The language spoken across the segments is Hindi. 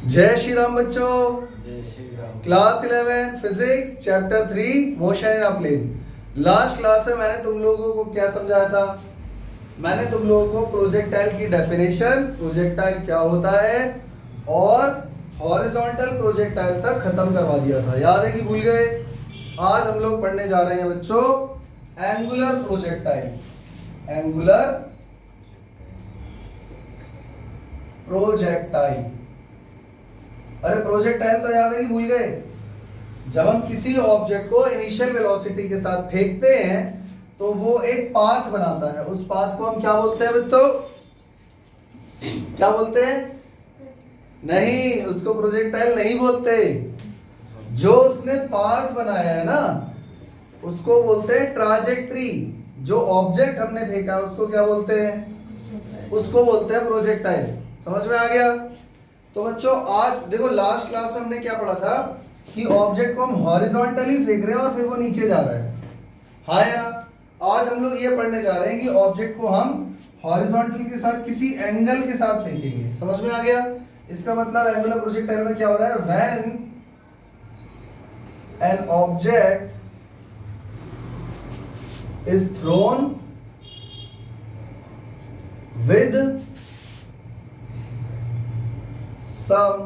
जय श्री राम बच्चों। जय Shri Ram. Class 11 physics chapter 3 motion in a plane. Last class में मैंने तुम लोगों को क्या समझाया था? मैंने तुम लोगों को प्रोजेक्टाइल की डेफिनेशन, प्रोजेक्टाइल क्या होता है और हॉरिजॉन्टल प्रोजेक्टाइल तक खत्म करवा दिया था। याद है कि भूल गए? आज हम लोग पढ़ने जा रहे हैं बच्चों एंगुलर प्रोजेक्टाइल। Angular projectile. अरे प्रोजेक्टाइल तो याद है कि भूल गए? जब हम किसी ऑब्जेक्ट को इनिशियल वेलोसिटी के साथ फेंकते हैं तो वो एक पाथ बनाता है। उस पाथ को हम क्या बोलते हैं बच्चों? क्या बोलते हैं? नहीं, उसको प्रोजेक्टाइल नहीं बोलते। जो उसने पाथ बनाया है ना, उसको बोलते हैं ट्राजेक्ट्री। जो ऑब्जेक्ट हमने फेंका उसको क्या बोलते हैं? उसको बोलते हैं प्रोजेक्टाइल। समझ में आ गया? तो बच्चों आज देखो, लास्ट क्लास में हमने क्या पढ़ा था कि ऑब्जेक्ट को हम हॉरिजॉन्टली फेंक रहे हैं और फिर वो नीचे जा रहा है। हाँ या ना? आज हम लोग ये पढ़ने जा रहे हैं कि ऑब्जेक्ट को हम हॉरिजॉन्टल के साथ किसी एंगल के साथ फेंकेंगे। समझ में आ गया? इसका मतलब एंगुलर प्रोजेक्टाइल में क्या हो रहा है? When an object is throne with some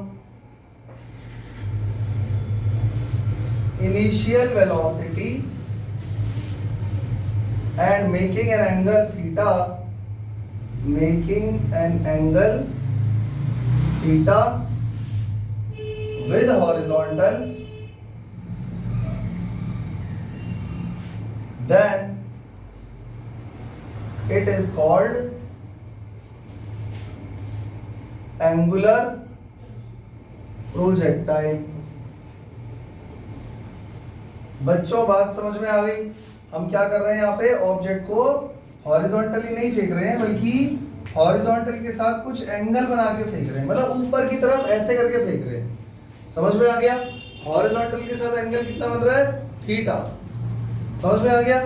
initial velocity and making an angle theta with horizontal, then it is called angular projectile. बच्चों बात समझ में आ गई? हम क्या कर रहे हैं यहाँ पे? ऑब्जेक्ट को हॉरिजॉन्टली नहीं फेंक रहे हैं, बल्कि हॉरिजॉन्टल के साथ कुछ एंगल बना के फेंक रहे हैं। मतलब ऊपर की तरफ ऐसे करके फेंक रहे हैं। समझ में आ गया? हॉरिजॉन्टल के साथ एंगल कितना बन रहा है? थीटा। समझ में आ गया?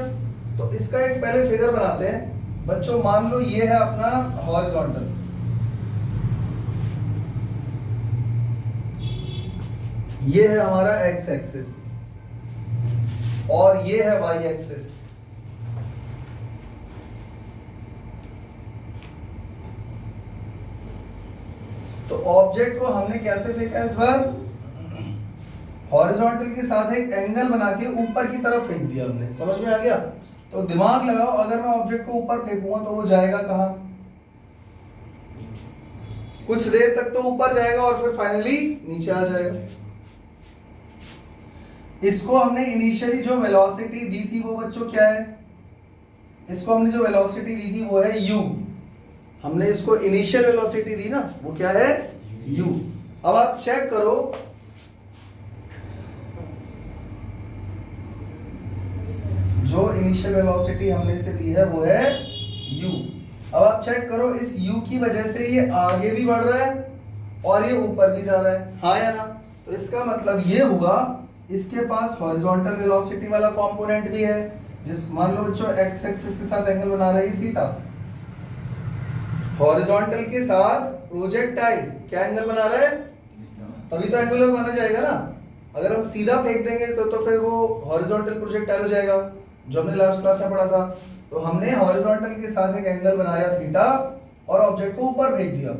तो इसका एक पहले फिगर बनाते हैं। बच्चों मान लो ये है अपना हॉरिजॉन्टल, ये है हमारा एक्स एक्सिस और ये है वाई एक्सिस। तो ऑब्जेक्ट को हमने कैसे फेंका? इस बार हॉरिजॉन्टल के साथ एक एंगल बना के ऊपर की तरफ फेंक दिया हमने। समझ में आ गया? तो दिमाग लगाओ, अगर मैं ऑब्जेक्ट को ऊपर फेंकूंगा तो वो जाएगा कहां? कुछ देर तक तो ऊपर जाएगा और फिर फाइनली नीचे आ जाएगा। इसको हमने इनिशियली जो वेलोसिटी दी थी वो बच्चों क्या है? इसको हमने जो वेलोसिटी दी थी वो है u। हमने इसको इनिशियल वेलोसिटी दी ना, वो क्या है? u। अब आप चेक करो, जो इनिशियल वेलोसिटी हमने इसे दी है वो है u। अब आप चेक करो, इस u की वजह से ये आगे भी बढ़ रहा है और ये ऊपर भी जा रहा है। हाँ या ना? तो इसका मतलब ये हुआ इसके पास हॉरिजॉन्टल वेलोसिटी वाला कंपोनेंट भी है, जिस मान लो बच्चों एक्स एक्सिस के साथ एंगल बना रही है थीटा। हॉरिजॉन्टल के साथ प्रोजेक्टाइल क्या एंगल बना रहा है? तभी तो एंगुलर माना जाएगा ना। अगर हम सीधा फेंक देंगे तो फिर वो हॉरिजॉन्टल प्रोजेक्टाइल हो जाएगा, जो हमने लास्ट क्लास में पढ़ा था। तो हमने हॉरिजॉन्टल के साथ एक एंगल बनाया थीटा और ऑब्जेक्ट को ऊपर फेंक दिया।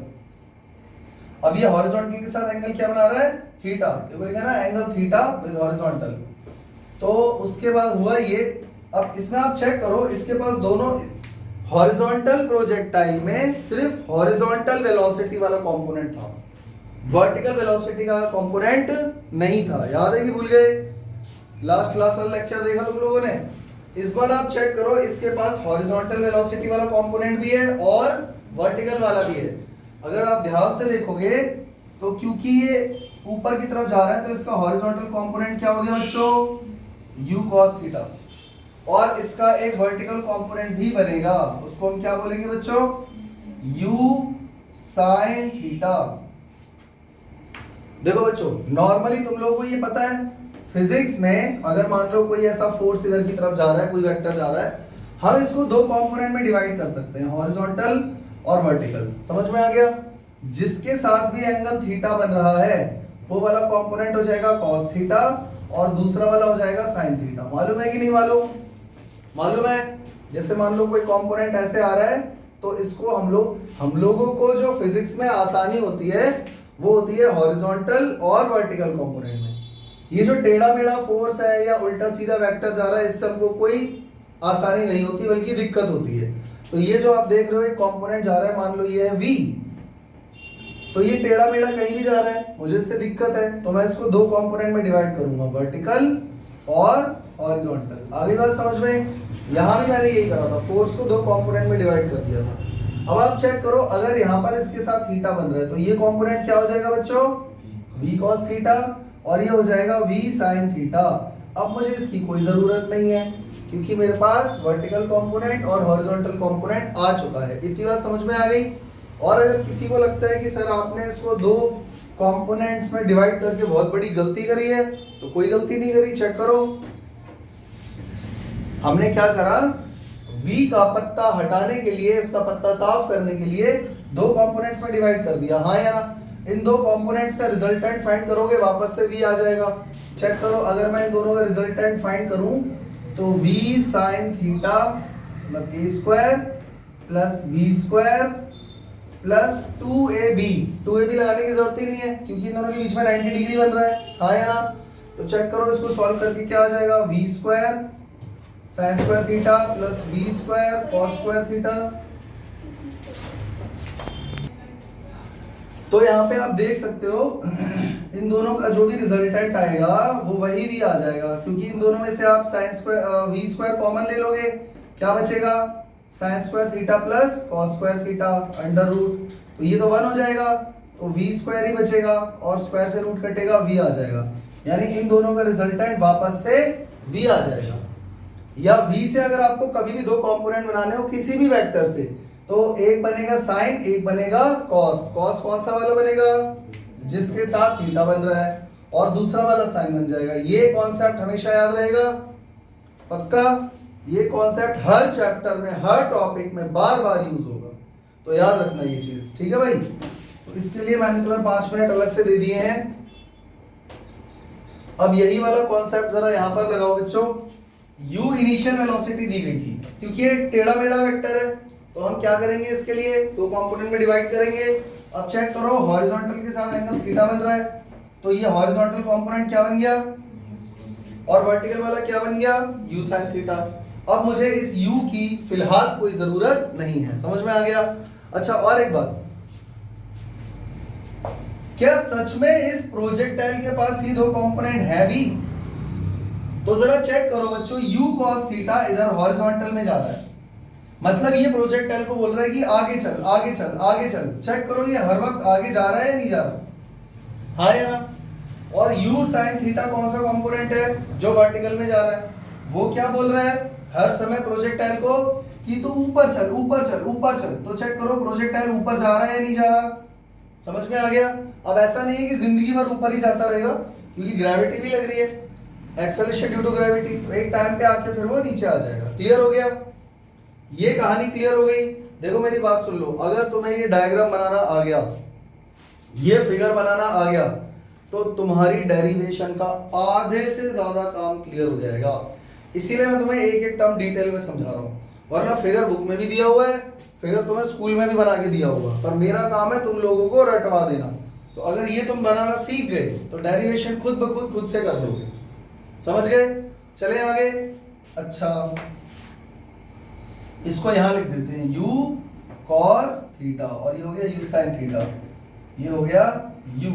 अब ये हॉरिजॉन्टल के साथ एंगल क्या बना रहा है? थीटा। देखो लिखा ना, एंगल थीटा विद हॉरिजॉन्टल। तो उसके बाद हुआ ये। अब इसमें आप चेक करो, इसके पास दोनों हॉरिजॉन्टल प्रोजेक्टाइल में सिर्फ हॉरिजॉन्टल वेलोसिटी वाला कंपोनेंट था, वर्टिकल वेलोसिटी का कंपोनेंट नहीं था। याद है कि भूल गए? लास्ट क्लास वाला लेक्चर देखा तुम लोगों ने? इस बार आप चेक करो, इसके पास हॉरिजॉन्टल वेलोसिटी वाला कंपोनेंट भी है और वर्टिकल वाला भी है। अगर आप ध्यान से देखोगे तो क्योंकि ये ऊपर की तरफ जा रहा है तो इसका हॉरिजॉन्टल कंपोनेंट क्या हो गया बच्चों? u cos theta. और इसका एक वर्टिकल कंपोनेंट भी बनेगा, उसको हम क्या बोलेंगे बच्चों? u sin theta. देखो बच्चों, नॉर्मली तुम लोगों को ये पता है, फिजिक्स में अगर मान लो कोई ऐसा फोर्स इधर की तरफ जा रहा है, कोई वेक्टर जा रहा है, हम इसको दो कंपोनेंट में डिवाइड कर सकते हैं, हॉरिजॉन्टल और वर्टिकल। समझ में आ गया? जिसके साथ भी एंगल थीटा बन रहा है वो वाला कंपोनेंट हो जाएगा कॉस थीटा और दूसरा वाला हो जाएगा साइन थीटा। मालूम है कि नहीं मालूम? मालूम है। जैसे मान लो कोई कंपोनेंट ऐसे आ रहा है तो इसको हम लोगों को जो फिजिक्स में आसानी होती है वो होती है हॉरिजॉन्टल और वर्टिकल कंपोनेंट में। ये जो टेढ़ा मेढ़ा फोर्स है या उल्टा सीधा वेक्टर जा रहा है इससे हमको कोई आसानी नहीं होती बल्कि दिक्कत होती है। तो ये जो आप देख रहे हो एक कंपोनेंट जा रहा है, मान लो ये है v, तो ये टेढ़ा मेढ़ा कहीं भी जा रहा है, मुझे इससे दिक्कत है तो मैं इसको दो कंपोनेंट में डिवाइड करूंगा, वर्टिकल और हॉरिजॉन्टल। आगे बात समझ में? यहां भी मैंने यही करा था, फोर्स को दो कंपोनेंट में डिवाइड कर दिया था। अब आप चेक करो, अगर यहाँ पर इसके साथ थीटा बन रहा है तो ये कंपोनेंट क्या हो जाएगा बच्चों? v cos थीटा और ये हो जाएगा v sin थीटा। अब मुझे इसकी कोई जरूरत नहीं है क्योंकि मेरे पास वर्टिकल कंपोनेंट और हॉरिजॉन्टल कंपोनेंट आ चुका है। इतनी बात समझ में आ गई? और अगर किसी को लगता है कि सर आपने इसको दो कंपोनेंट्स में डिवाइड करके बहुत बड़ी गलती करी है, तो कोई गलती नहीं करी। चेक करो, हमने क्या करा, v का पत्ता हटाने के लिए, उसका पत्ता साफ करने के लिए दो कंपोनेंट्स में डिवाइड कर दिया। हाँ या ना? इन दो कंपोनेंट्स का रिजल्टेंट फाइंड करोगे वापस से v आ जाएगा। चेक करो, अगर मैं इन दोनों का रिजल्टेंट फाइंड करूं तो v sin थीटा मतलब a square plus b square plus 2ab लगाने की जरूरत ही नहीं है क्योंकि इन दोनों के बीच में 90 डिग्री बन रहा है। हाँ या ना? तो चेक करो, इसको सॉल्व करके क्या आ जाएगा, v square sin square theta plus b square cos square theta. तो यहाँ पे आप देख सकते हो इन दोनों का जो भी रिजल्टेंट आएगा वो वही भी आ जाएगा क्योंकि इन दोनों में से आप sin square v square common ले लोगे, क्या बचेगा, sin square theta plus cos square theta under root, तो ये तो 1 हो जाएगा, तो v स्क्वायर ही बचेगा और स्क्वायर से रूट कटेगा, v आ जाएगा। यानी इन दोनों का रिजल्टेंट वापस से v आ जाएगा। या v से अगर आपको कभी भी दो कंपोनेंट बनाने हो किसी भी वेक्टर से, तो एक बनेगा साइन, एक बनेगा कॉस। कॉस कौन सा वाला बनेगा, जिसके साथ थीटा बन रहा है, और दूसरा वाला साइन बन जाएगा। ये कॉन्सेप्ट हमेशा याद रहेगा, पक्का। ये कॉन्सेप्ट हर चैप्टर में, हर टॉपिक में बार बार यूज होगा, तो याद रखना ये चीज, ठीक है भाई। तो इसके लिए मैंने तुम्हें 5 मिनट अलग से दे दिए हैं। अब यही वाला कॉन्सेप्ट जरा यहां पर लगाओ बच्चों। u इनिशियल वेलोसिटी दी गई थी, क्योंकि ये टेढ़ा मेढ़ा वेक्टर है तो हम क्या करेंगे, इसके लिए दो कंपोनेंट में डिवाइड करेंगे। अब चेक करो, हॉरिजॉन्टल के साथ एंगल थीटा बन रहा है, तो ये हॉरिजॉन्टल कंपोनेंट क्या बन गया और वर्टिकल वाला क्या बन गया, u sin थीटा। अब मुझे इस u की फिलहाल कोई जरूरत नहीं है, समझ में आ गया। अच्छा, और एक बात, क्या सच में इस प्रोजेक्टाइल के पास ये दो कंपोनेंट है भी? तो जरा चेक करो बच्चों, u cos थीटा इधर हॉरिजॉन्टल में जा रहा है, मतलब ये प्रोजेक्टाइल को बोल रहा है कि आगे चल आगे चल आगे चल। चेक करो, ये हर वक्त आगे जा रहा है या नहीं जा रहा, हाँ या ना? और u sin थीटा कौन सा कंपोनेंट है जो वर्टिकल में जा रहा है, वो क्या बोल रहा है हर समय प्रोजेक्टाइल को कि तू ऊपर चल ऊपर चल ऊपर चल। तो चेक करो, प्रोजेक्टाइल ऊपर जा रहा है या नहीं जा रहा, समझ में आ गया। अब ऐसा नहीं है कि जिंदगी भर ऊपर ही जाता रहेगा, क्योंकि ग्रेविटी भी लग रही है, एक्सेलरेशन ड्यू टू ग्रेविटी, तो एक टाइम पे आके फिर वो नीचे आ जाएगा। क्लियर हो गया, ये कहानी क्लियर हो गई। देखो मेरी बात सुन लो, अगर तुम्हें ये डायग्राम बनाना आ गया, ये फिगर बनाना आ गया, तो तुम्हारी डेरिवेशन का आधे से ज्यादा काम क्लियर हो जाएगा। इसीलिए मैं तुम्हें एक एक टर्म डिटेल में समझा रहा हूँ, वरना फिगर बुक में भी दिया हुआ है, फिगर तुम्हें स्कूल में भी बना के दिया होगा, पर मेरा काम है तुम लोगों को रटवा देना। तो अगर ये तुम बनाना सीख गए तो डेरिवेशन खुद ब खुद से कर लोगे, समझ गए। चले आगे। अच्छा, इसको यहां लिख देते हैं u cos थीटा और ये हो गया u sin थीटा, ये हो गया u।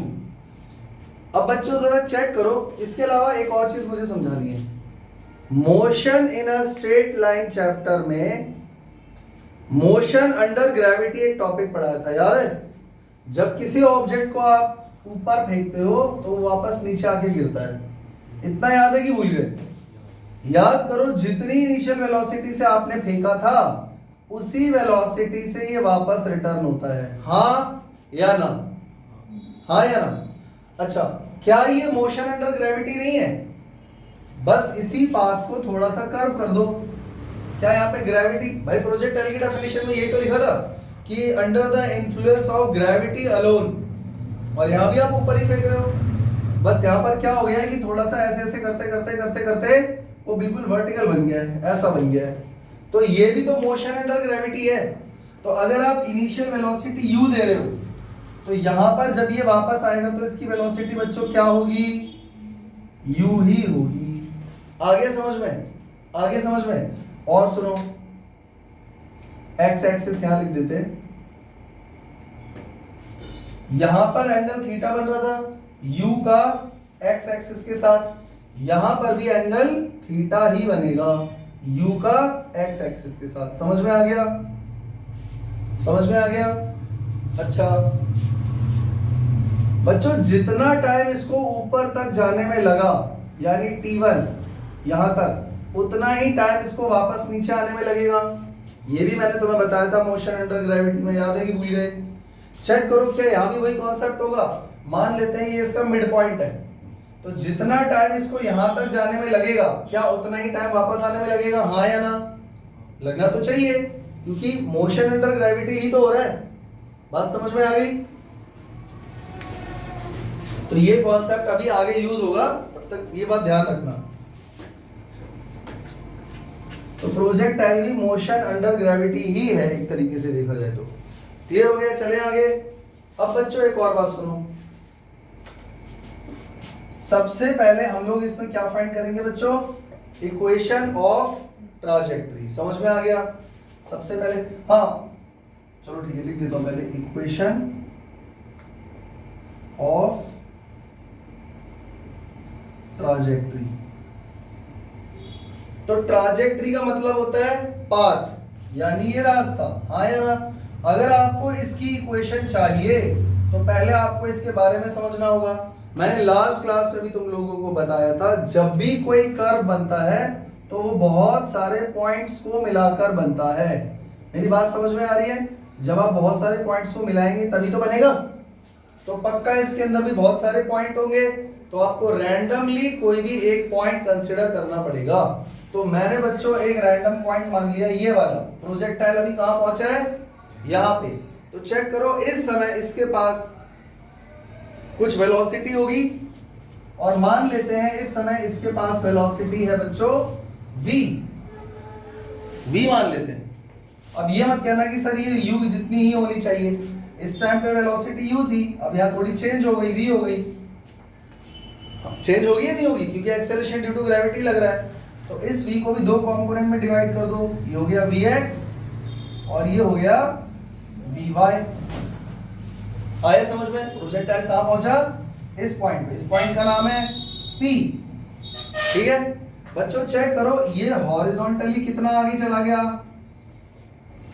अब बच्चों जरा चेक करो, इसके अलावा एक और चीज मुझे समझानी है। Motion in a straight line chapter में मोशन अंडर ग्रेविटी एक टॉपिक पढ़ाया था, याद है? जब किसी ऑब्जेक्ट को आप ऊपर फेंकते हो तो वो वापस नीचे आके गिरता है, इतना याद है कि भूल गए? याद करो, जितनी इनिशियल वेलोसिटी से आपने फेंका था उसी वेलोसिटी से ये वापस रिटर्न होता है, हाँ या ना, हाँ या ना। अच्छा, क्या ये मोशन अंडर ग्रेविटी नहीं है? बस इसी पाथ को थोड़ा सा कर्व कर दो। क्या यहाँ पे ग्रेविटी, भाई प्रोजेक्टाइल की डेफिनेशन में यही तो लिखा था कि under the influence of gravity alone, और यहाँ भी आप ऊपर ही फेंक रहे हो। बस यहाँ पर क्या हो गया है कि थोड़ा सा ऐसे ऐसे करते करते करते करते वो बिल्कुल वर्टिकल बन गया है, ऐसा बन गया है। तो ये भी तो मोशन अंडर ग्रेविटी है। तो अगर आप इनिशियल वेलोसिटी u दे रहे हो तो यहाँ पर जब ये वापस आएगा तो इसकी वेलोसिटी बच्चों क्या होगी, u ही होगी। आगे समझ में, आगे समझ में। और सुनो, x एक्सिस यहां लिख देते हैं, यहां पर एंगल थीटा बन रहा था u का x एक्सिस के साथ, यहां पर भी एंगल थीटा ही बनेगा u का x एक्सिस के साथ। समझ में आ गया, समझ में आ गया। अच्छा बच्चों, जितना टाइम इसको ऊपर तक जाने में लगा यानी t1 यहां तक, उतना ही टाइम इसको वापस नीचे आने में लगेगा। ये भी मैंने तुम्हें बताया था मोशन अंडर ग्रेविटी में, याद है कि भूल गए? चेक करो क्या यहाँ भी वही कॉन्सेप्ट होगा। मान लेते हैं ये इसका मिड पॉइंट है, तो जितना टाइम इसको यहां तक जाने में लगेगा क्या उतना ही टाइम वापस आने में लगेगा, हाँ या ना? लगना तो चाहिए, क्योंकि मोशन अंडर ग्रेविटी ही तो हो रहा है। बात समझ में आ गई? तो ये कॉन्सेप्ट अभी आगे यूज होगा, तब तक ये बात ध्यान रखना। तो प्रोजेक्टाइल भी मोशन अंडर ग्रेविटी ही है एक तरीके से देखा जाए तो। क्लियर हो गया? चले आगे। अब बच्चों एक और बात सुनो, सबसे पहले हम लोग इसमें क्या फाइंड करेंगे बच्चों, इक्वेशन ऑफ ट्राजेक्टरी। समझ में आ गया? सबसे पहले, हाँ चलो ठीक है, लिख देता हूं पहले, इक्वेशन ऑफ ट्राजेक्टरी। तो ट्राजेक्टरी का मतलब होता है पाथ, यानी ये रास्ता, हाँ या ना? अगर आपको इसकी इक्वेशन चाहिए तो पहले आपको इसके बारे में समझना होगा। मैंने लास्ट क्लास में भी तुम लोगों को बताया था, जब भी कोई कर्व बनता है तो वो बहुत सारे पॉइंट्स को मिलाकर बनता है। मेरी बात समझ में आ रही है? जब आप बहुत सारे पॉइंट्स को मिलाएंगे तभी तो बनेगा। तो पक्का इसके अंदर भी बहुत सारे पॉइंट होंगे, तो आपको रैंडमली कोई भी एक पॉइंट कंसिडर करना पड़ेगा। तो मैंने बच्चों एक रैंडम पॉइंट मान लिया, ये वाला। प्रोजेक्टाइल अभी कहां पहुंचा है, यहां पे। तो चेक करो, इस समय इसके पास कुछ वेलोसिटी होगी, और मान लेते हैं इस समय इसके पास वेलोसिटी है बच्चों v मान लेते हैं। अब ये मत कहना कि सर ये u जितनी ही होनी चाहिए, इस टाइम पे वेलोसिटी u थी, अब यहाँ थोड़ी चेंज हो गई, v हो गई। चेंज होगी या नहीं होगी, क्योंकि एक्सेलरेशन ड्यू टू ग्रेविटी लग रहा है। तो इस v को भी दो कंपोनेंट में डिवाइड कर दो, ये हो गया vx और ये हो गया vy। आया समझ में? प्रोजेक्टाइल कहां पहुंचा, इस पॉइंट पे। इस पॉइंट का नाम है P। ठीक है बच्चों, चेक करो, ये हॉरिजॉन्टली कितना आगे चला गया,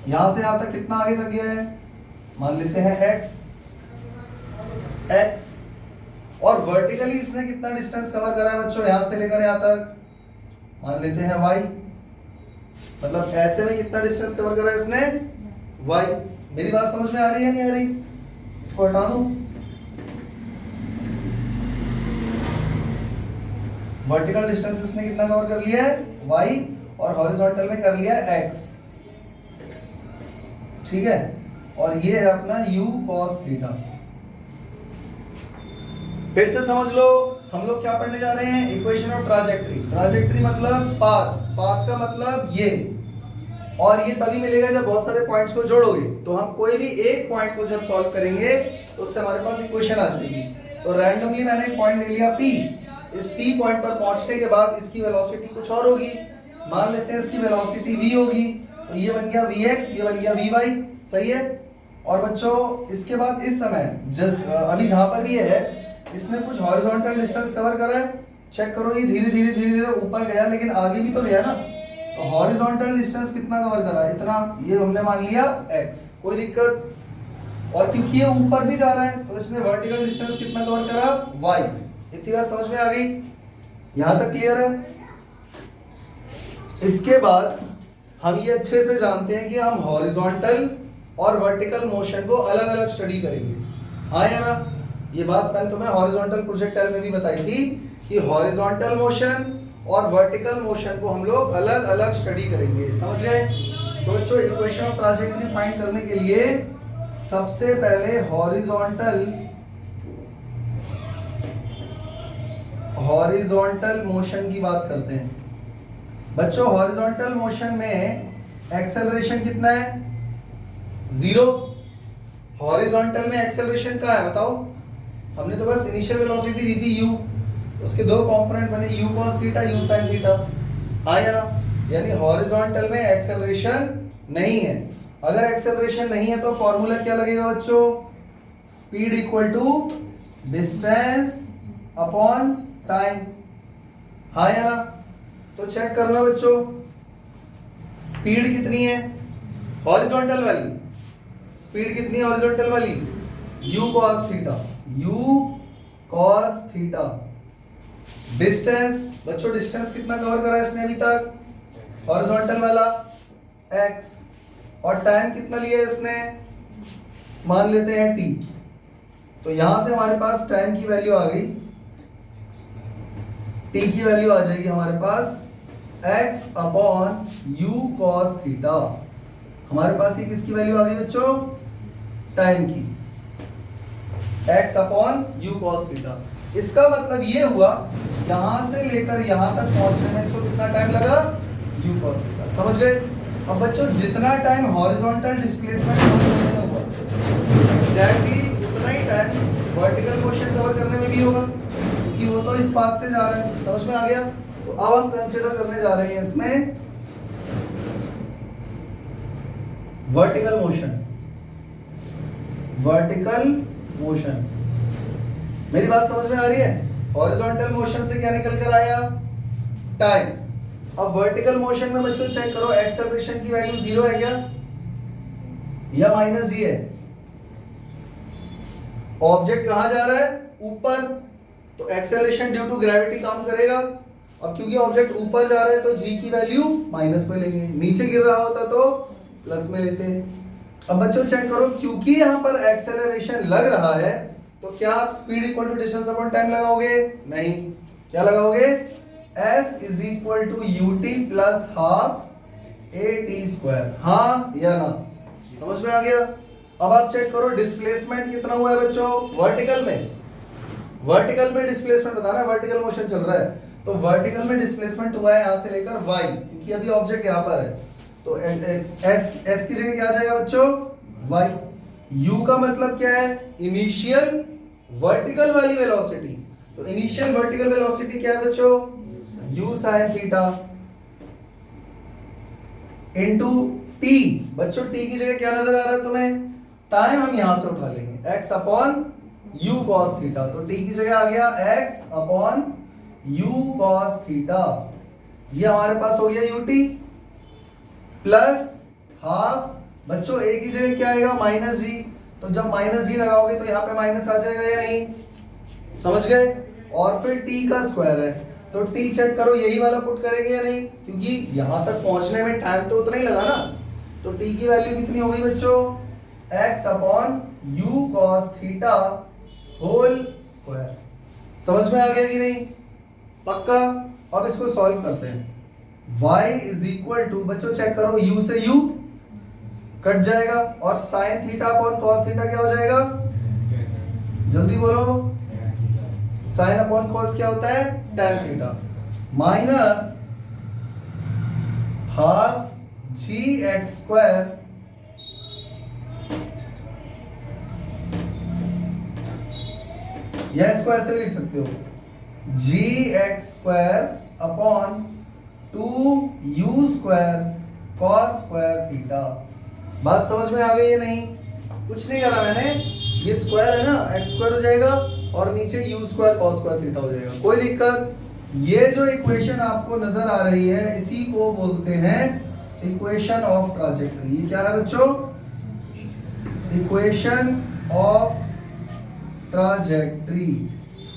यहां से यहां तक कितना आगे तक गया है, मान लेते हैं x। और वर्टिकली इसने कितना डिस्टेंस कवर करा है बच्चों, यहां से लेकर यहां तक, मान लेते हैं y। मतलब ऐसे में कितना डिस्टेंस कवर करा है इसने, y। मेरी बात समझ में आ रही है नहीं आ रही? इसको हटा दूं, वर्टिकल डिस्टेंस इसने कितना कवर कर लिया है, y, और हॉरिजॉन्टल में कर लिया है x। ठीक है, और ये है अपना u cos थीटा। फिर से समझ लो, हम लोग क्या पढ़ने जा रहे हैं, इक्वेशन ऑफ ट्राजेक्टरी। ट्राजेक्टरी मतलब पाथ, पाथ का मतलब ये, और ये तभी मिलेगा जब बहुत सारे पॉइंट्स को जोड़ोगे। तो हम कोई भी एक पॉइंट को जब सॉल्व करेंगे तो उससे हमारे पास इक्वेशन आ जाएगी। तो रैंडमली मैंने एक पॉइंट ले लिया P। इस P पॉइंट पर पहुंचने के बाद इसकी वेलोसिटी कुछ और होगी, मान लेते हैं इसकी वेलोसिटी v होगी, तो ये बन गया vx, ये बन गया vy। सही है? और बच्चों इसके बाद इस समय अभी जहां पर भी ये है, इसने कुछ हॉरिजॉन्टल डिस्टेंस कवर करा है। चेक करो, ये धीरे धीरे धीरे धीरे ऊपर गया, लेकिन आगे भी तो गया ना। तो हॉरिजॉन्टल डिस्टेंस कितना कवर करा है, इतना, ये हमने मान लिया x, कोई दिक्कत। और क्योंकि ये ऊपर भी जा रहा है तो इसने वर्टिकल डिस्टेंस कितना कवर करा, y। इतनी बात समझ में आ गई? यहां तक क्लियर है? इसके बाद हम ये अच्छे से जानते हैं कि हम हॉरिजॉन्टल और वर्टिकल मोशन को अलग अलग स्टडी करेंगे, हाँ या ना? ये बात मैंने तुम्हें हॉरिजॉन्टल प्रोजेक्टाइल में भी बताई थी कि हॉरिजॉन्टल मोशन और वर्टिकल मोशन को हम लोग अलग अलग स्टडी करेंगे। समझ गए? तो बच्चों इक्वेशन ऑफ ट्राजेक्टरी फाइंड करने के लिए सबसे पहले हॉरिजॉन्टल मोशन की बात करते हैं। बच्चों हॉरिजॉन्टल मोशन में एक्सेलरेशन कितना है? 0। हॉरिजॉन्टल में एक्सेलरेशन क्या है बताओ? हमने तो बस इनिशियल वेलोसिटी दी थी u, उसके दो कंपोनेंट बने u cos theta u sin theta, हाँ या ना? यानी हॉरिजॉन्टल में एक्सेलरेशन नहीं है। अगर एक्सेलरेशन नहीं है तो फॉर्मूला क्या लगेगा बच्चों? Speed equal to distance upon time, हाँ या ना? तो चेक करना बच्चों, स्पीड कितनी है हॉरिजॉन्टल वाली? स्पीड कितनी है हॉरिजॉन्टल वाली? u cos theta, u cos theta. Distance बच्चों, डिस्टेंस कितना कवर करा है इसने अभी तक? हॉरिजॉन्टल वाला x। और टाइम कितना लिया है इसने? मान लेते हैं t। तो यहां से हमारे पास टाइम की वैल्यू आ गई, t की वैल्यू आ जाएगी हमारे पास x upon u cos theta. हमारे पास ये किसकी वैल्यू आ गई बच्चों? टाइम की, x upon u cos theta. इसका मतलब ये हुआ यहां से लेकर यहां तक पहुंचने में इसको कितना टाइम लगा? u cos theta. समझ गए? अब बच्चों जितना टाइम हॉरिजॉन्टल डिस्प्लेसमेंट कवर करने में हुआ, एग्जैक्टली उतना ही टाइम वर्टिकल मोशन कवर करने में भी होगा, क्योंकि वो तो इस पाथ से जा रहा है। समझ में आ गया? तो अब हम कंसीडर करने जा रहे हैं इसमें वर्टिकल मोशन। वर्टिकल मोशन, मेरी बात समझ में आ रही है? हॉरिजॉन्टल मोशन से क्या निकल कर आया? टाइम। अब वर्टिकल मोशन में बच्चों चेक करो, एक्सेलरेशन की वैल्यू 0 है क्या या माइनस जी है? ऑब्जेक्ट कहां जा रहा है? ऊपर, तो एक्सेलरेशन ड्यू टू ग्रेविटी काम करेगा। अब क्योंकि ऑब्जेक्ट ऊपर जा रहा है तो जी की वैल्यू माइनस में लेंगे, नीचे गिर रहा होता तो प्लस में लेते हैं। अब बच्चों चेक करो, क्योंकि यहां पर एक्सेलरेशन लग रहा है तो क्या आप speed equal to distance upon time लगाओगे? नहीं। क्या लगाओगे? s is equal to ut plus half at²। हाँ या ना? समझ में आ गया? अब आप चेक करो डिस्प्लेसमेंट कितना हुआ है बच्चों वर्टिकल में। वर्टिकल में डिस्प्लेसमेंट बता रहा है, वर्टिकल मोशन चल रहा है, तो वर्टिकल में डिस्प्लेसमेंट हुआ है यहां से लेकर y, क्योंकि अभी ऑब्जेक्ट यहां पर है, तो s की जगह क्या आ जाएगा बच्चों? y। u का मतलब क्या है? इनिशियल वर्टिकल वाली वेलोसिटी। तो इनिशियल वर्टिकल वेलोसिटी क्या है बच्चों? u sin theta into t। बच्चों t की जगह क्या नजर आ रहा है तुम्हें? टाइम हम यहां से उठा लेंगे, x upon u cos theta. तो t की जगह आ गया x upon u cos theta. ये हमारे पास हो गया ut प्लस हाफ, बच्चों a की जगह क्या आएगा? माइनस जी। तो जब माइनस जी लगाओगे तो यहाँ पे माइनस आ जाएगा या नहीं? समझ गए? और फिर t का स्क्वायर है, तो t चेक करो यही वाला पुट करेंगे या नहीं, क्योंकि यहां तक पहुंचने में टाइम तो उतना ही लगा ना। तो t की वैल्यू कितनी हो गई बच्चों? x upon u cos theta whole square. समझ में आ गया कि नहीं? पक्का? अब इसको सॉल्व करते हैं। y इज इक्वल टू, बच्चों चेक करो, u से u कट जाएगा और sine theta upon cos theta क्या हो जाएगा? जल्दी बोलो, साइन अपॉन कॉस क्या होता है? tan theta minus half gx², या इसको ऐसे भी लिख सकते हो, gx² upon 2u² cos² theta. बात समझ में आ गई है नहीं? कुछ नहीं करा मैंने, ये स्क्वायर है ना, x² हो जाएगा और नीचे u² cos² थीटा हो जाएगा। कोई दिक्कत? ये जो इक्वेशन आपको नजर आ रही है इसी को बोलते हैं इक्वेशन ऑफ ट्राजेक्टरी। ये क्या है बच्चों? इक्वेशन ऑफ ट्राजेक्टरी,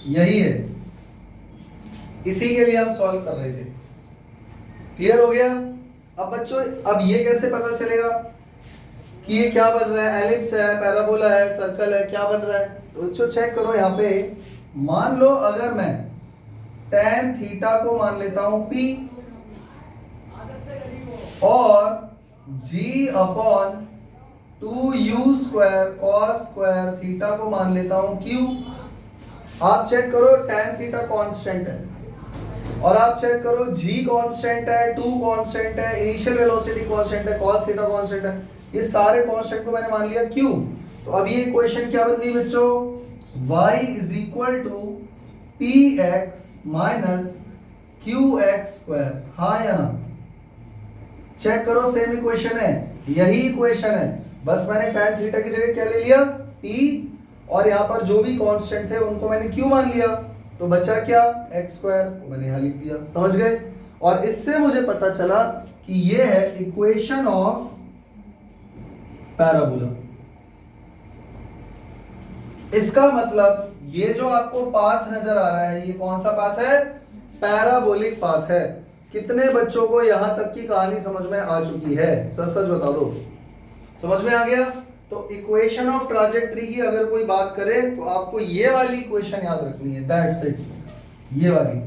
यही है, इसी के लिए हम सॉल्व कर रहे थे। क्लियर हो गया? अब बच्चों अब ये कैसे पता चलेगा कि ये क्या बन रहा है? एलिप्स है, पैराबोला है, सर्कल है, क्या बन रहा है? तो बच्चों चेक करो यहाँ पे, मान लो अगर मैं tan थीटा को मान लेता हूं p और G upon 2u² cos square theta को मान लेता हूं क्यू। आप चेक करो tan थीटा कांस्टेंट है और आप चेक करो g कांस्टेंट है, 2 कांस्टेंट है, इनिशियल वेलोसिटी कांस्टेंट है, cos थीटा कांस्टेंट है, ये सारे कांस्टेंट को मैंने मान लिया q। तो अब ये इक्वेशन क्या बन गई बच्चों, y is equal to px minus qx²। हाँ या ना, चेक करो सेम इक्वेशन है, यही इक्वेशन है, बस मैंने tan थीटा की जगह क्या ले लिया p और यहाँ पर जो भी कांस्टेंट थे उनको मैंने q मान लिया, तो बचा क्या x² को मैंने यहाँ लिख दिया। समझ गए? और इससे मुझे पता चला कि ये है इक्वेशन ऑफ पैराबोला। इसका मतलब ये जो आपको पाथ नजर आ रहा है, ये कौन सा पाथ है, पैराबोलिक पाथ है। कितने बच्चों को यहां तक की कहानी समझ में आ चुकी है, सच सच बता दो, समझ में आ गया? तो इक्वेशन ऑफ ट्राजेक्टरी की अगर कोई बात करे तो आपको ये वाली इक्वेशन याद रखनी है, दैट्स इट, ये वाली।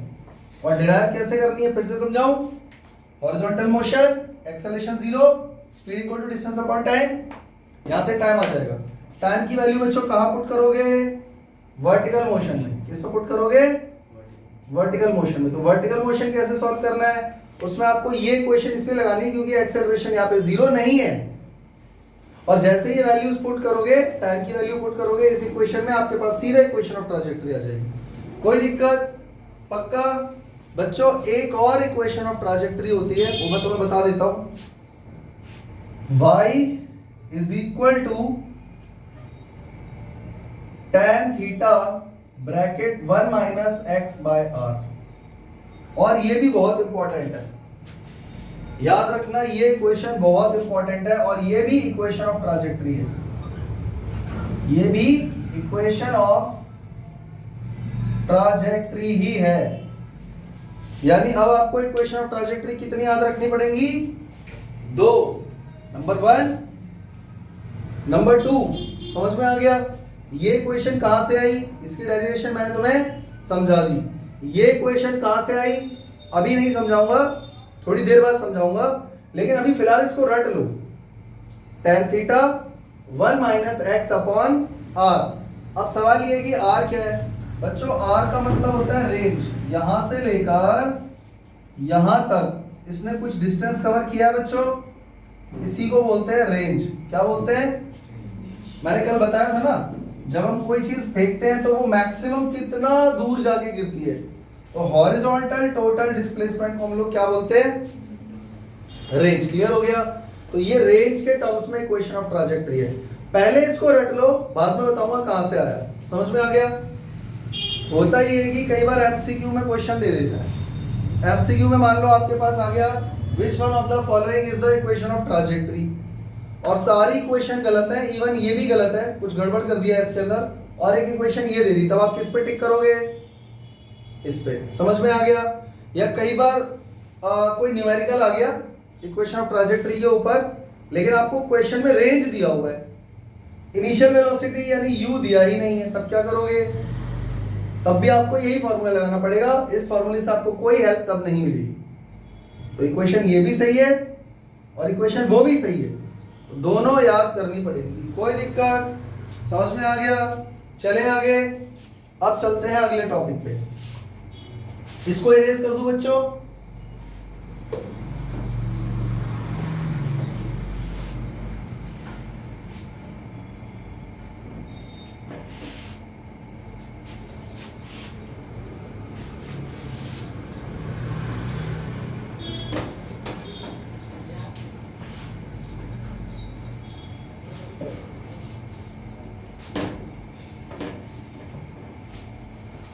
और डिराइव कैसे करनी है फिर से समझाऊं, horizontal motion, acceleration 0, speed equal to distance upon time, यहां से टाइम आ जाएगा। टाइम की वैल्यू बच्चों कहां पुट करोगे, वर्टिकल मोशन में। किस पे पुट करोगे, वर्टिकल मोशन में। तो वर्टिकल मोशन कैसे सॉल्व करना है, उसमें आपको ये इक्वेशन इसलिए लगानी है क्योंकि एक्सेलरेशन यहाँ पे 0 नहीं है, और जैसे ही वैल्यूज पुट करोगे, टाइम की वैल्यू पुट करोगे इस इक्वेशन में, आपके पास सीधा इक्वेशन ऑफ ट्राजेक्टरी आ जाएगी। कोई दिक्कत? पक्का? बच्चों एक और इक्वेशन ऑफ ट्राजेक्टरी होती है, वो मैं तुम्हें बता देता हूं। y is equal to tan theta bracket 1 minus x by r। और ये भी बहुत इंपॉर्टेंट है, याद रखना, ये इक्वेशन बहुत इंपॉर्टेंट है, और ये भी इक्वेशन ऑफ ट्राजेक्टरी है, ये भी इक्वेशन ऑफ ट्राजेक्टरी ही है। यानी अब आपको इक्वेशन ऑफ ट्राजेक्टरी कितनी याद रखनी पड़ेगी, 2, नंबर 1, नंबर 2। समझ में आ गया? ये इक्वेशन कहां से आई, इसकी डेरिवेशन मैंने तुम्हें समझा दी। ये इक्वेशन कहां से आई अभी नहीं समझाऊंगा, थोड़ी देर बाद समझाऊंगा, लेकिन अभी फिलहाल इसको रट लो। tan theta 1 minus x upon are. अब सवाल ये है कि r क्या है बच्चों, r का मतलब होता है रेंज, यहां से लेकर यहां तक इसने कुछ डिस्टेंस कवर किया है बच्चों, इसी को बोलते हैं रेंज। क्या बोलते हैं, मैंने कल बताया था ना, जब हम कोई चीज फेंकते हैं तो वो मैक्सिमम कितना दूर जाके गिरती है, तो हॉरिजॉन्टल टोटल डिस्प्लेसमेंट को हम लोग क्या बोलते हैं, रेंज। क्लियर हो गया? तो ये रेंज के टर्म्स में इक्वेशन ऑफ ट्राजेक्टरी है। पहले इसको रट लो, बाद में बताऊंगा कहां से आया। समझ में आ गया? होता ये है कि कई बार एमसीक्यू में क्वेश्चन दे देता है। एमसीक्यू में मान लो आपके पास आ गया which one of the following is the equation of trajectory, और सारी इक्वेशन गलत है, इवन ये भी गलत है, कुछ गड़बड़ कर दिया है इसके अंदर, और एक इक्वेशन ये दे दी, तब आप किस पे टिक करोगे, इस पे। समझ में आ गया? या कई बार कोई न्यूमेरिकल आ गया इक्वेशन ऑफ ट्राजेक्टरी के ऊपर, लेकिन आपको क्वेश्चन में रेंज दिया हुआ है, इनिशियल वेलोसिटी यानी u दिया ही नहीं है, तब क्या करोगे, तब भी आपको यही फॉर्मूला लगाना पड़ेगा। इस फॉर्मूले से आपको कोई हेल्प तब नहीं मिलेगी। तो इक्वेशन ये भी सही है और इक्वेशन वो भी सही है, तो दोनों याद करनी पड़ेगी। कोई दिक्कत? समझ में आ गया? चलें आगे। अब चलते हैं अगले टॉपिक पे। इसको इरेज कर दूं बच्चों,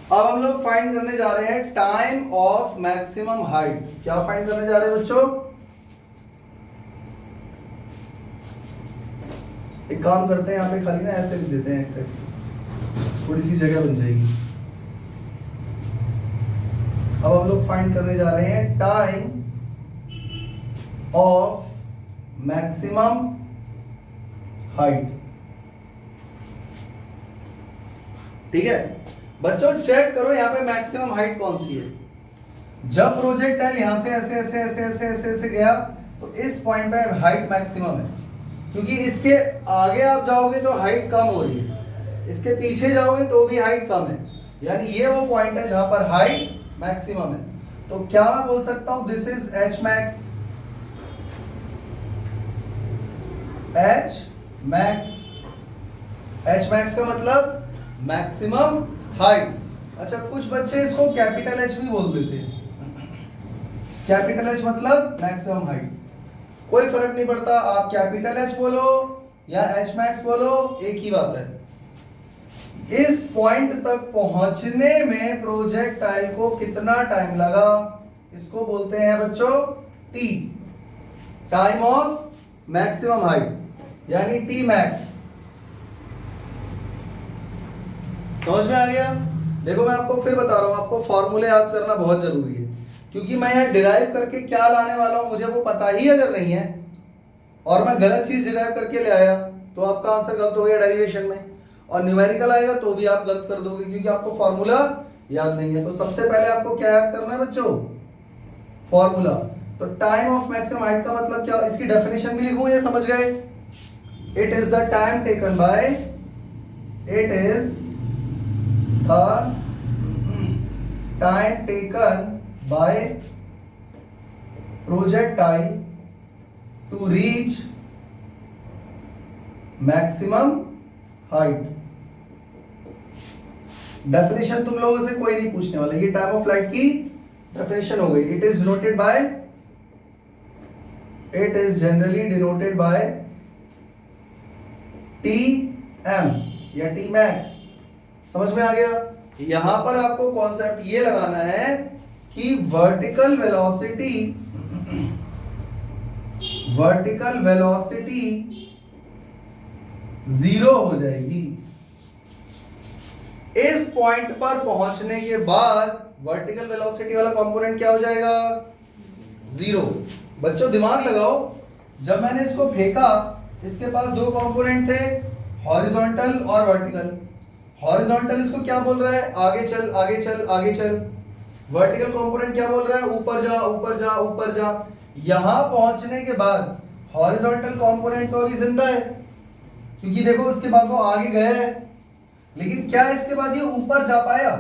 अब हम लोग फाइंड करने जा रहे हैं टाइम ऑफ मैक्सिमम हाइट। क्या फाइंड करने जा रहे हैं बच्चों, एक काम करते हैं, यहां पे खाली ना ऐसे लिख देते हैं एक्स एक्सिस, थोड़ी सी जगह बन जाएगी। अब हम लोग फाइंड करने जा रहे हैं टाइम ऑफ मैक्सिमम हाइट। ठीक है बच्चों, चेक करो यहाँ पे मैक्सिमम हाइट कौन सी है। जब प्रोजेक्टाइल यहां से ऐसे ऐसे ऐसे ऐसे ऐसे ऐसे गया, तो इस पॉइंट पे हाइट मैक्सिमम है, क्योंकि इसके आगे आप जाओगे तो हाइट कम हो रही है, इसके पीछे जाओगे तो भी हाइट कम है, यानी ये वो पॉइंट है जहां पर हाइट मैक्सिमम है। तो क्या मैं बोल सकता हूं this is H max. H max, H max का मतलब मैक्सिमम हाइट। अच्छा, कुछ बच्चे इसको कैपिटल एच भी बोल देते हैं। कैपिटल एच मतलब मैक्सिमम हाइट, कोई फर्क नहीं पड़ता, आप कैपिटल एच बोलो या एच मैक्स बोलो, एक ही बात है। इस पॉइंट तक पहुंचने में प्रोजेक्टाइल को कितना टाइम लगा, इसको बोलते हैं बच्चों T, time of maximum height, यानी टी मैक्स। समझ में आ गया? देखो मैं आपको फिर बता रहा हूं, आपको फॉर्मूले याद करना बहुत जरूरी है, क्योंकि मैं यहां डिराइव करके क्या लाने वाला हूं मुझे वो पता ही अगर नहीं है और मैं गलत चीज डिराइव करके ले आया तो आपका आंसर गलत हो गया डेरिवेशन में, और न्यूमेरिकल आएगा तो भी आप गलत कर दोगे क्योंकि आपको फॉर्मूला याद नहीं है। तो सबसे पहले आपको क्या याद करना है बच्चों? फॉर्मूला। तो टाइम ऑफ मैक्सिमम हाइट का मतलब क्या, इसकी डेफिनेशन भी लिखूं, ये समझ गए? It is the time taken by, it is the time taken by projectile to reach maximum height. Definition तुम लोगों से कोई नहीं पूछने वाला, ये टाइम ऑफ फ्लाइट की डेफिनेशन हो गई। It is denoted by, it is generally denoted by T M या टी मैक्स। समझ में आ गया? यहां पर आपको कॉन्सेप्ट ये लगाना है कि vertical velocity, vertical velocity zero हो जाएगी। इस पॉइंट पर पहुंचने के बाद वर्टिकल वेलोसिटी वाला कंपोनेंट क्या हो जाएगा? जीरो। बच्चों दिमाग लगाओ, जब मैंने इसको फेंका इसके पास दो कंपोनेंट थे, हॉरिजॉन्टल और वर्टिकल। हॉरिजॉन्टल इसको क्या बोल रहा है? आगे चल आगे चल आगे चल। वर्टिकल कंपोनेंट क्या बोल रहा है? ऊपर जा ऊपर जा ऊपर जा। यहां पहुंचने के बाद हॉरिजॉन्टल कंपोनेंट तो अभी जिंदा है, क्योंकि देखो उसके बाद वो आगे गया है, लेकिन क्या इसके बाद ये ऊपर जा पाया?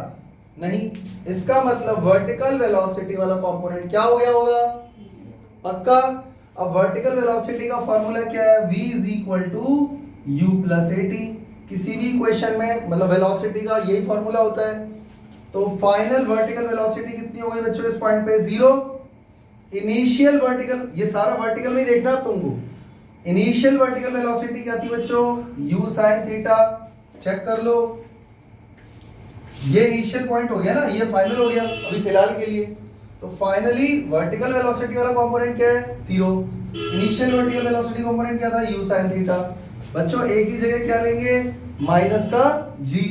नहीं। इसका मतलब वर्टिकल वेलोसिटी वाला कंपोनेंट क्या हो गया होगा? पक्का। अब वर्टिकल वेलोसिटी का फॉर्मूला क्या है? v is equal to u plus a t. किसी भी इक्वेशन में मतलब वेलोसिटी का यही फॉर्मूला होता है। तो फाइनल वर्टिकल वेलोसिटी कितनी हो गई बच्चों इस पॉइंट पे? जीरो। इनिशियल वर्टिकल, ये सारा वर्टिकल में देखना है तुमको। इनिशियल वर्टिकल वेलोसिटी क्या थी बच्चों? u sin theta. चेक कर लो, ये इनिशियल पॉइंट हो गया ना, ये फाइनल हो गया अभी फिलहाल के लिए। तो फाइनली वर्टिकल वेलोसिटी वाला कंपोनेंट क्या है? Zero. Initial vertical velocity component क्या था? u sin theta. बच्चों एक ही जगह क्या लेंगे? माइनस का g।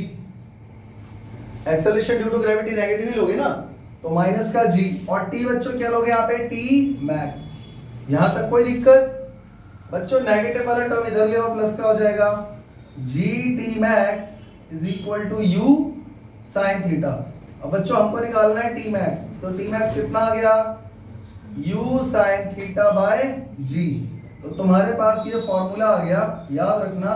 Acceleration due to gravity negative ही लोगे ना, तो माइनस का g। और t बच्चों क्या लोगे यहाँ पे? t max. यहां तक कोई दिक्कत? बच्चों नेगेटिव वाला टर्म इधर ले आओ, प्लस का हो जाएगा g t max is equal to u sin theta. अब बच्चों हमको निकालना है t max, तो t max कितना आ गया? u sin theta by g। तो तुम्हारे पास ये फॉर्मूला आ गया, याद रखना,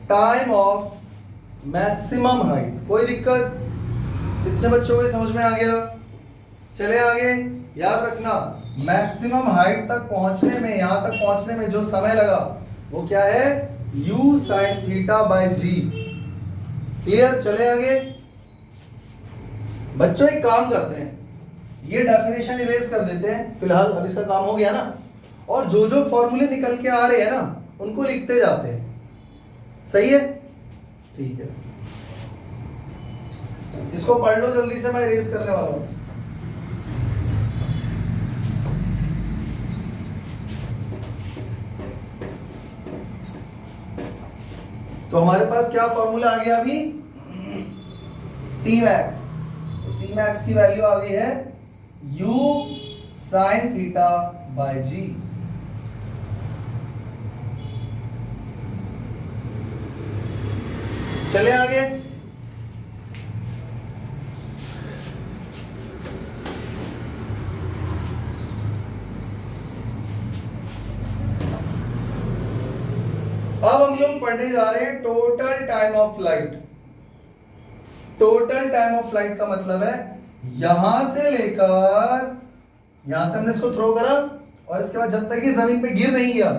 टाइम ऑफ मैक्सिमम हाइट। कोई दिक्कत? कितने बच्चों को समझ में आ गया? चले आगे। याद रखना मैक्सिमम हाइट तक पहुंचने में, यहां तक पहुंचने में जो समय लगा वो क्या है? u sin theta by g। Clear? चले आगे। बच्चों एक काम करते हैं, ये डेफिनेशन इरेज कर देते हैं फिलहाल, अब इसका काम हो गया ना, और जो जो फॉर्मूले निकल के आ रहे हैं ना उनको लिखते जाते हैं। सही है? ठीक है, इसको पढ़ लो जल्दी से, मैं इरेज करने वाला हूं। तो हमारे पास क्या फॉर्मूला आ गया अभी? T max. टी मैक्स की वैल्यू आ गई है u sin theta by g। चले आगे। लोग पढ़ने जा रहे हैं total time of flight. Total time of flight का मतलब है यहां से लेकर, यहां से हमने इसको थ्रो करा और इसके बाद जब तक ये जमीन पे गिर नहीं गया,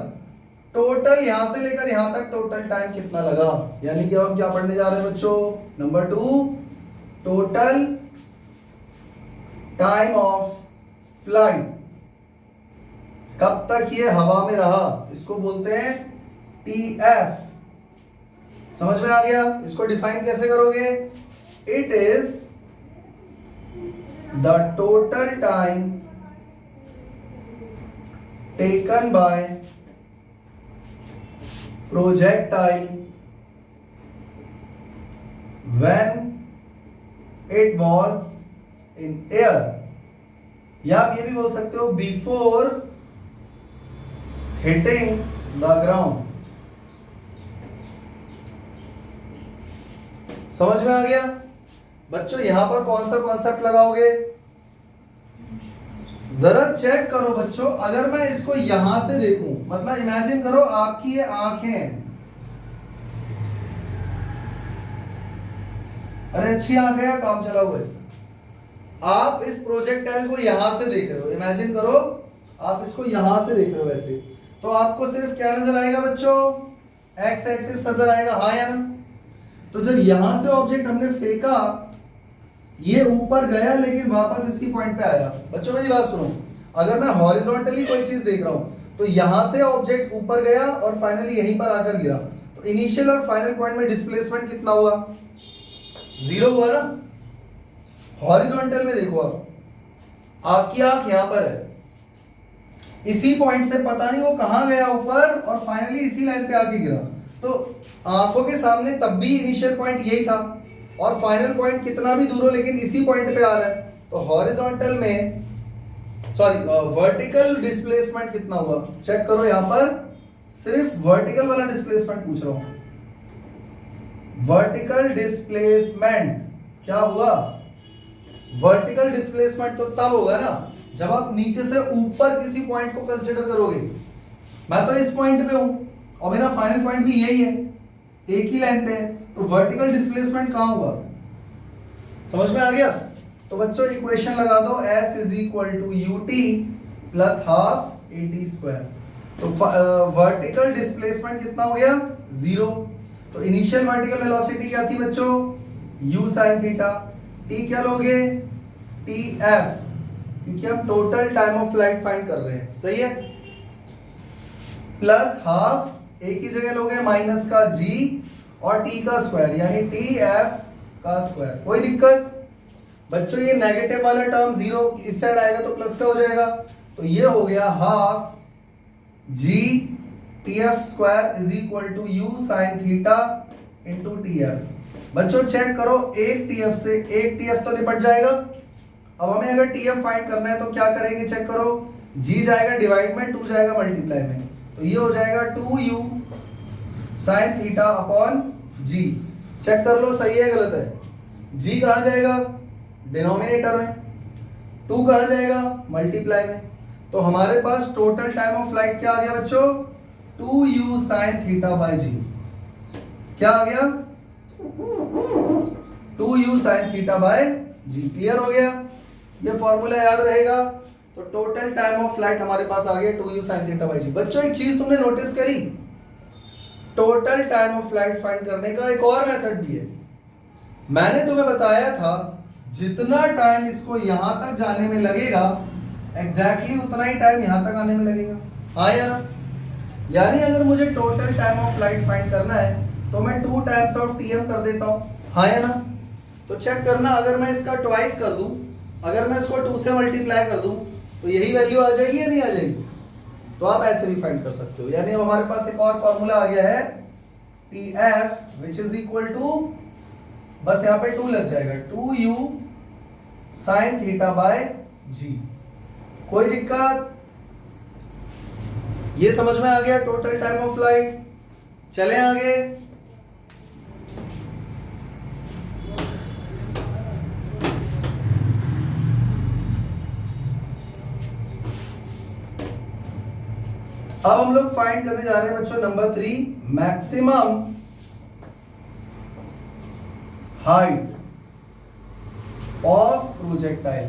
टोटल यहां से लेकर यहां तक टोटल टाइम कितना लगा। यानी कि हम क्या पढ़ने जा रहे हैं बच्चों, number 2, total time of flight. कब तक ये हवा में रहा, इसको बोलते हैं TF। समझ में आ गया? इसको डिफाइन कैसे करोगे? It is the total time taken by projectile when it was in air, या आप ये भी बोल सकते हो बिफोर हिटिंग द ग्राउंड। समझ में आ गया बच्चों? यहां पर कौन सा कॉन्सेप्ट लगाओगे, जरा चेक करो बच्चों। अगर मैं इसको यहां से देखूं, मतलब इमेजिन करो आपकी ये आंखें, अरे अच्छी आंखें हैं, काम चला हुआ है, आप इस प्रोजेक्टाइल को यहां से देख रहे हो। इमेजिन करो आप इसको यहां से देख रहे हो ऐसे, तो आपको सिर्फ क्या नजर आएगा बच्चों, एक्स एक्सिस नजर आएगा, हाँ या ना? तो जब यहां से ऑब्जेक्ट हमने फेंका, ये ऊपर गया लेकिन वापस इसी पॉइंट पे आया। बच्चों मेरी बात सुनो, अगर मैं हॉरिजॉन्टली कोई चीज देख रहा हूं तो यहां से ऑब्जेक्ट ऊपर गया और फाइनली यहीं पर आकर गिरा, तो इनिशियल और फाइनल पॉइंट में डिस्प्लेसमेंट कितना हुआ, 0 हुआ ना। हॉरिजॉन्टल में देखो आपकी आंख यहां पर है, इसी पॉइंट से पता नहीं वो कहां गया ऊपर और फाइनली इसी लाइन पे आके गिरा, तो आंखों के सामने तब भी इनिशियल पॉइंट यही था और फाइनल पॉइंट कितना भी दूर हो लेकिन इसी पॉइंट पे आ रहा है। तो हॉरिजॉन्टल में, सॉरी वर्टिकल डिस्प्लेसमेंट कितना हुआ, चेक करो। यहां पर सिर्फ वर्टिकल वाला डिस्प्लेसमेंट पूछ रहा हूं। वर्टिकल डिस्प्लेसमेंट क्या हुआ, वर्टिकल डिस्प्लेसमेंट तो तब होगा ना जब आप नीचे से ऊपर किसी पॉइंट को कंसीडर करोगे। मैं तो इस पॉइंट पे हूं और मेरा फाइनल पॉइंट भी यही है, एक ही लाइन पे है, तो वर्टिकल डिस्प्लेसमेंट कहां हुआ, समझ में आ गया? तो बच्चों इक्वेशन लगा दो, S is equal to UT plus half AT²। तो वर्टिकल डिस्प्लेसमेंट कितना हो गया, 0। तो इनिशियल वर्टिकल वेलोसिटी क्या थी बच्चों, U sin थीटा। T क्या लोगे, TF, क्योंकि हम total time of flight find कर रहे हैं, सही है। प्लस हाफ, एक ही जगह लोगे माइनस का G और T का स्क्वायर, यानी TF का स्क्वायर। कोई दिक्कत बच्चों? ये नेगेटिव वाला टर्म 0 इस साइड आएगा तो प्लस का हो जाएगा, तो ये हो गया half G TF square is equal to U sin theta into TF। बच्चों चेक करो, एक TF से एक TF तो निपट जाएगा। अब हमें अगर TF फाइंड करना है तो क्या करेंगे, चेक करो, G जाएगा डिवाइड में, 2 जाएगा मल्टीप्लाई में, तो ये हो जाएगा 2U sin theta upon G। Check कर लो सही है गलत है। G कहां जाएगा, डिनोमिनेटर में, 2 कहां जाएगा, मल्टीप्लाई में। तो हमारे पास टोटल टाइम ऑफ फ्लाइट क्या आ गया बच्चों, 2U sin theta by G। क्या आ गया, 2U sin theta by G। Clear हो गया? ये फॉर्मूला याद रहेगा। तो टोटल टाइम ऑफ फ्लाइट हमारे पास आ गया 2U sin theta by G। बच्चों एक चीज तुमने नोटिस करी, total time of flight find करने का एक और मेथड भी है। मैंने तुम्हें बताया था जितना टाइम इसको यहां तक जाने में लगेगा एग्जैक्टली उतना ही टाइम यहां तक आने में लगेगा, हाँ या ना? यानी अगर मुझे total time of flight find करना है तो मैं 2 टाइम्स ऑफ TF कर देता हूं, हाँ या ना? तो चेक करना, अगर मैं इसका ट्वाइस कर दूं, अगर मैं इसको 2 से मल्टीप्लाई कर दूं तो यही वैल्यू आ जाएगी या नहीं आ जाएगी? तो आप ऐसे भी फाइंड कर सकते हो। यानी हमारे पास एक और फॉर्मूला आ गया है TF which is equal to, बस यहाँ पे 2 लग जाएगा, 2U sin theta by G। कोई दिक्कत? ये समझ में आ गया टोटल टाइम ऑफ फ्लाइट। चलें आगे। अब हम लोग फाइंड करने जा रहे हैं बच्चों number 3, maximum height of projectile,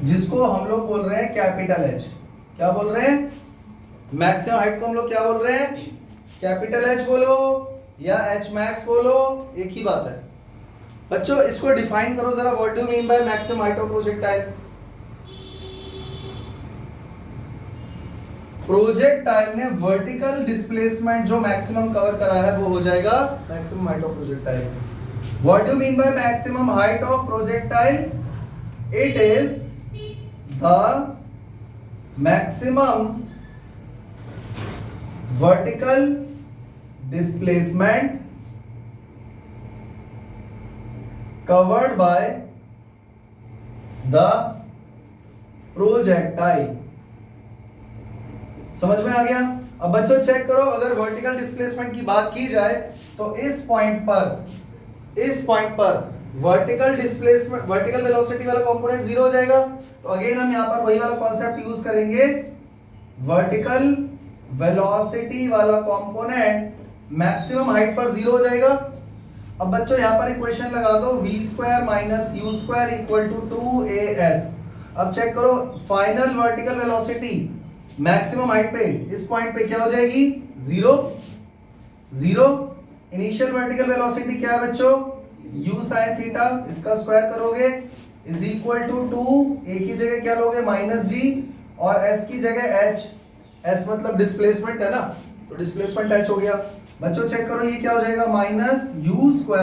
जिसको हम लोग बोल रहे हैं कैपिटल एच। क्या बोल रहे हैं? मैक्सिमम हाइट को हम लोग क्या बोल रहे हैं? कैपिटल एच बोलो या एच मैक्स बोलो, एक ही बात है। बच्चों इसको डिफाइन करो जरा, what do mean by maximum height of projectile? Projectile ने वर्टिकल डिस्प्लेसमेंट जो मैक्सिमम कवर करा है वो हो जाएगा maximum height of projectile. What do mean by maximum height of projectile? It is the maximum vertical displacement covered by the projectile। समझ में आ गया? अब बच्चों चेक करो, अगर वर्टिकल डिस्प्लेसमेंट की बात की जाए तो इस पॉइंट पर वर्टिकल डिस्प्लेसमेंट, वर्टिकल वेलोसिटी वाला कंपोनेंट जीरो हो जाएगा। तो अगेन हम यहां पर वही वाला कॉन्सेप्ट यूज करेंगे, वर्टिकल वेलोसिटी वाला कंपोनेंट मैक्सिमम हाइट पर जीरो हो जाएगा। अब बच्चों यहां पर इक्वेशन लगा दो, v² minus u² equal to 2as। अब चेक करो, final vertical velocity maximum height पे इस पॉइंट पे क्या हो जाएगी? जीरो। इनिशियल वर्टिकल वेलोसिटी क्या है बच्चों? u sin थीटा, इसका स्क्वायर करोगे इज इक्वल टू 2, a की जगह क्या लोगे? -g, और s की जगह h। s मतलब डिस्प्लेसमेंट है ना, तो डिस्प्लेसमेंट h हो गया। बच्चों चेक करो, ये क्या हो जाएगा? -u²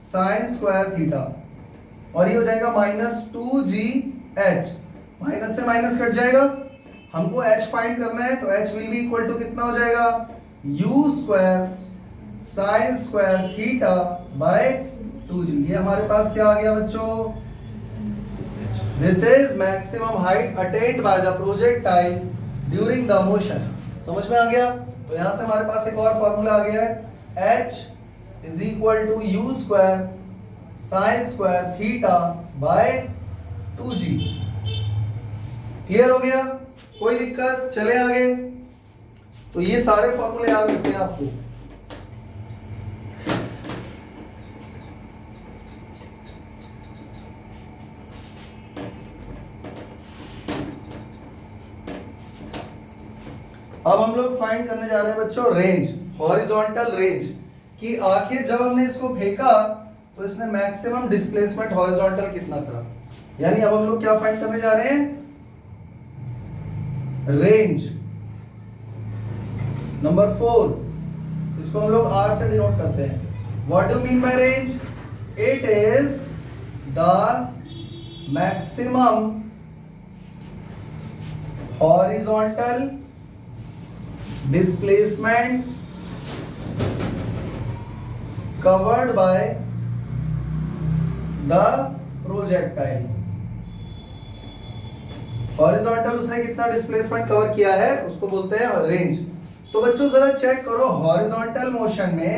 sin² थीटा, और ये हो जाएगा -2gh। माइनस से माइनस कट जाएगा, हमको h फाइंड करना है, तो h will be equal to कितना हो जाएगा? u² sin² theta by 2g। ये हमारे पास क्या आ गया बच्चों? This is maximum height attend bye the projectile during the motion. समझ में आ गया? तो यहां से हमारे पास एक और फॉर्मूला आ गया है, h is equal to u² sin² theta by 2g। Clear हो गया? कोई दिक्कत? चले आगे। तो ये सारे फॉर्मूले याद रखते हैं आपको। अब हम लोग फाइंड करने जा रहे हैं बच्चों रेंज, हॉरिजॉन्टल रेंज, कि आखिर जब हमने इसको फेंका तो इसने मैक्सिमम डिस्प्लेसमेंट हॉरिजॉन्टल कितना करा। यानी अब हम लोग क्या फाइंड करने जा रहे हैं? रेंज नंबर 4, इसको हम लोग R से डिनोट करते हैं। What do mean by range? It is the maximum horizontal displacement covered by the projectile। Horizontal उसने कितना डिस्प्लेसमेंट कवर किया है उसको बोलते हैं रेंज। तो बच्चों जरा चेक करो, हॉरिजॉन्टल मोशन में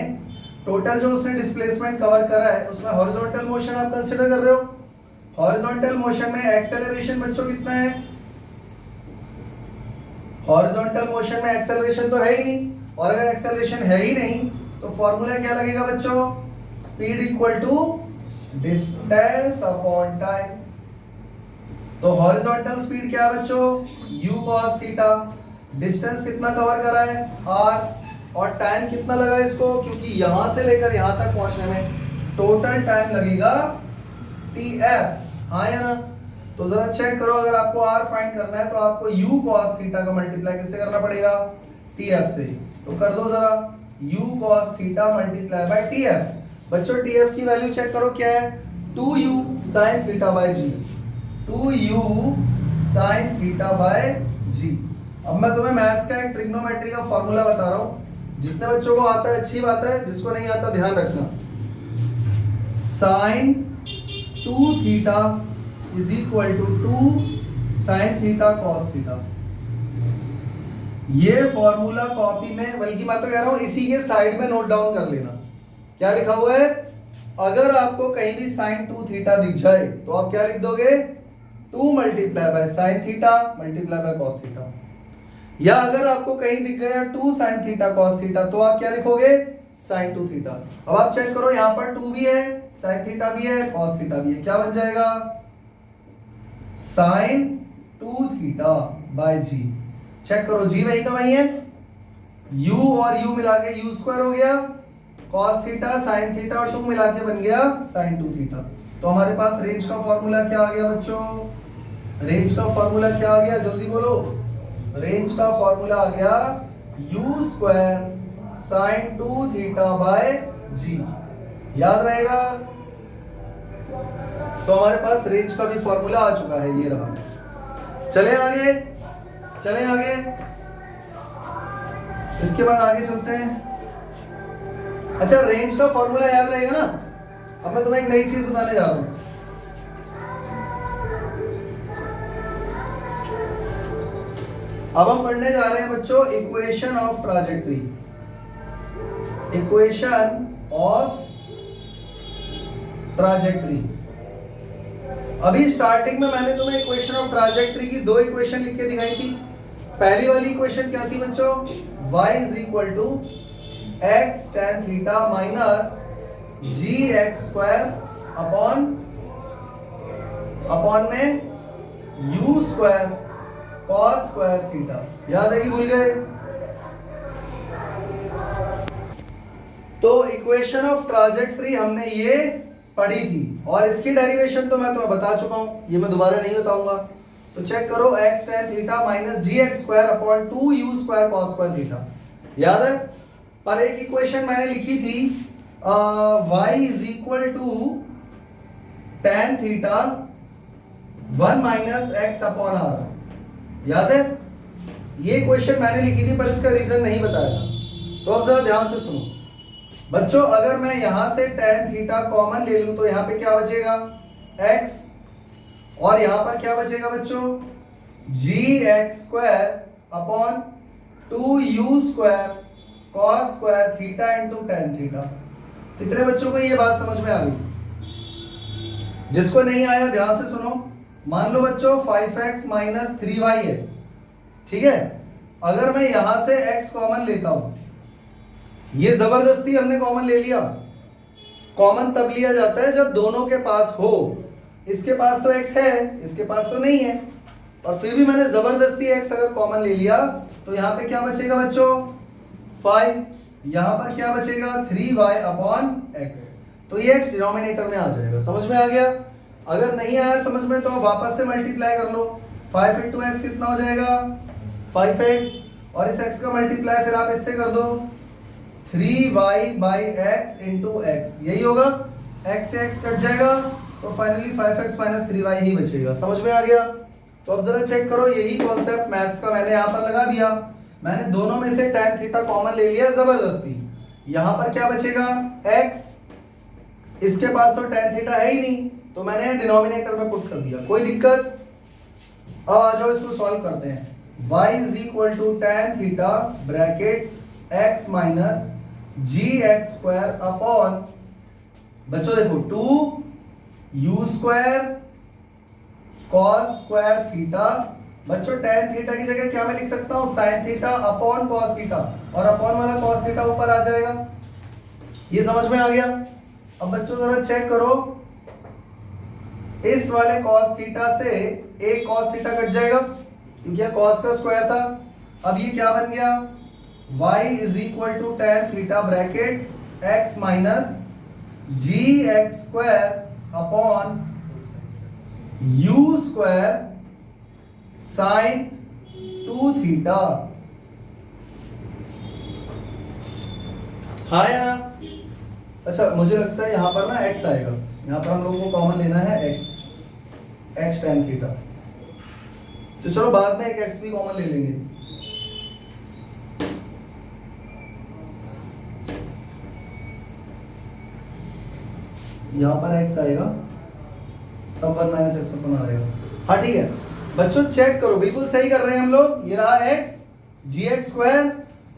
टोटल जो उसने डिस्प्लेसमेंट कवर करा है उसमें हॉरिजॉन्टल मोशन आप कंसीडर कर रहे हो। हॉरिजॉन्टल मोशन में एक्सेलरेशन बच्चों कितना है? हॉरिजॉन्टल मोशन में एक्सेलरेशन तो है ही नहीं, और अगर एक्सेलरेशन है ही नहीं तो फॉर्मूला क्या लगेगा बच्चों? Speed equal to distance upon time. तो हॉरिजॉन्टल स्पीड क्या है बच्चों? u cos theta. डिस्टेंस कितना कवर करा है? r, और टाइम कितना लगा इसको? क्योंकि यहां से लेकर यहां तक पहुंचने में टोटल टाइम लगेगा tf। हाँ या ना? तो जरा चेक करो, अगर आपको r फाइंड करना है तो आपको u cos थीटा का मल्टीप्लाई किससे करना पड़ेगा? tf से। तो कर दो जरा, u cos theta multiply by tf। बच्चों tf की वैल्यू चेक करो क्या है? 2u sin theta by g। 2u sin theta by g। अब मैं तुम्हें मैथ्स का एक ट्रिग्नोमेट्री का फॉर्मूला बता रहा हूं, जितने बच्चों को आता है अच्छी बात है, जिसको नहीं आता ध्यान रखना। sin 2 theta is equal to 2 sin theta cos theta. ये फॉर्मूला कॉपी में, बल्कि मैं तो कह रहा हूं इसी के साइड में नोट डाउन कर लेना। क्या लिखा हुआ है? अगर आपको कहीं भी sin 2 थीटा दिख जाए तो आप क्या लिख दोगे? 2 multiply by sine theta multiply by cos theta. या अगर आपको कहीं दिख गया 2 साइन थीटा कॉस थीटा तो आप क्या लिखोगे साइन 2 थीटा। अब आप चेक करो यहां पर 2 भी है साइन थीटा भी है कॉस थीटा भी है, क्या बन जाएगा sine 2 theta by g. Check करो जी वही का वही है, u और u मिला के u स्क्वायर हो गया, cos थीटा sin थीटा और 2 मिला के बन गया sin 2 थीटा। तो हमारे पास रेंज का फॉर्मूला क्या आ गया बच्चों, रेंज का फॉर्मूला क्या आ गया जल्दी बोलो, रेंज का फॉर्मूला आ गया u square sin 2 theta bye g। याद रहेगा। तो हमारे पास रेंज का भी फॉर्मूला आ चुका है, ये रहा। चले आगे, चले आगे, इसके बाद आगे चलते हैं। अच्छा रेंज का फॉर्मूला याद रहेगा ना। अब मैं तुम्हें एक नई चीज बताने जा रहा हूं। अब हम पढ़ने जा रहे हैं बच्चों equation of trajectory, equation of trajectory. अभी स्टार्टिंग में मैंने तुम्हें इक्वेशन ऑफ ट्राजेक्टरी की 2 इक्वेशन लिख के दिखाई थी। पहली वाली इक्वेशन क्या थी बच्चों, y is equal to x tan theta minus ji x square upon में u square cos square theta. याद है कि भूल गए। तो इक्वेशन ऑफ ट्राजेक्टरी हमने ये पढ़ी थी और इसकी डेरिवेशन तो मैं तुम्हें बता चुका हूं, ये मैं दोबारा नहीं बताऊंगा। तो चेक करो x tan थीटा माइनस जी x square upon 2u square cos square theta. याद है। पर एक इक्वेशन मैंने लिखी थी y is equal to tan theta 1 minus x upon R. याद है। ये इक्वेशन मैंने लिखी थी पर इसका रीजन नहीं बताया। तो अब जरा ध्यान से सुनो बच्चों, अगर मैं यहां से tan थीटा कॉमन ले लूं तो यहां पे क्या बचेगा x और यहां पर क्या बचेगा बच्चों G x square upon 2u square cos square theta into tan theta. कितने बच्चों को ये बात समझ में आ गई? जिसको नहीं आया ध्यान से सुनो। मान लो बच्चों 5x माइनस 3y है, ठीक है। अगर मैं यहां से x कॉमन लेता हूं, ये जबरदस्ती हमने कॉमन ले लिया। कॉमन तब लिया जाता है जब दोनों के पास हो। इसके पास तो x है, इसके पास तो नहीं है, और फिर भी मैंने जबरदस्ती x अगर कॉमन ले लिया तो यहाँ पे क्या बचेगा बच्चों 5, यहाँ पर क्या बचेगा 3y अपॉन x। तो ये x डिनोमिनेटर में आ जाएगा। समझ में आ गया? अगर नहीं आया समझ में तो वापस से मल्टीप्लाई कर लो। 5 इंटू एक्स कितना हो जाएगा 5x, और इस x का मल्टीप्लाई फिर आप इससे कर दो 3y by x into x. यही होगा, x से x कट जाएगा तो फाइनली 5x माइनस 3y ही बचेगा। समझ में आ गया? तो अब जरा चेक करो, यही कॉन्सेप्ट मैथ्स का मैंने यहाँ पर लगा दिया। मैंने दोनों में से tan थीटा कॉमन ले लिया जबरदस्ती। यहाँ पर क्या बचेगा x, इसके पास तो tan थीटा है ही नहीं तो मैंने डिनोमिनेटर में पुट कर दिया। कोई दिक्कत? अब आ जाओ इसको सॉल्व करते हैं। y is equal to tan theta bracket x minus ji x square upon, बच्चों देखो 2u square cos square theta. बच्चों tan थीटा की जगह क्या मैं लिख सकता हूं sin theta upon cos theta, और अपॉन वाला कॉस थीटा ऊपर आ जाएगा। ये समझ में आ गया? अब बच्चों जरा चेक करो, इस वाले कॉस थीटा से एक कॉस थीटा कट जाएगा क्योंकि यह कॉस का स्क्वायर था। अब ये क्या बन गया y is equal to tan theta bracket x minus ji x square upon u square sine 2 theta. हाँ या ना? अच्छा मुझे लगता है यहां पर ना x आएगा, यहां पर हम लोगों को कॉमन लेना है x tan थीटा। तो चलो बाद में एक x भी कॉमन ले लेंगे। यहां पर x आएगा तब 1 माइनस एक्स अपन आ जाएगा। हाँ ठीक है बच्चों, चेक करो बिल्कुल सही कर रहे हैं हम लोग। ये रहा x जी एक्स स्क्वायर,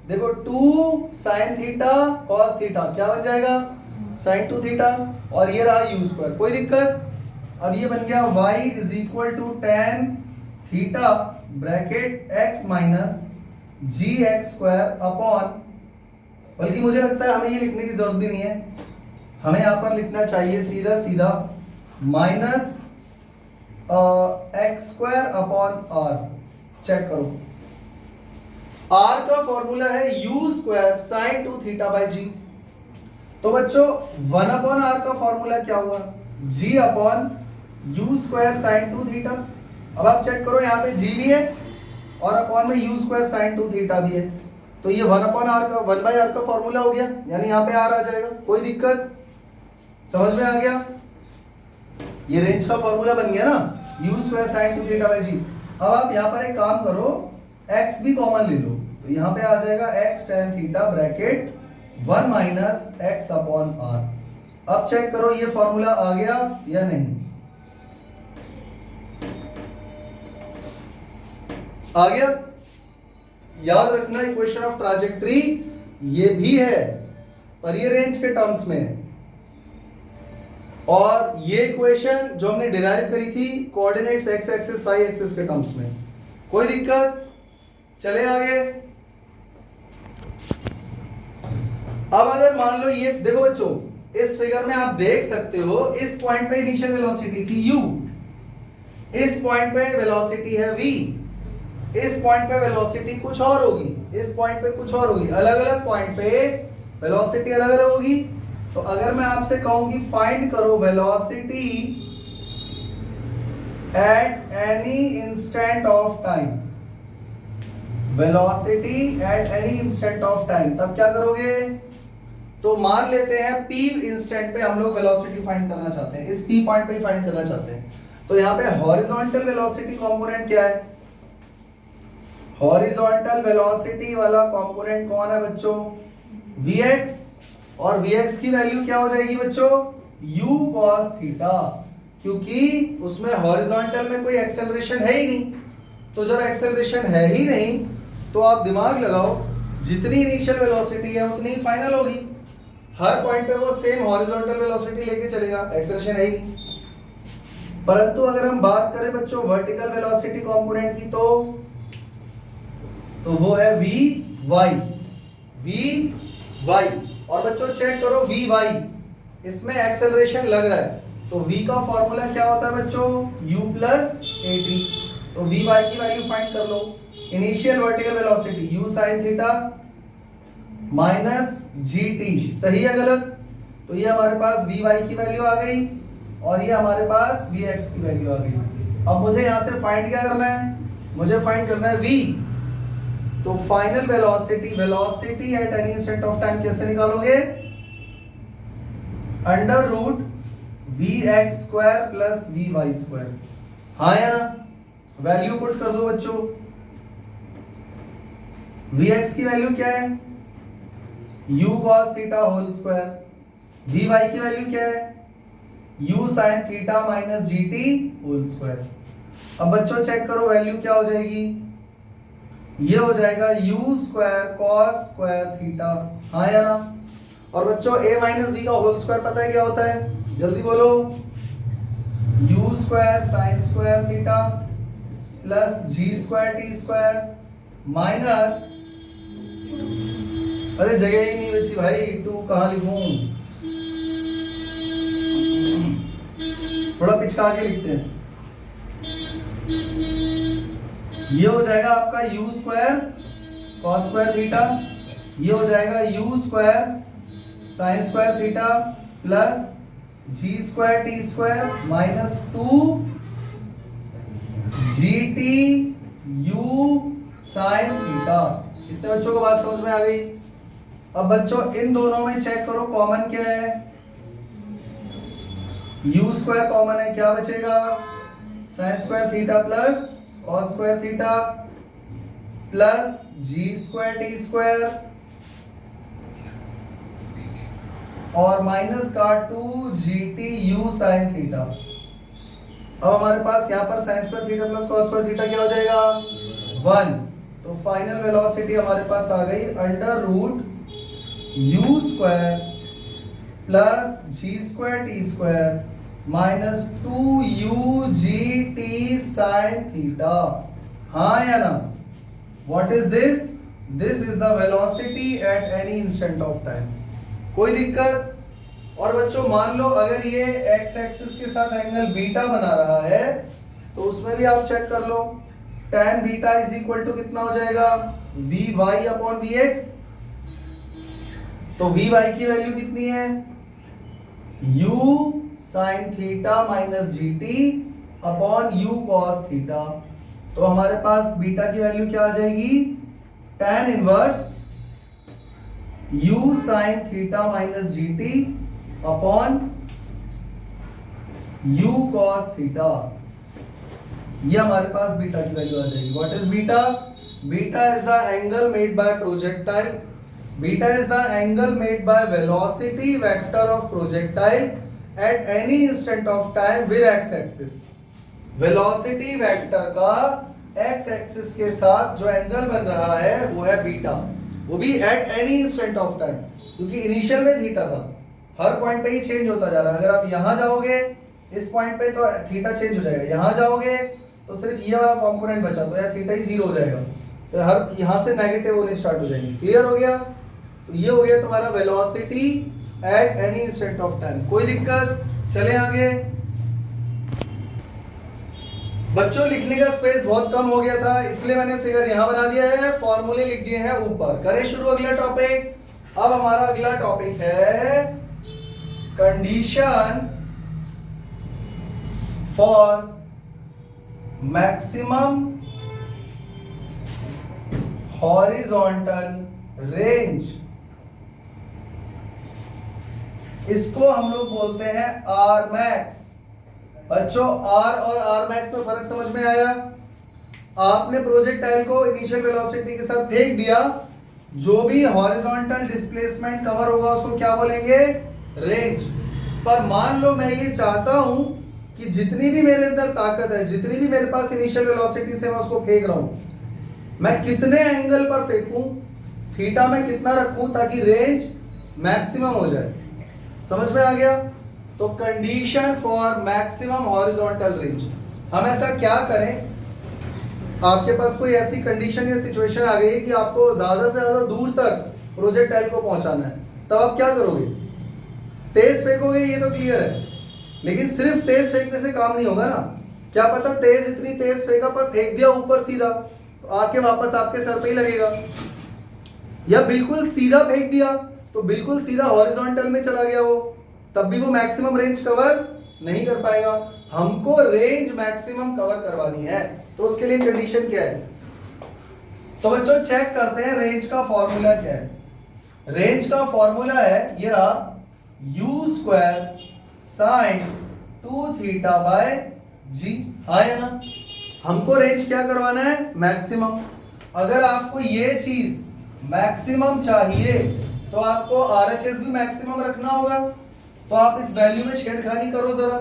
देखो 2 साइन थीटा कॉस थीटा क्या बन जाएगा साइन 2 थीटा, और ये रहा u स्क्वायर। कोई दिक्कत? अब ये बन गया y is equal to tan theta bracket x minus ji x square upon, बल्कि मुझे लगता है हमें ये लिखने की जरूरत भी नहीं है, हमें यहां पर लिखना चाहिए सीधा सीधा minus X square upon R. Check करो, आर का फॉर्मूला है U square sine 2 theta by G. तो बच्चों 1 अपॉन आर का फॉर्मूला क्या हुआ, G upon U square sine 2 theta. अब आप चेक करो, यहाँ पे जी भी है और अपॉन में यू स्क्वायर साइन 2 थीटा भी है, तो ये 1 अपॉन आर का 1 बाई आर का फॉर्मूला हो गया, यानी यहाँ पे आर आ जाएगा। कोई दिक्कत, समझ में आ गया? ये रेंज का फॉर्मूला बन गया ना, U square sine 2 theta by G. अब आप यहाँ पर एक काम करो, x भी कॉमन ले लो, तो यहाँ पे आ जाएगा x tan theta bracket 1 minus x upon are. अब चेक करो ये फॉर्मूला आ गया या नहीं, आ गया? याद रखना इक्वेशन ऑफ ट्राजेक्टरी ये भी है और ये रेंज के टर्म्स में है, और ये इक्वेशन जो हमने डिराइव करी थी coordinates x axis y axis के टर्म्स में। कोई दिक्कत? चले आगे। अब अगर मान लो ये देखो बच्चों, इस फिगर में आप देख सकते हो इस पॉइंट पे इनिशियल वेलोसिटी थी u, इस पॉइंट पे वेलोसिटी है v, इस पॉइंट पे वेलोसिटी कुछ और होगी, इस पॉइंट पे कुछ और होगी, अलग अलग पॉइंट पे वेलोसिटी अलग अलग होगी। तो अगर मैं आपसे कहूं कि फाइंड करो velocity at any instant of time, velocity at any instant of time, तब क्या करोगे? तो मान लेते हैं p इंस्टेंट पे हम लोग वेलोसिटी फाइंड करना चाहते हैं, इस p पॉइंट पे ही फाइंड करना चाहते हैं। तो यहाँ पे हॉरिजॉन्टल वेलोसिटी कंपोनेंट क्या है? हॉरिजॉन्टल वेलोसिटी वाला कंपोनेंट कौन है बच्चों? vx, और vx की वैल्यू क्या हो जाएगी बच्चों? u cos थीटा, क्योंकि उसमें हॉरिजॉन्टल में कोई एक्सेलरेशन है ही नहीं। तो जब एक्सेलरेशन है ही नहीं तो आप दिमाग लगाओ, जितनी इनिशियल वेलोसिटी है उतनी ही फाइनल होगी, हर पॉइंट पे वो सेम हॉरिजॉन्टल वेलोसिटी लेके चलेगा, एक्सेलरेशन है ही नहीं। परंतु अगर हम बात करें बच्चों वर्टिकल वेलोसिटी कंपोनेंट की, तो वो है vy, vy। और बच्चों चेक करो vy, इसमें एक्सेलरेशन लग रहा है, तो v का फॉर्मूला क्या होता है बच्चों? u plus at। तो vy की वैल्यू फाइंड कर लो, initial vertical velocity u sin theta minus gt, सही है गलत? तो ये हमारे पास vy की वैल्यू आ गई और ये हमारे पास vx की वैल्यू आ गई। अब मुझे यहां से फाइंड क्या करना है? मुझे फाइंड करना है v। तो final velocity, velocity at any instant of time कैसे निकालोगे? Under root vx square plus vy square. हाँ या ना? वैल्यू पुट कर दो बच्चों। vx की वैल्यू क्या है? u cos theta whole square. vy की वैल्यू क्या है? u sin theta minus gt whole square. अब बच्चों चेक करो वैल्यू क्या हो जाएगी? ये हो जाएगा u square cos square theta. हाँ या ना? और बच्चों a माइनस v का होल स्क्वायर पता है क्या होता है? जल्दी बोलो। u square sine square theta plus g square t square minus, अरे जगह ही नहीं बची भाई, 2 कहाँ लिखूं? थोड़ा पिछका के लिखते हैं। ये हो जाएगा आपका u square cos square theta, ये हो जाएगा u square sine square theta plus g square t square minus 2 gt u sine theta. कितने बच्चों को बात समझ में आ गई? अब बच्चों इन दोनों में चेक करो कॉमन क्या है? u स्क्वायर कॉमन है, क्या बचेगा? Sign square theta plus cos square theta plus g square t square और माइनस का 2 gt u साइन थीटा। अब हमारे पास यहाँ पर sign square theta plus cos square theta क्या हो जाएगा? 1। तो फाइनल वेलोसिटी हमारे पास आ गई under root u square plus g square t square minus 2UGT sine theta. हाँ या ना? What is this? This is the velocity at any instant of time. कोई दिक्कत? और बच्चों मान लो अगर ये एक्स एक्सिस के साथ एंगल बीटा बना रहा है तो उसमें भी आप चेक कर लो, tan beta is equal to कितना हो जाएगा? Vy upon Vx। तो Vy की वैल्यू कितनी है? U sine theta minus GT upon U cos theta. तो हमारे पास बीटा की वैल्यू क्या आ जाएगी? tan inverse U sine theta minus GT upon U cos theta. ये हमारे पास बीटा की वैल्यू आ जाएगी। What is beta? Beta is the angle made by projectile, beta is the angle made by velocity vector of projectile eight any instant of time with x axis. Velocity vector का एक्स एक्सिस के साथ जो एंगल बन रहा है वो है बीटा, वो भी eight any instant of time, क्योंकि इनिशियल में थीटा था, हर पॉइंट पे ही चेंज होता जा रहा है। अगर आप यहां जाओगे इस पॉइंट पे तो थीटा चेंज हो जाएगा, यहां जाओगे तो सिर्फ ये वाला कंपोनेंट बचा तो या थीटा ही जीरो हो जाएगा, तो हर यहां से नेगेटिव होने स्टार्ट हो जाएंगे। क्लियर हो गया? तो ये हो गया तुम्हारा velocity at any instant of time. कोई दिक्कत? चले आगे। बच्चों लिखने का स्पेस बहुत कम हो गया था इसलिए मैंने फिगर यहां बना दिया है, फॉर्मूले लिख दिए हैं ऊपर। करें शुरू अगला टॉपिक। अब हमारा अगला टॉपिक है condition for maximum horizontal range. इसको हम लोग बोलते हैं आर मैक्स। बच्चों आर और आर मैक्स में फर्क समझ में आया? आपने प्रोजेक्टाइल को इनिशियल वेलोसिटी के साथ फेंक दिया, जो भी हॉरिजॉन्टल डिस्प्लेसमेंट कवर होगा उसको क्या बोलेंगे? रेंज। पर मान लो मैं ये चाहता हूं कि जितनी भी मेरे अंदर ताकत है, जितनी भी मेरे पास इनिशियल वेलोसिटी से मैं उसको फेंक रहा हूं, मैं कितने एंगल पर फेंकूं, थीटा में कितना रखूं ताकि रेंज मैक्सिमम हो जाए। समझ में आ गया? तो condition for maximum horizontal range, हम ऐसा क्या करें? आपके पास कोई ऐसी कंडीशन या सिचुएशन आ गई है कि आपको ज्यादा से ज्यादा दूर तक प्रोजेक्टाइल को पहुंचाना है, तब आप क्या करोगे? तेज फेंकोगे, ये तो क्लियर है, लेकिन सिर्फ तेज फेंकने से काम नहीं होगा ना। क्या पता तेज इतनी तेज फेंका पर फेंक दिया ऊपर सीधा तो आके वापस आपके सर पे ही लगेगा, या बिल्कुल सीधा फेंक दिया तो बिल्कुल सीधा हॉरिजॉन्टल में चला गया वो, तब भी वो मैक्सिमम रेंज कवर नहीं कर पाएगा। हमको रेंज मैक्सिमम कवर करवानी है, तो उसके लिए कंडीशन क्या है? तो बच्चों चेक करते हैं रेंज का फॉर्मूला क्या है। रेंज का फॉर्मूला है ये रहा, u square sine 2 theta by जी। हाँ या ना? हमको रेंज क्या करवाना है? मैक्सिमम। अगर आपको ये चीज मैक्सिमम चाहिए तो आपको RHS भी मैक्सिमम रखना होगा। तो आप इस वैल्यू में छेड़खानी करो जरा।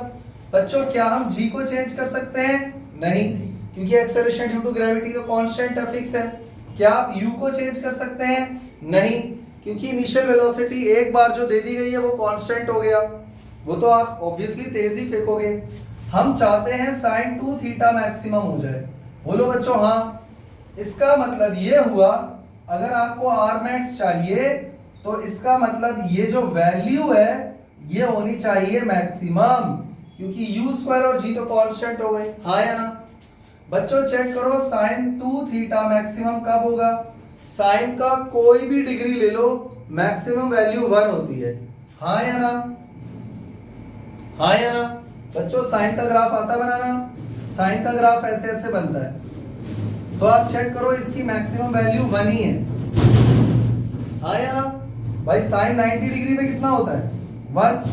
बच्चों क्या हम g को चेंज कर सकते हैं? नहीं, क्योंकि एक्सेलरेशन ड्यू टू ग्रेविटी का कांस्टेंट है, फिक्स है। क्या आप u को चेंज कर सकते हैं? नहीं, क्योंकि इनिशियल वेलोसिटी एक बार जो दे दी गई है वो कांस्टेंट हो गया, वो तो आप ऑब्वियसली तेज ही फेंकोगे। हम चाहते हैं साइन 2 थीटा मैक्सिमम हो जाए। बोलो बच्चों हाँ। इसका मतलब ये हुआ, अगर आपको आर मैक्स चाहिए तो इसका मतलब ये जो वैल्यू है ये होनी चाहिए मैक्सिमम, क्योंकि u स्क्वायर और g तो कांस्टेंट हो गए। हाँ या ना? बच्चों चेक करो साइन 2 थीटा मैक्सिमम कब होगा? साइन का कोई भी डिग्री ले लो, मैक्सिमम वैल्यू 1 होती है। हाँ या ना? हाँ या ना? बच्चों साइन का ग्राफ आता है बनाना? साइन का ग्राफ ऐसे ऐसे बनता है, तो आप चेक करो इसकी मैक्सिमम वैल्यू 1 ही है। हाँ या ना? भाई साइन 90 डिग्री पे कितना होता है? 1,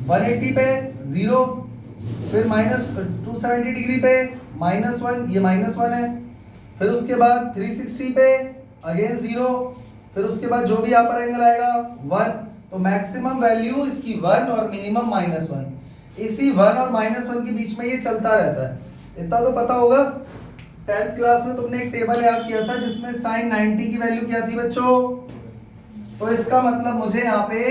180 पे 0, फिर माइनस 270 डिग्री पे -1, ये -1 है, फिर उसके बाद 360 पे अगेन 0, फिर उसके बाद जो भी यहाँ पर एंगल आएगा 1, तो मैक्सिमम वैल्यू इसकी 1 और मिनिमम -1। इसी 1 और -1 के बीच में ये चलता रहता है। इतना तो पता होगा, 10th क्लास में तुमने एक टेबल याद किया था जिसमें साइन 90 की वैल्यू क्या थी बच्चों? तो इसका मतलब मुझे यहाँ पे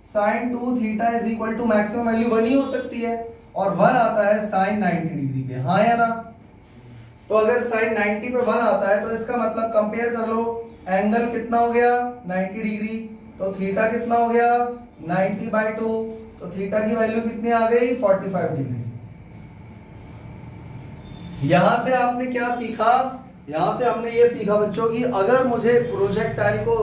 sine 2 theta is equal to maximum value 1 ही हो सकती है, और 1 आता है साइन 90 डिग्री पे, हाँ या ना? तो अगर साइन 90 पे 1 आता है तो इसका मतलब कंपेयर कर लो, एंगल कितना हो गया 90 डिग्री, तो थीटा कितना हो गया 90/2, तो थीटा की वैल्यू कितनी आ गई 45 डिग्री। यहां से आपने क्या सीखा, यहां से हमने ये सीखा बच्चों की अगर मुझे प्रोजेक्टाइल को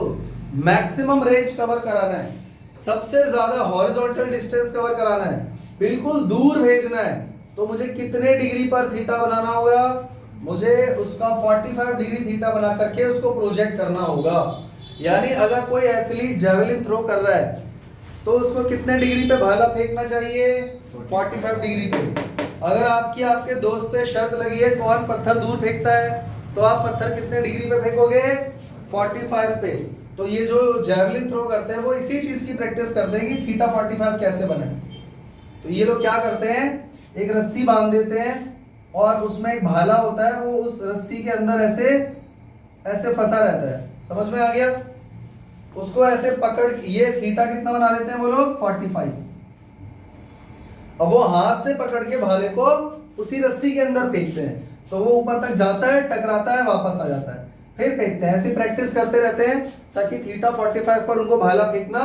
मैक्सिमम रेंज कवर कराना है, सबसे ज्यादा हॉरिजॉन्टल डिस्टेंस कवर कराना है, बिल्कुल दूर भेजना है, तो मुझे कितने डिग्री पर थीटा बनाना होगा, मुझे उसका 45 डिग्री थीटा बना करके उसको प्रोजेक्ट करना होगा। यानी अगर कोई एथलीट जेवलिन थ्रो कर रहा है तो उसको कितने डिग्री पे भाला फेंकना चाहिए 45 डिग्री पे। अगर आपके दोस्त से शर्त लगी है कौन पत्थर दूर फेंकता है, तो आप पत्थर कितने डिग्री पे फेंकोगे 45 पे। तो ये जो जेवलिन थ्रो करते हैं वो इसी चीज की प्रैक्टिस करते हैं कि थीटा 45 कैसे बने। तो ये लोग क्या करते हैं, एक रस्सी बांध देते हैं और उसमें एक भाला होता है, वो उस रस्सी के अंदर ऐसे ऐसे फंसा रहता है, समझ में आ गया? उसको ऐसे पकड़, ये थीटा कितना बना लेते हैं वो लोग 45। अब वो हाथ से पकड़ के भाले को उसी रस्सी के अंदर फेंकते हैं, तो वो ऊपर तक जाता है, टकराता है, वापस आ जाता है, फिर फेंकते हैं। ऐसी प्रैक्टिस करते रहते हैं ताकि थीटा 45 पर उनको भाला फेंकना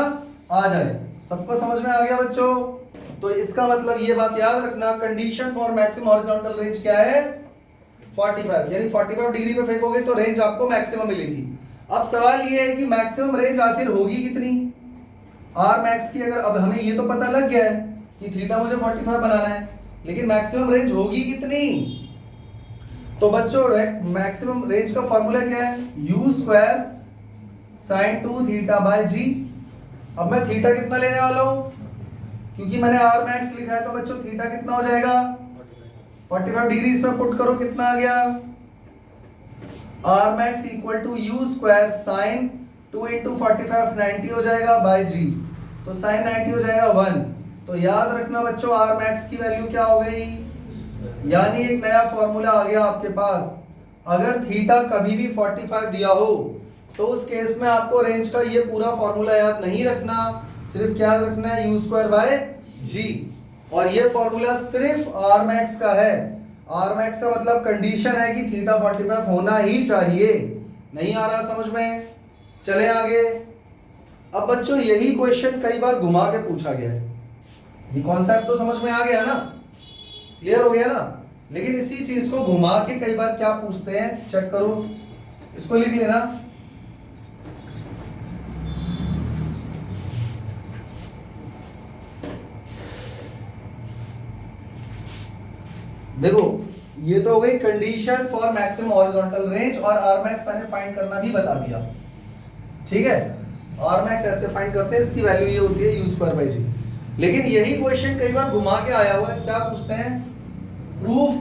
आ जाए। सबको समझ में आ गया बच्चों? तो इसका मतलब ये बात याद रखना, condition for maximum horizontal range क्या है 45, यानी 45 डिग्री पे फेंकोगे तो रेंज आपको मैक्सिमम मिलेगी। अब सवाल ये है कि मैक्सिमम रेंज आखिर होगी कितनी, आर मैक्स की। अगर अब हमें ये तो पता लग गया है कि थीटा मुझे 45 बनाना है, लेकिन मैक्सिमम रेंज होगी कितनी? तो बच्चों मैक्सिमम रेंज का फॉर्मूला क्या है, u² sin 2 theta bye g। अब मैं थीटा कितना लेने वाला हूं, क्योंकि मैंने आर मैक्स लिखा है, तो बच्चों थीटा कितना हो जाएगा 45 डिग्री, इसमें पुट करो कितना आ गया, r max equal to u² sin 2 × 45 90 हो जाएगा बाय g, तो sin 90 हो जाएगा 1। तो याद रखना बच्चों आर मैक्स की वैल्यू क्या हो गई, यानी एक नया फॉर्मूला आ गया आपके पास। अगर थीटा कभी भी 45 दिया हो तो उस केस में आपको रेंज का ये पूरा फॉर्मूला याद नहीं रखना, सिर्फ क्या रखना है u²/g। और ये फॉर्मूला सिर्फ आर मैक्स का है। आर मैक्स का मतलब कंडीशन है कि थीटा 45 होना ही चाहिए। नहीं आ रहा समझ में? चले आगे। अब बच्चों यही क्वेश्चन कई बार घुमा के पूछा गया है, ये कॉन्सेप्ट तो समझ में आ गया ना, क्लियर हो गया ना? लेकिन इसी चीज को घुमा के कई बार क्या पूछते हैं, चेक करो, इसको लिख लेना। देखो ये तो हो गई condition for maximum horizontal range, और आर मैक्स मैंने फाइंड करना भी बता दिया, ठीक है? आर मैक्स ऐसे फाइंड करते हैं, इसकी वैल्यू ये होती है u²/g। लेकिन यही क्वेश्चन कई बार घुमा के आया हुआ है, क्या पूछते हैं, proof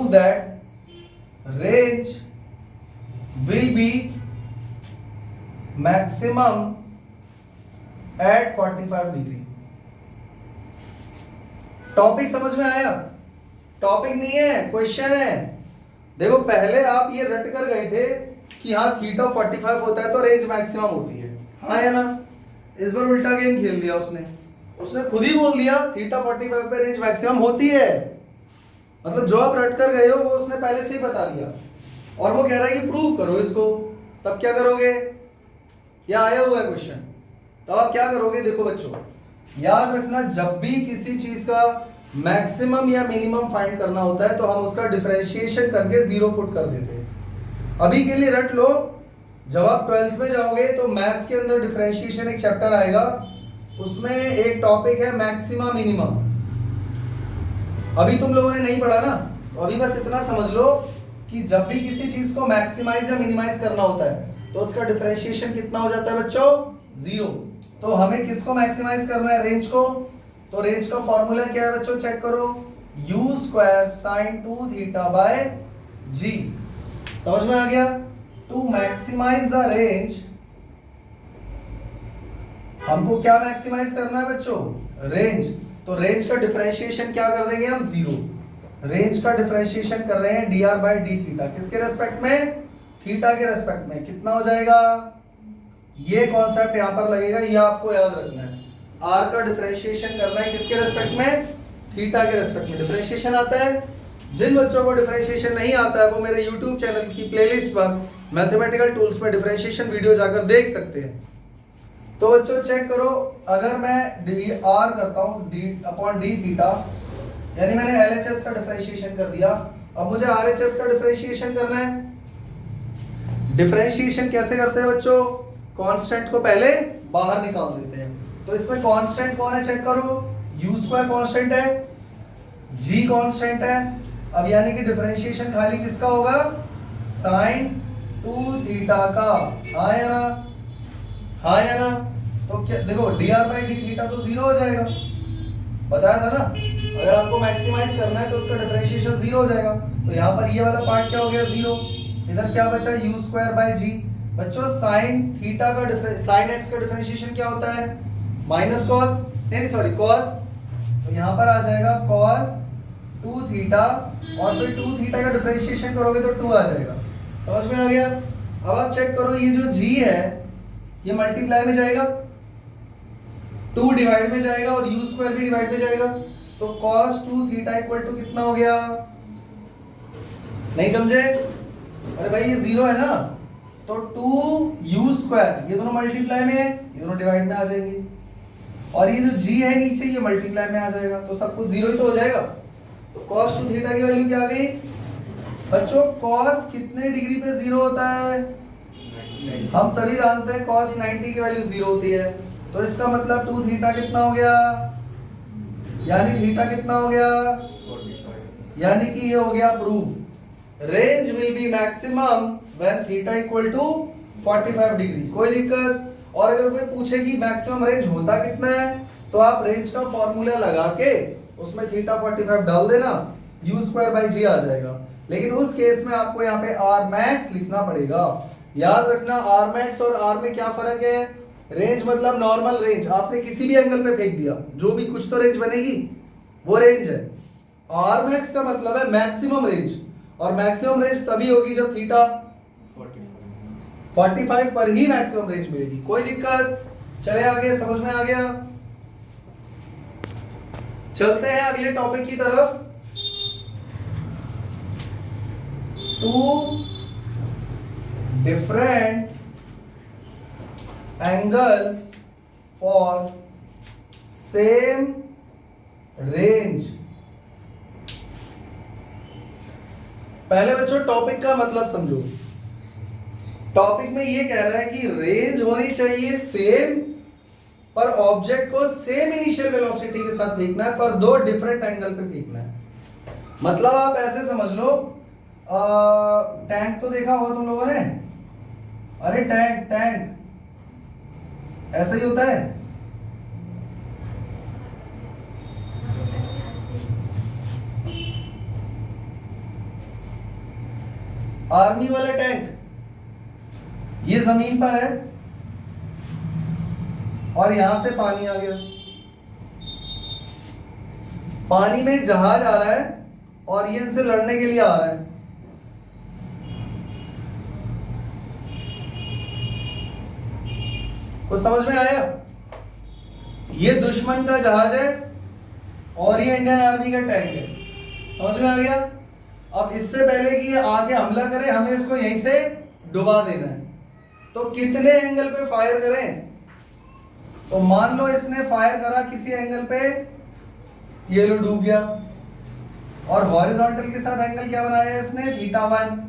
that range will be maximum at 45 degree. Topic समझ में आया? टॉपिक नहीं है, क्वेश्चन है। देखो पहले आप ये रट कर गए थे कि हाँ थीटा 45 होता है तो रेंज मैक्सिमम होती है, हाँ या ना? इस बार उल्टा गेम खेल दिया उसने खुद ही बोल दिया थीटा 45 पे रेंज मैक्सिमम होती है। मतलब जो आप रट कर गए हो वो उसने पहले से ही बता दिया, और वो कह रहा है कि प्रूव करो इसको। तब क्या करोगे, या आया हुआ है क्वेश्चन, तब आप क्या करोगे? देखो बच्चों याद रखना, जब भी किसी चीज का मैक्सिमम या मिनिमम फाइंड करना होता है तो हम उसका डिफरेंशिएशन करके 0 पुट कर देते हैं। अभी के लिए रट लो, जब आप 12th में जाओगे तो मैथ्स के अंदर डिफरेंशिएशन एक चैप्टर आएगा, उसमें एक टॉपिक है मैक्सिमा मिनिमम। अभी तुम लोगों ने नहीं पढ़ा ना, तो अभी बस इतना समझ लो कि जब भी किसी चीज को मैक्सिमाइज या मिनिमाइज करना होता है तो उसका डिफरेंशिएशन कितना हो जाता है बच्चों 0। तो हमें किसको मैक्सिमाइज करना है, रेंज को। तो रेंज का फॉर्मूला क्या है बच्चों, चेक करो, u² sin 2 theta bye g। समझ में आ गया? टू मैक्सिमाइज द रेंज, हमको क्या मैक्सिमाइज करना है बच्चों, रेंज। तो रेंज का डिफरेंशिएशन क्या कर देंगे हम 0। रेंज का डिफरेंशिएशन कर रहे हैं dr/d थीटा, किसके रेस्पेक्ट में, थीटा के रेस्पेक्ट में। कितना हो जाएगा ये कॉन्सेप्ट यहाँ पर लगेगा, ये आपको याद रखना है। आर का डिफरेंशिएशन करना है किसके रेस्पेक्ट में, थीटा के रेस्पेक्ट में डिफरेंशिएशन आता है। जिन बच्चों को डिफरेंशिएशन नहीं आता है वो मेरे यूट्यूब चैनल की प्लेलिस्ट पर मैथमेटिकल टूल्स में डिफरेंशिएशन वीडियो जाकर देख सकते हैं। तो बच्चों चेक करो, अगर मैं डी आर करता हूँ डी अपॉन डी थीटा, यानी मैंने LHS का डिफरेंशिएशन कर दिया, अब मुझे RHS का डिफरेंशिएशन करना है। डिफरेंशिएशन कैसे करते हैं बच्चों, कांस्टेंट को पहले बाहर निकाल देते हैं। तो इसमें कांस्टेंट कौन है चेक करो, u स्क्वायर कांस्टेंट है, g कांस्टेंट है। अब यानी कि डिफरेंशिएशन खाली किसका होगा, sin 2 थीटा का। हाँ या ना, हाँ या ना। तो क्या देखो dr बाई डी थीटा तो 0 हो जाएगा, बताया था ना। अगर आपको मैक्सिमाइज करना है तो उसका डिफरेंशिएशन 0 हो जाएगा। तो यहाँ पर ये वाला पार्ट क्या हो गया 0, इधर क्या बचा u स्क्वायर बाई जी। बच्चों साइन थीटा का साइन x का डिफरेंशिएशन क्या होता है, माइनस कॉस, नहीं सॉरी कॉस। तो यहाँ पर आ जाएगा कॉस 2 थीटा, और फिर 2 थीटा का डिफरेंशिएशन करोगे तो 2 आ जाएगा। समझ में आ गया। अब आप चेक करो, ये जो g है ये मल्टीप्लाई में जाएगा, 2 डिवाइड में जाएगा और u स्क्वायर भी डिवाइड में जाएगा। तो cos 2 थीटा इक्वल टू कितना हो गया, नहीं समझे, अरे भाई ये 0 है ना, तो 2u स्क्वायर, ये दोनों मल्टीप्लाई में है, ये दोनों डिवाइड में आ जाएंगे, और ये जो g है नीचे ये मल्टीप्लाई में आ जाएगा, तो सब कुछ 0 ही तो हो जाएगा। तो cos 2 थीटा की वैल्यू क्या आ गई बच्चों, cos कितने डिग्री पे 0 होता है, हम सभी जानते हैं cos 90 की वैल्यू 0 होती है। तो इसका मतलब 2 थीटा कितना हो गया, यानी थीटा कितना हो गया, यानी कि ये हो गया proof. Range will be maximum when theta equal to 45 degree, कोई दिक्कत। और अगर कोई पूछे कि मैक्सिमम रेंज होता कितना है, तो आप रेंज का फॉर्मूला लगा के उसमें थीटा 45 डाल देना, u स्क्वायर बाई जी आ जाएगा। लेकिन उस केस में आपको यहाँ पे r मैक्स लिखना पड़ेगा। याद रखना r मैक्स और r में क्या फर्क है, रेंज मतलब नॉर्मल रेंज, आपने किसी भी एंगल पे फेंक दिया जो भी कुछ तो रेंज बनेगी, वो रेंज है। r मैक्स का मतलब है मैक्सिमम रेंज, और मैक्सिमम रेंज तभी होगी जब थीटा 45 पर ही मैक्सिमम रेंज मिलेगी। कोई दिक्कत, चले आगे, समझ में आ गया। चलते हैं अगले टॉपिक की तरफ। 2 different angles for same range। पहले बच्चों टॉपिक का मतलब समझो। टॉपिक में ये कह रहा है कि रेंज होनी चाहिए सेम, पर ऑब्जेक्ट को सेम इनिशियल वेलोसिटी के साथ फेंकना है, पर 2 डिफरेंट एंगल पे फेंकना है। मतलब आप ऐसे समझ लो, टैंक तो देखा होगा तुम लोगों ने, अरे टैंक ऐसा ही होता है। आर्मी वाला टैंक ये जमीन पर है और यहां से पानी आ गया, पानी में एक जहाज आ रहा है और ये इनसे लड़ने के लिए आ रहा है। कुछ समझ में आया? ये दुश्मन का जहाज है और ये इंडियन आर्मी का टैंक है। समझ में आ गया? अब इससे पहले कि ये आके हमला करे, हमें इसको यहीं से डुबा देना है। तो कितने एंगल पे फायर करें? तो मान लो इसने फायर करा किसी एंगल पे, ये लो डूब गया, और हॉरिजॉन्टल के साथ एंगल क्या बनाया इसने, θ1।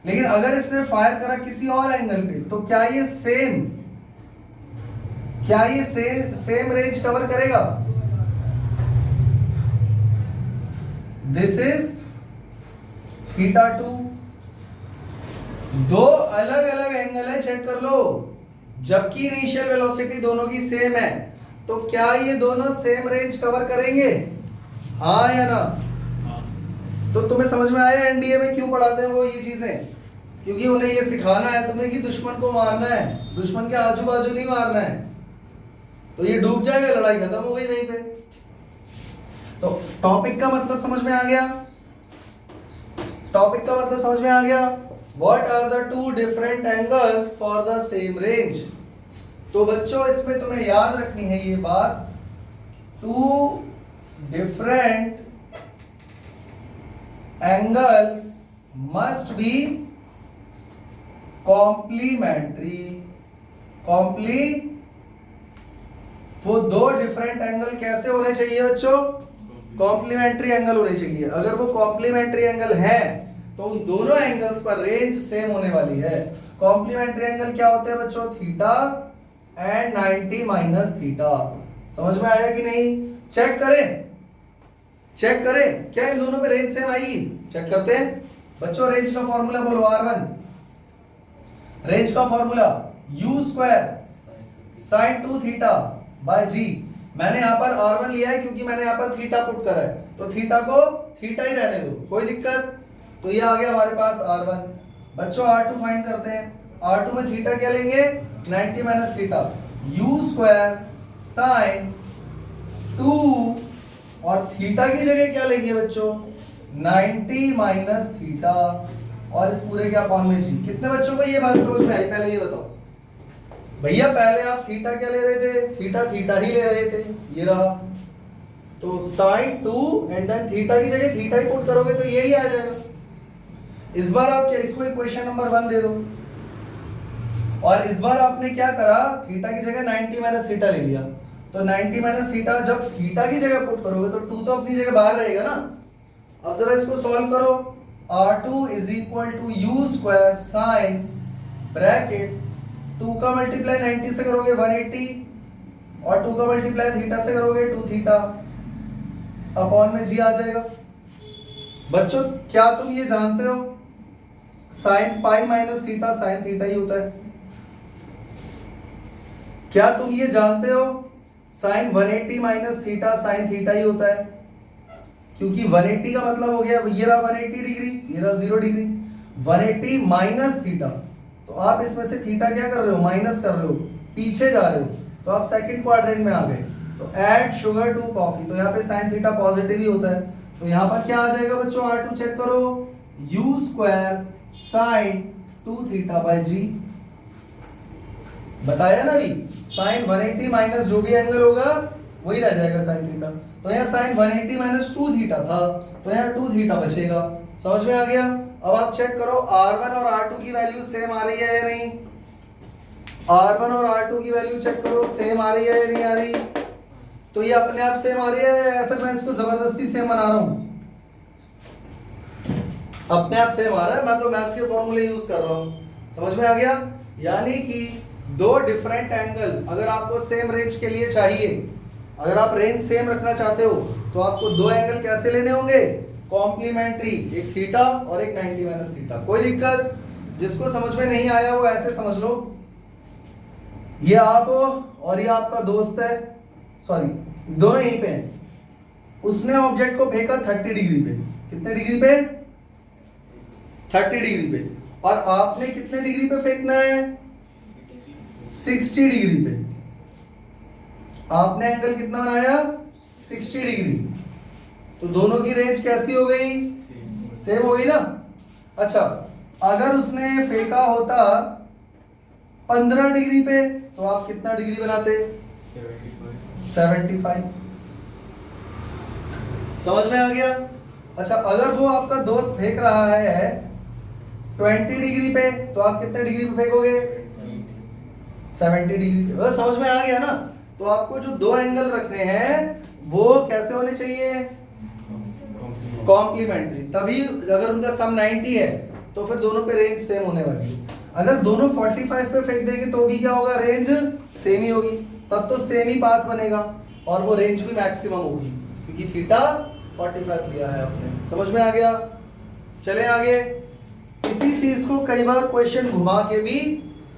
लेकिन अगर इसने फायर करा किसी और एंगल पे, तो क्या ये सेम रेंज कवर करेगा? This is θ2। 2 अलग अलग एंगल है, चेक कर लो, जबकि इनिशियल वेलोसिटी दोनों की सेम है। तो क्या ये दोनों सेम रेंज कवर करेंगे, हाँ या ना? तो तुम्हें समझ में आया एनडीए में क्यों पढ़ाते हैं वो ये चीजें? क्योंकि उन्हें ये सिखाना है तुम्हें कि दुश्मन को मारना है, दुश्मन के आजू बाजू नहीं मारना है। तो ये डूब जाएगा, लड़ाई खत्म हो गई वहीं पे। तो टॉपिक का मतलब समझ में आ गया? टॉपिक का मतलब समझ में आ गया? What are the two different angles for the same range. तो बच्चों इसमें तुम्हें याद रखनी है ये बात, two different angles must be complementary. वो दो डिफरेंट एंगल कैसे होने चाहिए बच्चों? कॉम्प्लीमेंट्री एंगल होने चाहिए। अगर वो कॉम्प्लीमेंट्री एंगल है तो उन दोनों एंगल्स पर रेंज सेम होने वाली है। कॉम्प्लीमेंट्री एंगल क्या होते हैं बच्चों? Theta and 90 minus theta. समझ में आया कि नहीं? चेक करें क्या इन दोनों पे रेंज सेम आएगी? चेक करते हैं बच्चों। रेंज का फॉर्मूला बोलो, R1 रेंज का formula u square sine 2 theta by G. मैंने यहां पर R1 लिया है क्योंकि मैंने यहां पर थीटा पुट करा है, तो थीटा को थीटा ही रहने दो, कोई दिक्कत। तो ये आ गया हमारे पास R1। बच्चों R2 फाइंड करते हैं। R2 में थीटा क्या लेंगे? 90 minus theta, u square sine 2 और थीटा की जगह क्या लेंगे बच्चों? 90 माइनस थीटा और इस पूरे के अपॉन में जी। कितने बच्चों को ये बात समझ में आई? पहले ये बताओ भैया, पहले आप थीटा क्या ले रहे थे? थीटा ही ले रहे थे, ये रहा। तो साइन 2 एंड देन थीटा की जगह थीटा ही पुट करोगे तो यही आ जाएगा। इस बार आप क्या इसको इक्वेशन नंबर 1 दे दो, और इस बार आपने क्या करा? थीटा की जगह 90 माइनस थीटा ले लिया। तो 90 माइनस थीटा जब थीटा की जगह पुट करोगे तो 2 तो अपनी जगह बाहर रहेगा ना। अब जरा इसको सॉल्व करो। R2 is equal to u square sine bracket 2 का मल्टीप्लाई 90 से करोगे 180 और 2 का मल्टीप्लाई थीटा से करोगे 2 थीटा अपॉन में जी आ जाएगा। बच्चों क्या तुम ये जानते हो sine pi minus theta sine theta ही होता है? क्या तुम ये जानते हो sine 180 minus theta sine theta ही होता है? क्योंकि 180 का मतलब हो गया ये रहा 180 डिग्री, ये रहा 0 डिग्री। 180 माइनस थीटा, तो आप इसमें से थीटा क्या कर रहे हो? माइनस कर रहे हो, पीछे जा रहे हो, तो आप सेकंड क्वाड्रेंट में आ गए। तो ऐड शुगर टू कॉफी, तो यहाँ पे साइन थीटा पॉजिटिव ही होता है, तो यहाँ पर क्या आ जाएगा बच्चों? R2 चेक करो, U square sine 2 theta by G. बताया ना अभी, साइन 180 माइनस जो भी एंगल होगा वही रह जाएगा साइन थीटा। तो यहाँ साइन 180 माइनस 2 थीटा था, तो यहाँ 2 थीटा बचेगा। समझ में आ गया? अब आप चेक करो R1 और R2 की वैल्यू सेम आ रही है या नहीं? R1 और R2 की वैल्यू चेक करो, सेम आ रही है या नहीं आ रही? तो ये अपने आप सेम आ रही है या फिर मैं इसको जबरदस्ती सेम बना रहा हूं? अपने आप सेम आ रहा है, मैं तो मैथ्स के फॉर्मूले यूज कर रहा हूं। समझ में आ गया? यानी कि दो डिफरेंट एंगल अगर आपको सेम रेंज के लिए चाहिए, अगर आप रेंज सेम रखना चाहते हो तो आपको दो एंगल कैसे लेने होंगे? कॉम्प्लीमेंट्री, एक थीटा और एक 90 माइनस थीटा। कोई दिक्कत? जिसको समझ में नहीं आया वो ऐसे समझ लो, ये आप और ये आपका दोस्त है, सॉरी दोनों यहीं पे हैं। उसने ऑब्जेक्ट को फेंका 30 डिग्री पे। कितने डिग्री पे? 30 डिग्री पे। और आपने कितने डिग्री पे फेंकना है? 60 डिग्री पे। आपने एंगल कितना बनाया? 60 डिग्री। तो दोनों की रेंज कैसी हो गई? सेम हो गई ना। अच्छा, अगर उसने फेंका होता 15 डिग्री पे तो आप कितना डिग्री बनाते? 75। समझ में आ गया? अच्छा, अगर वो आपका दोस्त फेंक रहा है 20 डिग्री पे तो आप कितने डिग्री पे फेंकोगे? 70 डिग्री पे। समझ में आ गया ना? तो आपको जो दो एंगल रखने हैं वो कैसे होने चाहिए? कॉम्प्लीमेंट्री। तभी अगर उनका सम 90 है तो फिर दोनों पे रेंज सेम होने वाली है। अगर दोनों 45 पे फेंक देंगे तो भी क्या होगा? रेंज सेम ही होगी, तब तो सेम ही पाथ बनेगा और वो रेंज भी मैक्सिमम होगी क्योंकि थीटा 45 लिया है आपने। समझ में आ गया? चले आगे। इसी चीज को कई बार क्वेश्चन घुमा के भी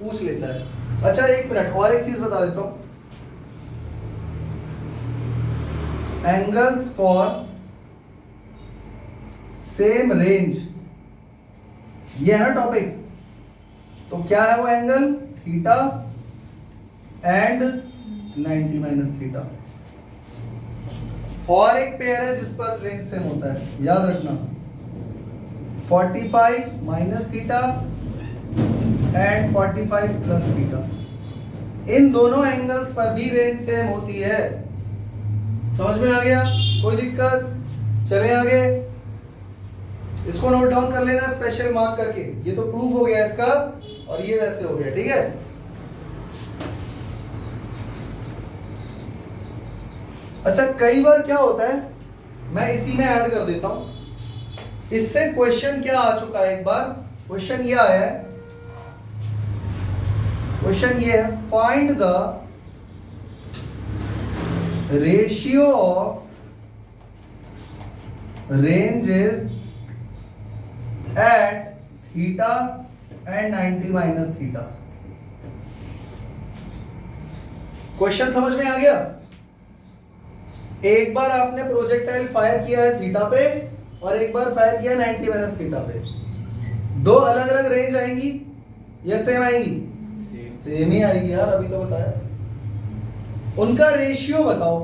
पूछ लेता है। अच्छा एक मिनट और एक चीज बता देता हूं, एंगल्स फॉर सेम रेंज, ये है ना टॉपिक। तो क्या है वो angle? Theta and 90 minus theta. और एक पेयर है जिस पर रेंज सेम होता है, याद रखना, 45 minus theta and 45 plus theta. इन दोनों एंगल्स पर भी रेंज सेम होती है। समझ में आ गया? कोई दिक्कत? चले आगे, इसको नोट डाउन कर लेना स्पेशल मार्क करके। ये तो प्रूफ हो गया इसका, और ये वैसे हो गया, ठीक है। अच्छा, कई बार क्या होता है, मैं इसी में ऐड कर देता हूं, इससे क्वेश्चन क्या आ चुका है। एक बार क्वेश्चन ये आया है, क्वेश्चन ये है, find the ratio of ranges at theta and 90 minus theta. Question समझ में आ गया? एक बार आपने प्रोजेक्टाइल फायर किया है थीटा पे और एक बार फायर किया 90 माइनस थीटा पे, दो अलग अलग रेंज आएंगी या सेम आएंगी? सेम ही आएगी यार, अभी तो बताया। उनका रेशियो बताओ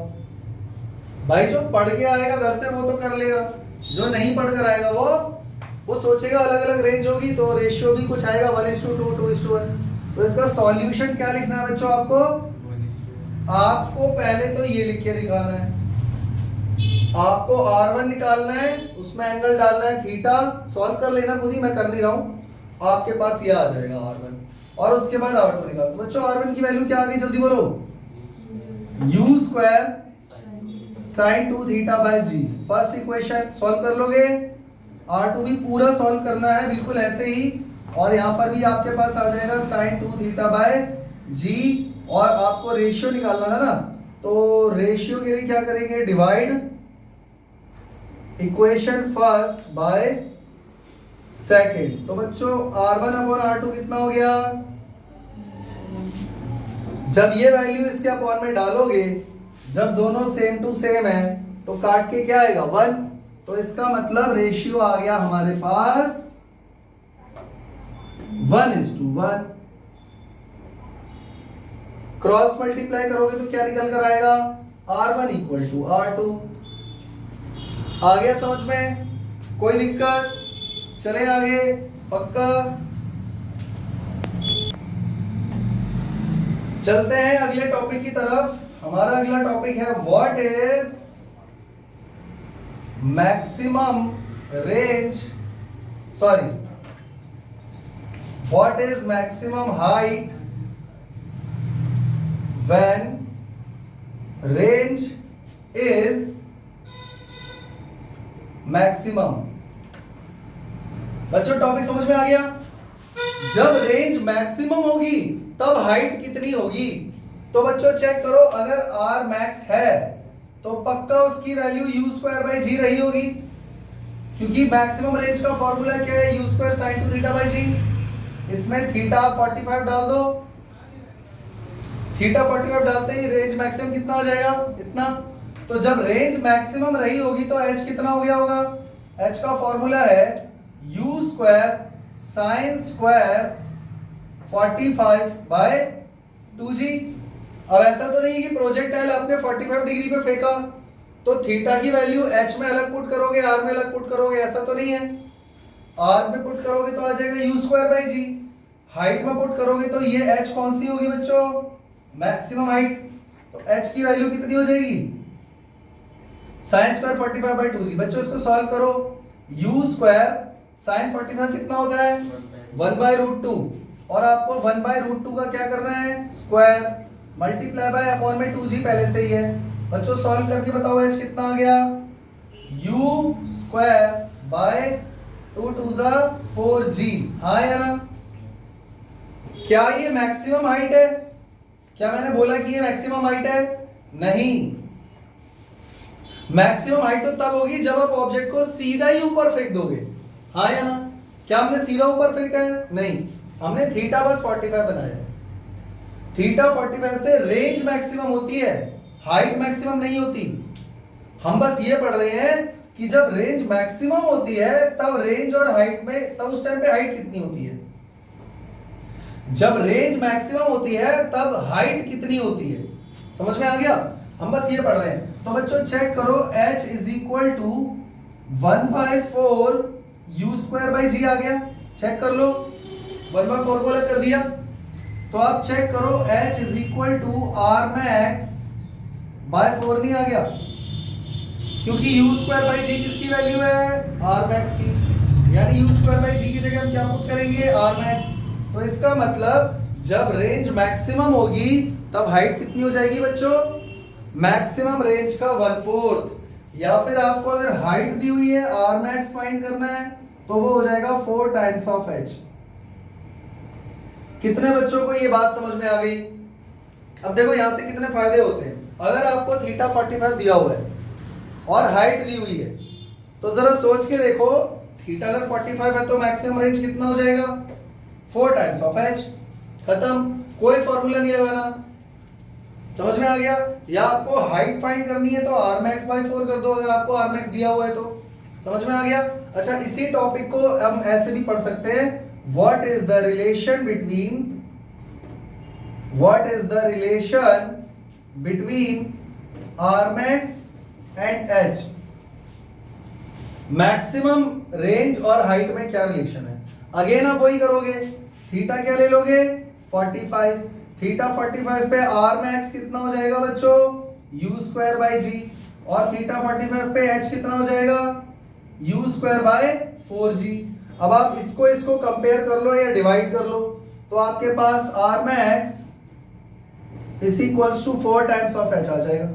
भाई। जो पढ़ के आएगा घर से वो तो कर लेगा, जो नहीं पढ़ कर आएगा वो सोचेगा अलग अलग रेंज होगी तो रेशियो भी कुछ आएगा 1:2, 2:1। तो इसका सॉल्यूशन क्या लिखना है बच्चों? आपको पहले तो ये लिख के दिखाना है, आपको R1 निकालना है, उसमें एंगल डालना है थीटा। सॉल्व कर लेना खुद ही, मैं कर नहीं रहा हूं, आपके पास ये आ जाएगा R1, और उसके बाद R2 निकाल दो। बच्चों R1 की वैल्यू क्या आ गई, जल्दी बोलो? u² sin 2 theta bye g। First equation solve कर लोगे। R2 भी पूरा सॉल्व करना है बिल्कुल ऐसे ही, और यहां पर भी आपके पास आ जाएगा sin 2 थीटा बाय g। और आपको रेशियो निकालना था ना, तो रेशियो के लिए क्या करेंगे, divide equation first by second. तो बच्चों R1 अपॉन R2 कितना हो गया? जब ये वैल्यू इसके अपॉन में डालोगे, जब दोनों सेम टू सेम है तो काट के क्या आएगा, 1। तो इसका मतलब रेशियो आ गया हमारे पास 1:1। क्रॉस मल्टीप्लाई करोगे तो क्या निकल कर आएगा, R1 = R2। आ गया समझ में? कोई दिक्कत? चले आगे, पक्का? चलते हैं अगले टॉपिक की तरफ। हमारा अगला टॉपिक है what is maximum range, sorry, what is maximum height when range is maximum. बच्चों टॉपिक समझ में आ गया? जब रेंज मैक्सिमम होगी तब हाइट कितनी होगी? तो बच्चों चेक करो, अगर R मैक्स है तो पक्का उसकी वैल्यू u²/g रही होगी, क्योंकि मैक्सिमम रेंज का फॉर्मूला क्या है, u² sin 2 theta bye g। इसमें थीटा 45 डाल दो, थीटा 45 डालते ही रेंज मैक्सिमम कितना आ जाएगा, इतना। तो जब रेंज मैक्सिमम रही होगी तो h कितना हो गया होगा? h का फॉर्मूला है u² sin² 45/2g। अब ऐसा तो नहीं कि प्रोजेक्टाइल आपने 45 डिग्री पे फेंका तो थीटा की वैल्यू h में अलग पुट करोगे, r में अलग पुट करोगे, ऐसा तो नहीं है। r में पुट करोगे तो आ जाएगा u²/g, हाइट में पुट करोगे तो ये h कौन सी होगी बच्चों, मैक्सिमम हाइट। तो h की वैल्यू कितनी हो जाएगी, sin² 45/2g। बच्चों इसको सॉल्व करो, u² sin 45 कितना होता है, 1/√2, और आपको 1/√2 का क्या करना है, स्क्वायर, मल्टीप्लाई बाय अपॉन में 2g पहले से ही है। बच्चों सॉल्व करके बताओ h कितना आ गया, u²/2×4g। हाँ या ना? क्या ये मैक्सिमम हाइट है? क्या मैंने बोला कि ये मैक्सिमम हाइट है? नहीं। मैक्सिमम हाइट तो तब होगी जब आप ऑब्जेक्ट को सीधा ही ऊपर फेंक दोगे। हाँ या ना? क्या हमने सीधा ऊपर फेंका है? नहीं, हमने थीटा बस 45 बनाया। थीटा 45 से रेंज मैक्सिमम होती है, हाइट मैक्सिमम नहीं होती। हम बस ये पढ़ रहे हैं कि जब रेंज मैक्सिमम होती है तब रेंज और हाइट में, तब उस टाइम पे हाइट कितनी होती है। जब रेंज मैक्सिमम होती है तब हाइट कितनी होती है। समझ में आ गया? हम बस ये पढ़ रहे हैं। तो बच्चों चेक करो, h = 1/4 u²/g आ गया। चेक कर लो, 1/4 को अलग कर दिया, तो आप चेक करो h is equal to r max by 4 नहीं आ गया, क्योंकि u स्क्वायर बाई जी किसकी वैल्यू है, आर मैक्स की, यानी u स्क्वायर बाई जी की जगह हम क्या पुट करेंगे, आर मैक्स। तो इसका मतलब जब रेंज मैक्सिमम होगी तब हाइट कितनी हो जाएगी बच्चों, मैक्सिमम रेंज का 1/4, या फिर आपको अगर हाइट दी हुई है आर मैक्स फाइंड करना है तो वो हो जाएगा 4 टाइम्स ऑफ h। कितने बच्चों को ये बात समझ में आ गई। अब देखो यहां से कितने फायदे होते हैं, अगर आपको थीटा 45 दिया हुआ है और हाइट दी हुई है तो जरा सोच के देखो, थीटा अगर 45 है तो मैक्सिमम रेंज कितना हो जाएगा, 4 टाइम्स ऑफ h। खत्म, कोई फॉर्मूला नहीं लगाना, समझ में आ गया। या आपको हाइट फाइंड करनी है तो r max बाय 4 कर दो, अगर आपको r max दिया हुआ है तो, समझ में आ गया। अच्छा, इसी टॉपिक को हम ऐसे भी पढ़ सकते हैं, what is the relation between r max and h। Maximum range और हाइट में क्या रिलेशन है, अगेन आप वही करोगे, थीटा क्या ले लोगे 45, थीटा 45 पे आर मैक्स कितना हो जाएगा बच्चों, u स्क्वायर बाई जी, और थीटा 45 पे h कितना हो जाएगा, u स्क्वायर बाय 4g। अब आप इसको कंपेयर कर लो या डिवाइड कर लो, तो आपके पास R max is equals to 4 times of h आ जाएगा।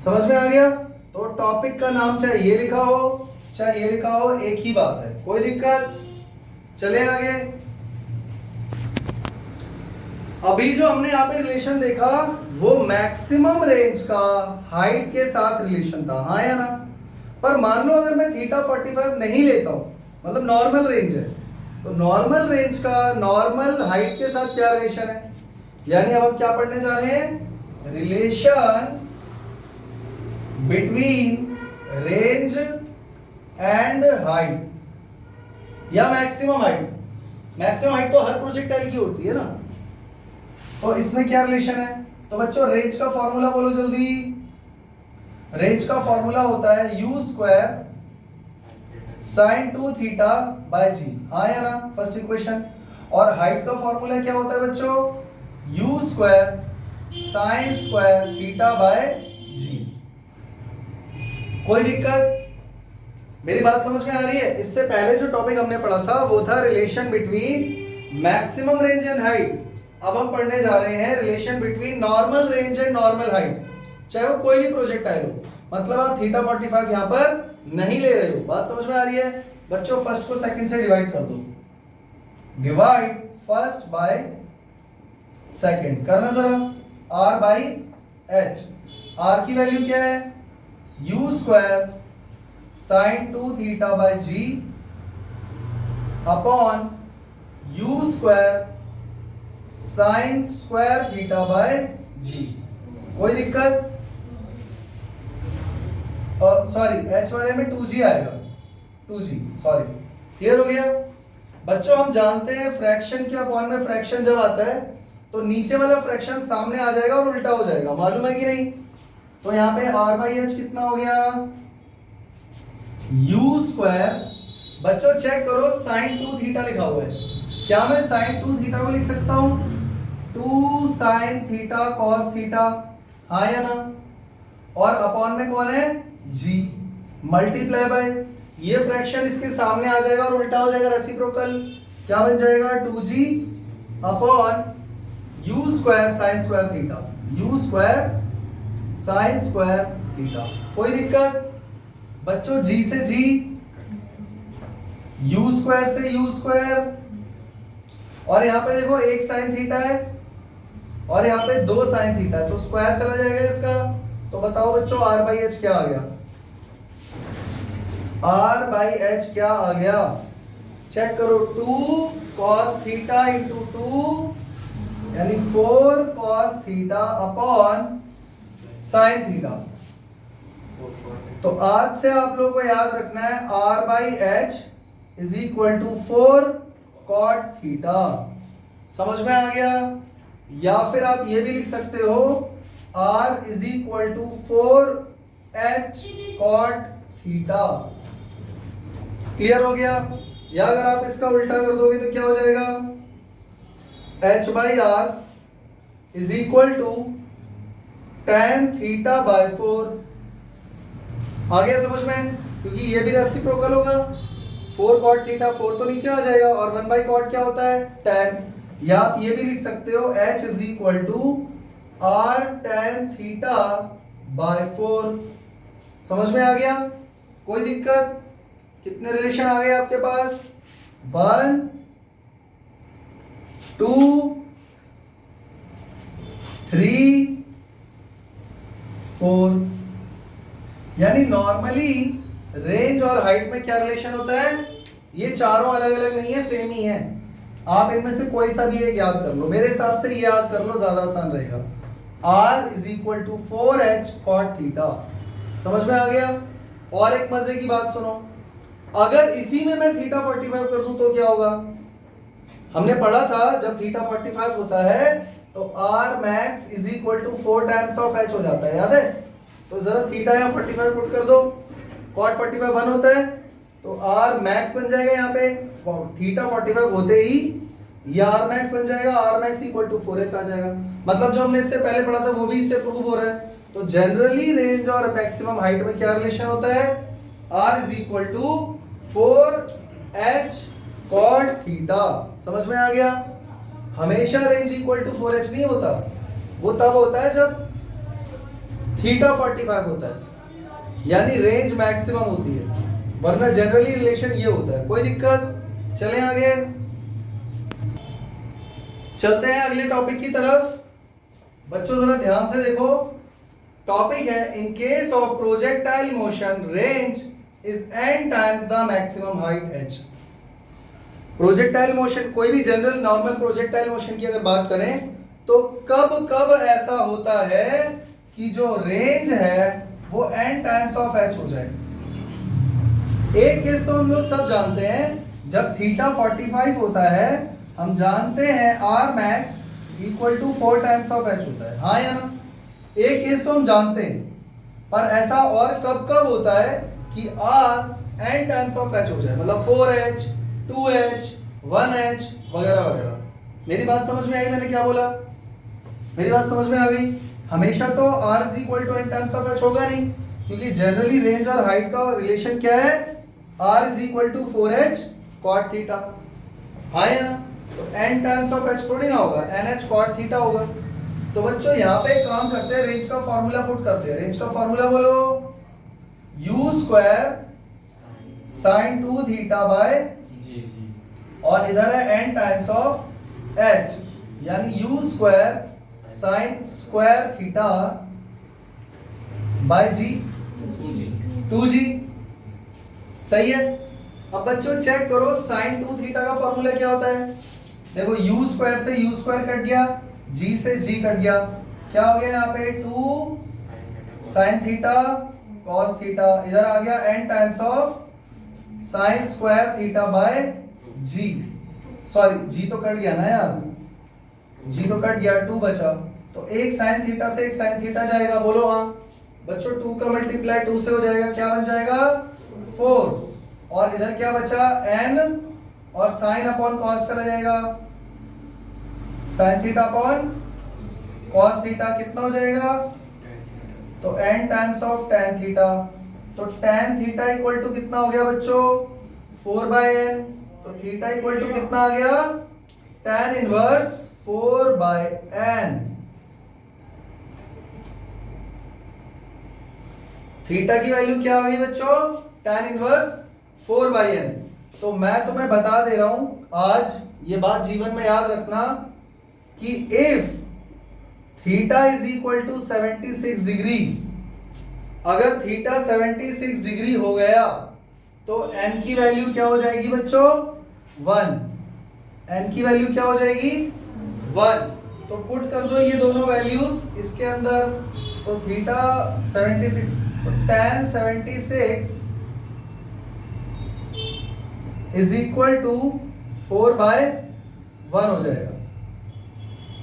समझ में आ गया। तो टॉपिक का नाम चाहे ये लिखा हो चाहे ये लिखा हो, एक ही बात है, कोई दिक्कत। चले आगे। अभी जो हमने यहाँ पे रिलेशन देखा वो मैक्सिमम रेंज का हाइट के साथ रिलेशन था, हाँ या ना। पर मान लो अगर मैं थीटा 45 नहीं लेता हूं, मतलब नॉर्मल रेंज है, तो नॉर्मल रेंज का नॉर्मल हाइट के साथ क्या रिलेशन है, यानी अब हम क्या पढ़ने जा रहे हैं, relation between range and height या मैक्सिमम हाइट। मैक्सिमम हाइट तो हर प्रोजेक्टाइल की होती है ना, तो इसमें क्या रिलेशन है। तो बच्चों रेंज का फॉर्मूला बोलो जल्दी। रेंज का फॉर्मूला होता है u square sine 2 theta by जी, हाँ या ना, फर्स्ट इक्वेशन। और हाइट का फॉर्मूला क्या होता है बच्चों, u square sine square theta by g. कोई दिक्कत, मेरी बात समझ में आ रही है। इससे पहले जो टॉपिक हमने पढ़ा था वो था relation between maximum range and height. अब हम पढ़ने जा रहे हैं relation between normal range and normal height, चाहे वो कोई भी प्रोजेक्टाइल हो। मतलब आप थीटा 45 यहां पर नहीं ले रहे हो, बात समझ में आ रही है बच्चों। फर्स्ट को सेकंड से डिवाइड कर दो, डिवाइड फर्स्ट बाय सेकंड करना जरा, r बाई h। r की वैल्यू क्या है, u square sine 2 theta by g upon u square sine square theta by g. कोई दिक्कत, सॉरी h वाले में 2g आएगा, 2g सॉरी, क्लियर हो गया बच्चों। हम जानते हैं फ्रैक्शन के अपॉन में फ्रैक्शन जब आता है तो नीचे वाला फ्रैक्शन सामने आ जाएगा और उल्टा हो जाएगा, मालूम है कि नहीं। तो यहाँ पे r बाई एच कितना हो गया, u स्क्वायर, बच्चों चेक करो साइन 2 थीटा लिखा हुआ है, क्या मैं साइन 2 थीटा को लिख सकता हूं 2 साइन थीटा कॉस थीटा, हाँ या ना। और अपॉन में कौन है, g, मल्टीप्लाई बाय ये फ्रैक्शन इसके सामने आ जाएगा और उल्टा हो जाएगा, रेसिप्रोकल, क्या बन जाएगा 2g upon u square sine square theta, u square sine square theta. कोई दिक्कत बच्चों, g से g, u स्क्वायर से u स्क्वायर, और यहाँ पे देखो एक साइन थीटा है और यहाँ पे 2 साइन थीटा है, तो स्क्वायर चला जाएगा इसका। तो बताओ बच्चों r बाई एच क्या आ गया, r बाई एच क्या आ गया, चेक करो 2 cos थीटा इंटू 2 यानी 4 cos theta upon sine theta. तो आज से आप लोगों को याद रखना है r by h is equal to 4 cot theta, समझ में आ गया। या फिर आप ये भी लिख सकते हो r is equal to 4 h cot theta, clear हो गया। या अगर आप इसका उल्टा कर दोगे तो क्या हो जाएगा, h/r is equal to tan theta by 4। आ गया समझ में, क्योंकि ये भी रेसिप्रोकल होगा, 4 cot थीटा 4 तो नीचे आ जाएगा और 1 बाई कॉट क्या होता है tan। या आप ये भी लिख सकते हो h is equal to r tan theta by 4। समझ में आ गया, कोई दिक्कत? कितने रिलेशन आ गए आपके पास, 1 2 3 4। यानी नॉर्मली रेंज और हाइट में क्या रिलेशन होता है, ये चारों अलग अलग नहीं है, सेम ही है। आप इनमें से कोई सा भी एक याद कर लो, मेरे हिसाब से ये याद कर लो, ज्यादा आसान रहेगा। r is equal to 4h cot theta. समझ में आ गया? और एक मजे की बात सुनो, अगर इसी में मैं थीटा 45 कर दूं तो क्या होगा? हमने पढ़ा था जब थीटा 45 होता है तो r max is equal to 4 times of h हो जाता है, याद है? तो जरा थीटा यहाँ 45 पुट कर दो, cot 45 1 होता है, तो r max बन जाएगा यहाँ पे थीटा 45 होते ही ये r max बन जाएगा, r max equal to 4h आ जाएगा। मतलब जो हमने इससे पहले पढ़ा था वो भी इससे प्रूव हो रहा है। तो जनरली रेंज और मैक्सिमम हाइट में क्या रिलेशन होता है, r is equal to 4h cot theta. समझ में आ गया? हमेशा रेंज इक्वल टू 4h नहीं होता, वो तब होता है जब थीटा 45 होता है, यानी रेंज मैक्सिमम होती है, वरना जनरली रिलेशन ये होता है। कोई दिक्कत? चलें आगे, चलते हैं अगले टॉपिक की तरफ। बच्चों जरा ध्यान से देखो, टॉपिक है in case of projectile motion range is n times the maximum height h। Projectile motion, कोई भी जनरल नॉर्मल प्रोजेक्टाइल मोशन की अगर बात करें तो कब कब ऐसा होता है कि जो रेंज है वो n टाइम्स ऑफ h हो जाए। एक केस तो हम लोग सब जानते हैं, जब थीटा 45 होता है हम जानते हैं r max equal to 4 times of h होता है, हाँ या ना? एक केस तो हम जानते हैं, पर ऐसा और कब कब होता है कि r n times of h हो जाए, मतलब 4h 2h 1h वगैरह वगैरह। मेरी बात समझ में आई? मैंने क्या बोला? मेरी बात समझ में आ गई? हमेशा तो r is equal to n times of h होगा नहीं, क्योंकि जनरली रेंज और हाइट का रिलेशन क्या है, r is equal to 4h cot theta, हाँ या ना? तो n टाइम्स ऑफ h थोड़ी ना होगा, nh cot थीटा होगा। तो बच्चों यहाँ पे एक काम करते हैं, रेंज का फॉर्मूला पुट करते हैं। रेंज का फॉर्मूला बोलो, u square sin 2 theta bye, और इधर है n टाइम्स ऑफ h, यानी u square sin square theta bye g 2g। सही है? अब बच्चों चेक करो, sin 2 थीटा का फॉर्मूला क्या होता है? देखो u स्क्वायर से u स्क्वायर कट गया, g से g कट गया, क्या हो गया यहाँ पे 2 sin थीटा cos थीटा, इधर आ गया n times of sin square theta bye g। Sorry g तो कट गया ना यार, g तो कट गया, 2 बचा, तो एक sin थीटा से एक sin थीटा जाएगा, बोलो हाँ। बच्चों 2 का मल्टीप्लाई 2 से हो जाएगा, क्या बन जाएगा 4, और इधर क्या बचा n, और sin अपॉन cos चला जाएगा, sin theta upon cos theta कितना हो जाएगा, तो n times of tan theta. तो tan थीटा इक्वल टू कितना हो गया बच्चों 4/n, तो थीटा इक्वल टू कितना आ गया tan इनवर्स 4/n। थीटा की वैल्यू क्या आ गई बच्चों, tan इनवर्स 4/n। तो मैं तुम्हें बता दे रहा हूं आज, ये बात जीवन में याद रखना कि if theta is equal to 76 degree, अगर थीटा 76 डिग्री हो गया तो n की वैल्यू क्या हो जाएगी बच्चों 1, n की वैल्यू क्या हो जाएगी 1। तो पुट कर दो ये दोनों वैल्यूज इसके अंदर, तो थीटा 76, तो tan 76 इज इक्वल टू 4/1 हो जाएगा।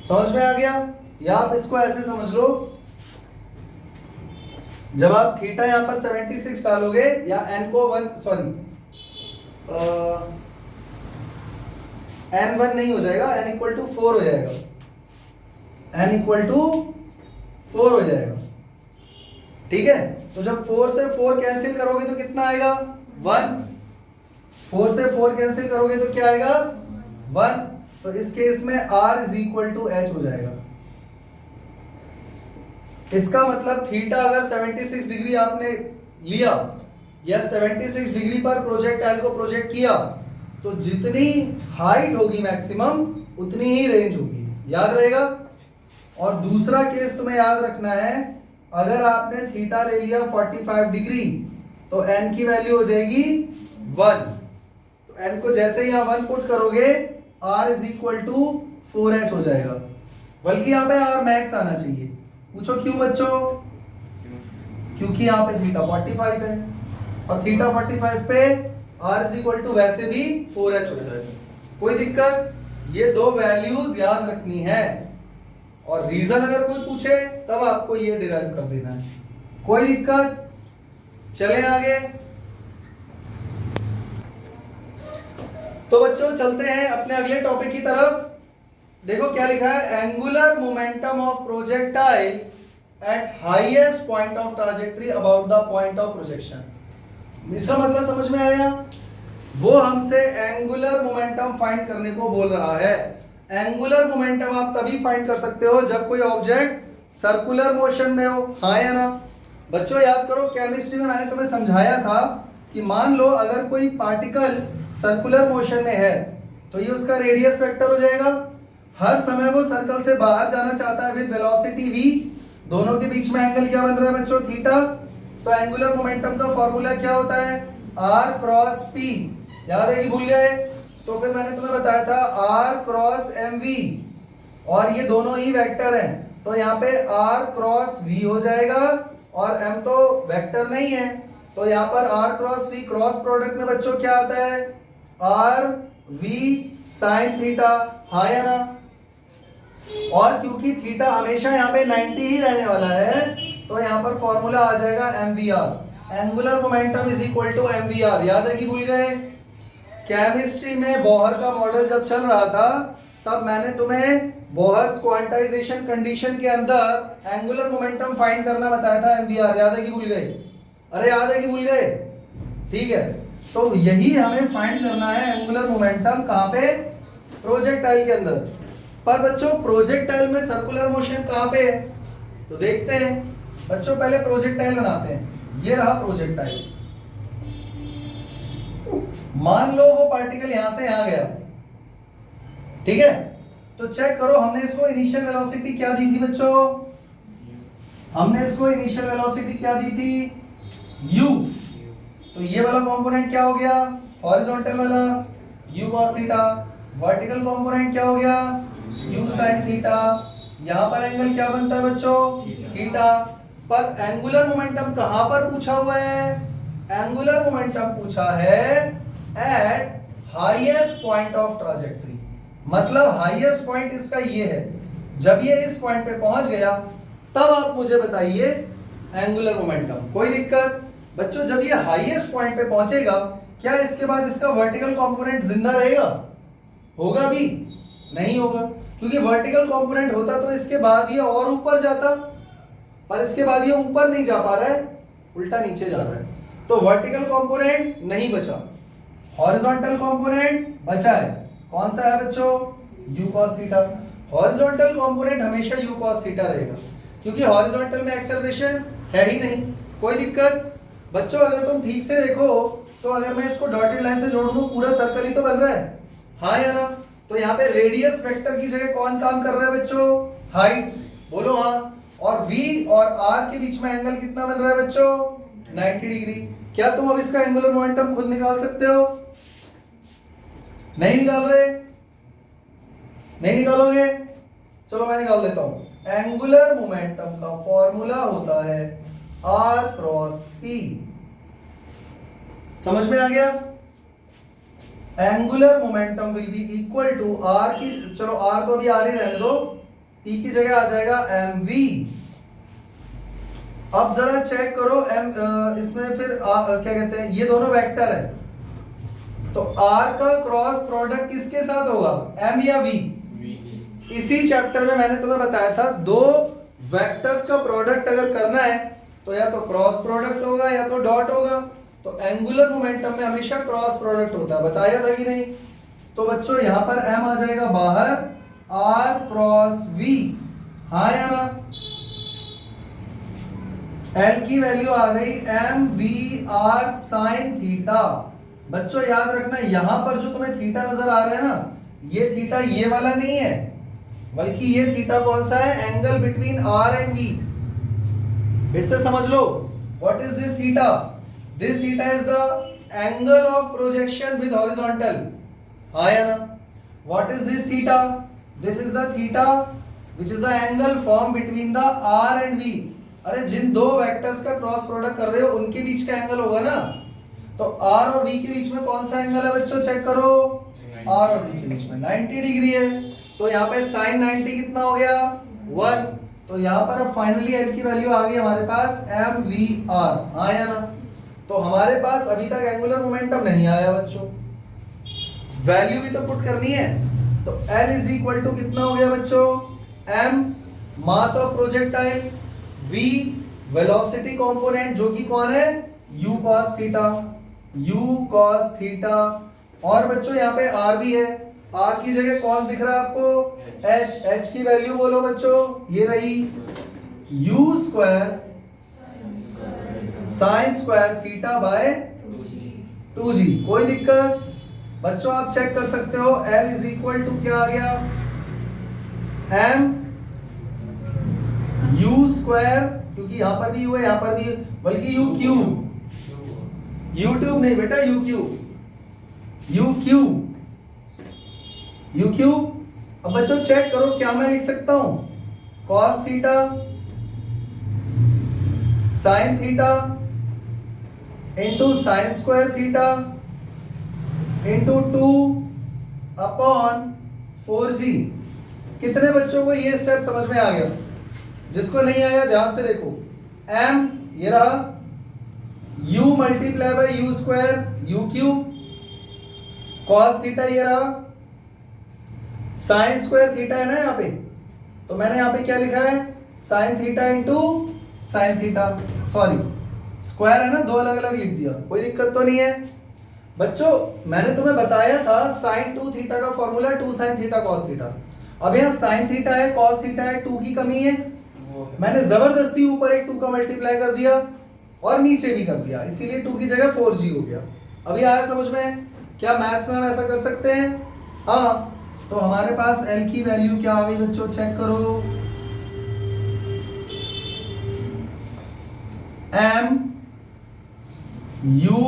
समझ में आ गया? या आप इसको ऐसे समझ लो, जब आप थीटा यहां पर 76 डालोगे या n को 1, सॉरी n1 नहीं हो जाएगा, n इक्वल टू 4 हो जाएगा, n इक्वल टू 4 हो जाएगा। ठीक है, तो जब 4 से 4 कैंसिल करोगे तो कितना आएगा 1, 4 से 4 कैंसिल करोगे तो क्या आएगा 1, तो इस केस में r is equal to h हो जाएगा। इसका मतलब थीटा अगर 76 डिग्री आपने लिया या 76 डिग्री पर प्रोजेक्टाइल को प्रोजेक्ट किया तो जितनी हाइट होगी मैक्सिमम उतनी ही रेंज होगी, याद रहेगा। और दूसरा केस तुम्हें याद रखना है, अगर आपने थीटा ले लिया 45 डिग्री तो n की वैल्यू हो जाएगी 1, तो n को जैसे ही यहां 1 पुट करोगे r is equal to 4h हो जाएगा, बल्कि यहां पे r मैक्स आना चाहिए। पूछो क्यों बच्चों? क्योंकि यहां पे थीटा 45 है और थीटा 45 पे r इज इक्वल टू वैसे भी 4h हो जाएगा। कोई दिक्कत? ये दो वैल्यूज याद रखनी है और रीजन अगर कोई पूछे तब आपको ये डिराइव कर देना है। कोई दिक्कत? चले आगे। तो बच्चों चलते हैं अपने अगले टॉपिक की तरफ। देखो क्या लिखा है, angular momentum of projectile eight highest point of trajectory about the point of projection. इसका मतलब समझ में आया? वो हमसे एंगुलर मोमेंटम फाइंड करने को बोल रहा है। एंगुलर मोमेंटम आप तभी फाइंड कर सकते हो जब कोई ऑब्जेक्ट सर्कुलर मोशन में हो, हाँ या ना? बच्चों याद करो, केमिस्ट्री में मैंने तुम्हें समझाया था कि मान लो अगर कोई पार्टिकल सर्कुलर मोशन में है तो ये उसका रेडियस वेक्टर हो जाएगा। हर समय वो सर्कल से बाहर जाना चाहता है विद वेलोसिटी v, दोनों के बीच में एंगल क्या बन रहा है बच्चों? थीटा। तो एंगुलर मोमेंटम का फॉर्मूला क्या होता है? r cross p। याद है कि भूल गए? तो फिर मैंने तुम्हें बताया था r क्रॉस mv, और ये दोनों ही वेक्टर हैं तो यहाँ पे r क्रॉस v हो जाएगा और m तो वेक्टर नहीं है तो यहाँ पर r cross v cross product में बच्चों क्या आता है? r v साइन थीटा, हाँ या ना? और क्योंकि थीटा हमेशा यहाँ पे 90 ही रहने वाला है तो यहाँ पर फॉर्मूला आ जाएगा mvr, angular momentum is equal to mvr। याद है कि भूल गए? केमिस्ट्री में बोहर का मॉडल जब चल रहा था तब मैंने तुम्हें बोहर्स क्वांटाइजेशन कंडीशन के अंदर एंगुलर मोमेंटम फाइंड करना बताया था mvr। याद है कि भूल गए? अरे याद है कि भूल गए? ठीक है, तो यही हमें फाइंड करना है एंगुलर मोमेंटम कहाँ पे? प्रोजेक्टाइल के अंदर। पर बच्चों प्रोजेक्टाइल में सर्कुलर मोशन कहाँ पे है? तो देखते हैं बच्चों, पहले प्रोजेक्टाइल बनाते हैं। ये रहा प्रोजेक्टाइल। मान लो वो पार्टिकल यहां से यहां गया, ठीक है? तो चेक करो, हमने इसको इनिशियल वेलोसिटी क्या दी थी बच्चों? हमने इसको इनिशियल वेलोसिटी क्या दी थी? u। तो ये वाला कंपोनेंट क्या हो गया? हॉरिजॉन्टल वाला u cos theta. Vertical component क्या हो गया? u sin theta. यहां पर एंगल क्या बनता है बच्चों? थीटा। पर एंगुलर मोमेंटम कहां पर पूछा हुआ है? एंगुलर मोमेंटम पूछा है eight highest point of trajectory. मतलब हाईएस्ट पॉइंट इसका ये है, जब ये इस पॉइंट पे पहुंच गया तब आप मुझे बताइए एंगुलर मोमेंटम। कोई दिक्कत? बच्चों जब ये हाईएस्ट पॉइंट पे पहुंचेगा क्या इसके बाद इसका वर्टिकल कंपोनेंट जिंदा रहेगा? होगा भी? नहीं होगा, क्योंकि वर्टिकल कंपोनेंट होता तो इसके बाद ये और ऊपर जाता, पर इसके बाद ये ऊपर नहीं जा पा रहा है, उल्टा नीचे जा रहा है। तो वर्टिकल कंपोनेंट नहीं बचा, हॉरिजॉन्टल कंपोनेंट बचा है। कौन सा है बच्चों? u cos theta. Horizontal component हमेशा u cos थीटा रहेगा क्योंकि हॉरिजॉन्टल में एक्सेलरेशन है ही नहीं। कोई दिक्कत? बच्चों अगर तुम ठीक से देखो तो अगर मैं इसको डॉटेड लाइन से जोड़ दूं पूरा सर्कल ही तो बन रहा है, हाँ या ना? तो यहाँ पे रेडियस वेक्टर की जगह कौन काम कर रहा है बच्चों? हाइट। बोलो हाँ। और v और r के बीच में एंगल कितना बन रहा है बच्चों? 90 डिग्री। क्या तुम अब इसका एंगुलर मोमेंटम खुद निकाल सकते हो? नहीं निकाल रहे? नहीं निकालोगे? चलो मैं निकाल देता हूं। एंगुलर मोमेंटम का फॉर्मूला होता है r क्रॉस p। समझ में आ गया? Angular momentum will be equal to r की, चलो r तो अभी r ही रहने दो, p की जगह आ जाएगा mv। अब जरा चेक करो इसमें फिर क्या कहते हैं, ये दोनों वेक्टर है तो आर का क्रॉस प्रोडक्ट किसके साथ होगा, एम या वी? इसी चैप्टर में मैंने तुम्हें बताया था दो वेक्टर्स का प्रोडक्ट अगर करना है तो या तो क्रॉस प्रोडक्ट होगा या तो डॉट होगा। तो एंगुलर मोमेंटम में हमेशा क्रॉस प्रोडक्ट होता है, बताया था कि नहीं? तो बच्चों यहां पर एम आ जाएगा बाहर, आर क्रॉस वी, हाँ या ना? एल की वैल्यू आ गई m v r sine theta. बच्चों याद रखना यहां पर जो तुम्हें थीटा नजर आ रहा है ना, ये थीटा ये वाला नहीं है, बल्कि ये थीटा कौन सा है, angle between R and V. फिर से समझ लो, what is this theta? This theta is the angle of projection with horizontal, हाँ या ना? What is this theta? This is the theta which is the angle form between the R and V. अरे जिन दो वेक्टर्स का क्रॉस प्रोडक्ट कर रहे हो उनके बीच का एंगल होगा ना, तो आर और वी के बीच में कौन सा एंगल है बच्चों, चेक करो, आर और वी के बीच में 90 डिग्री है। तो यहाँ पे साइन 90 कितना हो गया, 1। तो यहाँ पर अब फाइनली एल की वैल्यू आ गई हमारे पास एम वी आर, हाँ या ना? तो हमारे पास अभी तक एंगुलर मोमेंटम नहीं आया बच्चों, वैल्यू भी तो पुट करनी है। तो L इज इक्वल टू कितना हो गया बच्चों, m mass of projectile, v velocity component जो कि कौन है, u cos theta, u cos theta. और बच्चों यहाँ पे r भी है, r की जगह कौन दिख रहा है आपको, h। h की वैल्यू बोलो बच्चों, ये रही u square sine square theta by 2g। कोई दिक्कत बच्चों, आप चेक कर सकते हो L इज इक्वल टू क्या आ गया, m u स्क्वायर, क्योंकि यहां पर भी u है यहां पर भी, बल्कि u क्यूब, यूट्यूब नहीं बेटा, u cube, u cube, u cube. अब बच्चों चेक करो क्या मैं लिख सकता हूं, cos theta sine theta into sine square theta into 2 upon 4g। कितने बच्चों को ये स्टेप समझ में आ गया? जिसको नहीं आया ध्यान से देखो, m ये रहा, u multiply by u square, u cube, cos theta ये रहा, साइन स्क्वायर थीटा है ना यहाँ पे, तो मैंने यहाँ पे क्या लिखा है, sine theta into sine theta, sorry square है ना, दो अलग अलग लिख दिया, कोई दिक्कत तो नहीं है। बच्चों मैंने तुम्हें बताया था साइन 2 थीटा का formula 2 sine theta cos theta. अब यहाँ साइन थीटा है, cos थीटा है, 2 की कमी है, मैंने जबरदस्ती ऊपर एक 2 का मल्टीप्लाई कर दिया और नीचे भी कर दिया, इसीलिए 2 की जगह 4g हो गया। अभी आया समझ में? क्या मैथ्स में हम ऐसा कर सकते हैं? हाँ। तो हमारे पास L की वैल्यू क्या आ गई बच्चों, चेक करो, m u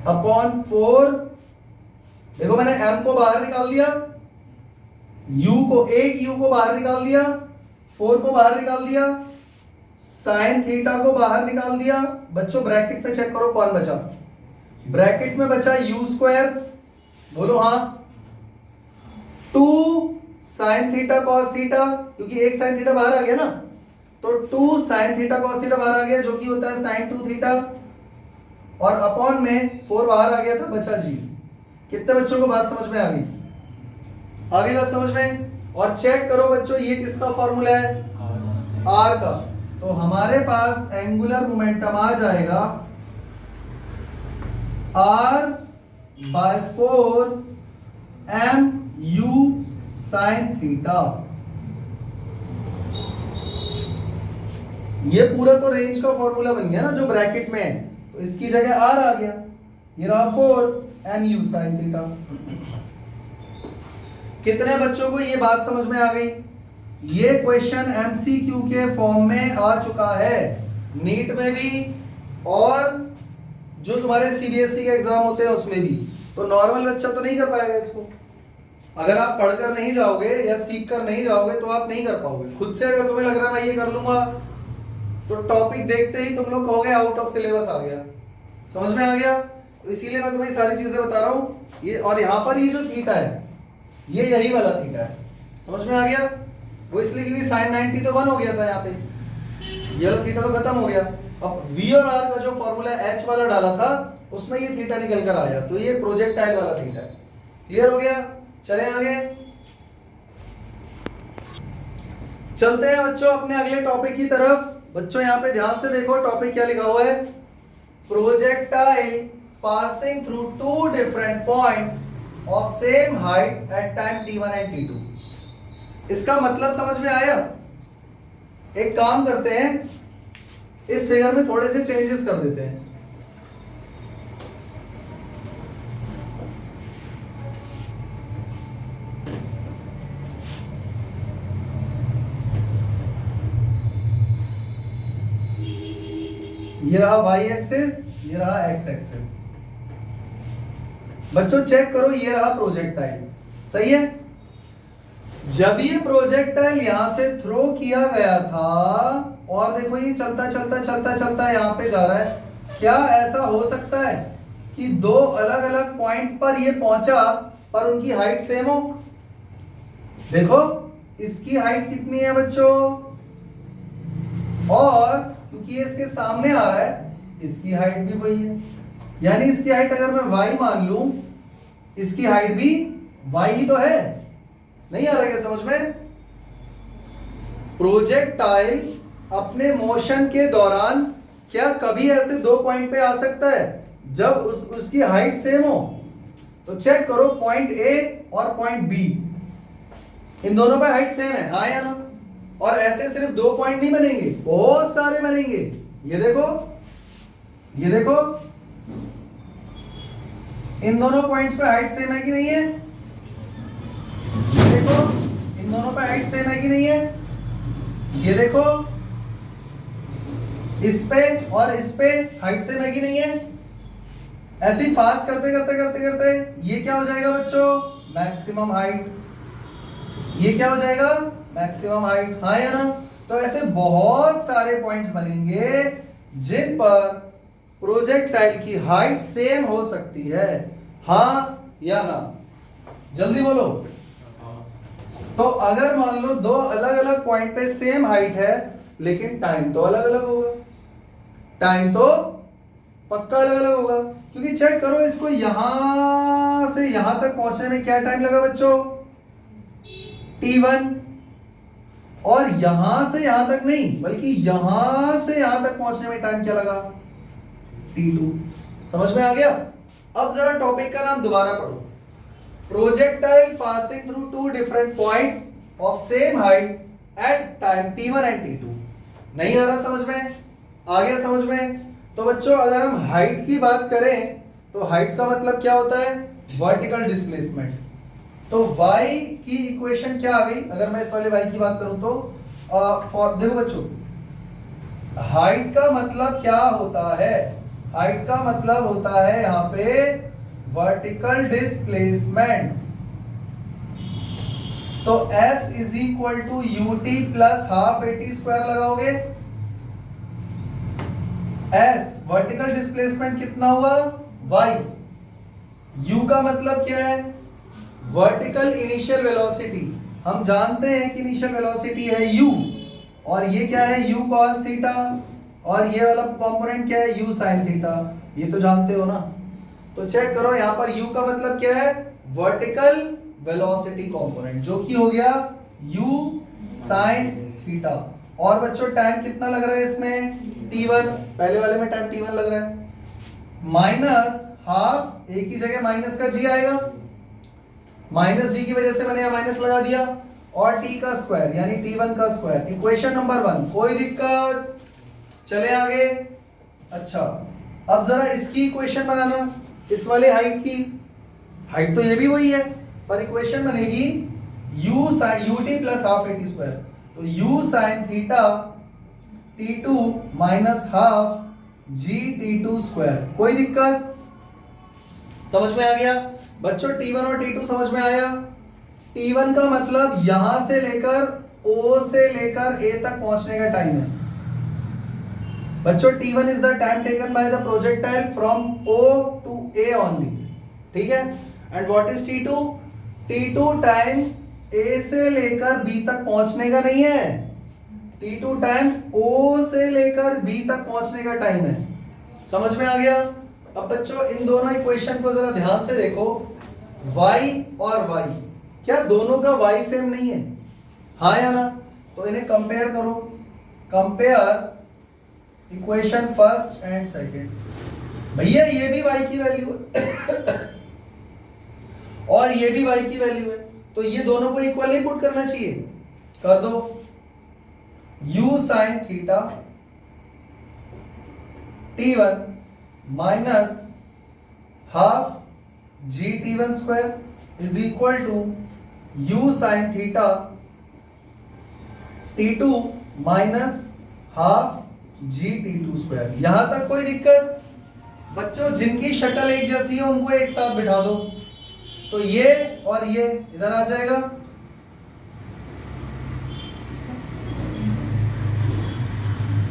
अपॉन 4। देखो मैंने m को बाहर निकाल दिया, u को, एक u को बाहर निकाल दिया, 4 को बाहर निकाल दिया, साइन थीटा को बाहर निकाल दिया। बच्चों ब्रैकेट में चेक करो कौन बचा, ब्रैकेट में बचा u स्क्वायर, बोलो हाँ, 2 साइन थीटा cos थीटा, क्योंकि एक साइन थीटा बाहर आ गया ना, तो 2 साइन थीटा cos थीटा बाहर आ गया जो कि होता है साइन 2 थीटा, और अपॉन में 4 बाहर आ गया था, बचा जी। कितने बच्चों को बात समझ में आ गई? आगे बात समझ में? और चेक करो बच्चों ये किसका फॉर्मूला है, आर का। तो हमारे पास एंगुलर मोमेंटम आ जाएगा r by 4 m u sine theta. ये पूरा तो रेंज का फॉर्मूला बन गया ना जो ब्रैकेट में है, तो इसकी जगह r आ गया, ये रहा 4 m u साइन थीटा। कितने बच्चों को ये बात समझ में आ गई? ये क्वेश्चन एमसीक्यू के फॉर्म में आ चुका है, नीट में भी और जो तुम्हारे सीबीएसई के एग्जाम होते हैं उसमें भी। तो नॉर्मल बच्चा तो नहीं कर पाएगा इसको, अगर आप पढ़कर नहीं जाओगे या सीख कर नहीं जाओगे तो आप नहीं कर पाओगे। खुद से अगर तुम्हें लग रहा है मैं ये कर लूंगा, तो टॉपिक देखते ही तुम लोग कहोगे आउट ऑफ सिलेबस आ गया। समझ में आ गया? तो इसीलिए मैं तुम्हें सारी चीजें बता रहा हूँ। ये और यहाँ पर ये जो थीटा है ये यही वाला थीटा है, समझ में आ गया? वो इसलिए क्योंकि साइन 90 तो 1 हो गया था यहाँ पे, ये वाला थीटा तो खत्म हो गया। अब v और r का जो फॉर्मूला h वाला डाला था उसमें ये थीटा निकल कर आया, तो ये प्रोजेक्टाइल वाला थीटा है। क्लियर हो गया? चले आगे चलते हैं बच्चों अपने अगले टॉपिक की तरफ। बच्चों यहाँ पे ध्यान से देखो टॉपिक क्या लिखा हुआ है, projectile passing through two different points of same height at time t1 and t2। इसका मतलब समझ में आया? एक काम करते हैं, इस फिगर में थोड़े से चेंजेस कर देते हैं। ये रहा y एक्सिस, ये रहा x एक्सिस। बच्चों चेक करो, ये रहा प्रोजेक्टाइल, सही है? जब ये प्रोजेक्टाइल यहां से थ्रो किया गया था और देखो ये चलता चलता चलता चलता यहां पे जा रहा है, क्या ऐसा हो सकता है कि दो अलग अलग पॉइंट पर ये पहुंचा पर उनकी हाइट सेम हो? देखो इसकी हाइट कितनी है बच्चों, और क्योंकि ये इसके सामने आ रहा है इसकी हाइट भी वही है, यानी इसकी हाइट अगर मैं y मान लूं, इसकी हाइट भी y ही तो है। नहीं आ रहा क्या समझ में? प्रोजेक्टाइल अपने मोशन के दौरान क्या कभी ऐसे दो पॉइंट पे आ सकता है जब उसकी हाइट सेम हो? तो चेक करो, पॉइंट A और पॉइंट B, इन दोनों पे हाइट सेम है, हाँ या ना? और ऐसे सिर्फ दो पॉइंट नहीं बनेंगे, बहुत सारे बनेंगे। ये देखो, ये देखो, इन दोनों पॉइंट्स पे हाइट सेम है कि नहीं है? ये देखो, इन दोनों पे हाइट सेम है कि नहीं है? ये देखो, इस पे और इस पे हाइट सेम है कि नहीं है? ऐसे ही पास करते करते करते करते ये क्या हो जाएगा बच्चों? Maximum height. ये क्या हो जाएगा? मैक्सिमम हाइट, हाँ या ना? तो ऐसे बहुत सारे पॉइंट्स बनेंगे जिन पर प्रोजेक्टाइल की हाइट सेम हो सकती है, हाँ या ना? जल्दी बोलो। तो अगर मान लो दो अलग अलग पॉइंट पे सेम हाइट है लेकिन टाइम तो अलग अलग होगा, टाइम तो पक्का अलग अलग होगा, क्योंकि चेक करो इसको यहां से यहां तक पहुंचने में क्या टाइम लगा बच्चों? t1, और यहां से यहां तक नहीं बल्कि यहां से यहां तक पहुंचने में टाइम क्या लगा? t2। समझ में आ गया? अब जरा टॉपिक का नाम दोबारा पढ़ो, projectile passing through two different points of same height at time t1 and t2। नहीं आ रहा समझ में? आ गया समझ में? तो बच्चों अगर हम हाइट की बात करें तो हाइट का मतलब क्या होता है? Vertical displacement. तो y की इक्वेशन क्या आ गई अगर मैं इस वाले y की बात करूं तो? देखो बच्चों, हाइट का मतलब क्या होता है? हाइट का मतलब होता है यहां पे वर्टिकल डिस्प्लेसमेंट। तो s is equal to ut plus half at square लगाओगे। s वर्टिकल डिस्प्लेसमेंट कितना हुआ? y। u का मतलब क्या है? Vertical initial velocity. हम जानते हैं कि इनिशियल वेलोसिटी है u, और ये क्या है? u cos थीटा, और ये वाला कंपोनेंट क्या है? u sin theta. ये तो जानते हो ना? तो चेक करो यहां पर u का मतलब क्या है? वर्टिकल वेलोसिटी कंपोनेंट, जो कि हो गया u sin थीटा। और बच्चों टाइम कितना लग रहा है इसमें? t1, पहले वाले में टाइम t1 लग रहा है, माइनस हाफ, एक ही जगह माइनस का g आएगा, माइनस जी की वजह से मैंने यहां माइनस लगा दिया, और t का स्क्वायर यानी t1 का स्क्वायर। इक्वेशन नंबर 1, कोई दिक्कत? चले आगे। अच्छा, अब जरा इसकी इक्वेशन बनाना, इस वाले हाइट की। हाइट तो ये भी वही है, पर इक्वेशन बनेगी u sin ut plus half at square. तो u sin theta t2 minus half g t2 square. कोई दिक्कत? समझ में आ गया बच्चों? t1 और t2 समझ में आया? t1 का मतलब यहां से लेकर o से लेकर a तक पहुंचने का टाइम है बच्चों। t1 is the time taken by the projectile from o to a only, ठीक है? And what is t2? t2 time A से लेकर बी तक पहुंचने का नहीं है, T2 टाइम O से लेकर B तक पहुंचने का टाइम है। समझ में आ गया? अब बच्चों इन दोनों इक्वेशन को जरा ध्यान से देखो, y और y, क्या दोनों का y सेम नहीं है? हाँ या ना? तो इन्हें कंपेयर करो, compare equation first and second. भैया ये भी y की वैल्यू है और ये भी y की वैल्यू है, तो ये दोनों को इक्वल ही पुट करना चाहिए। कर दो, u sin theta t1 minus half g t1 square is equal to u sin theta t2 minus half g t2 square. यहां तक कोई दिक्कत? बच्चों जिनकी शक्ल एक जैसी है उनको एक साथ बिठा दो, तो ये और ये इधर आ जाएगा।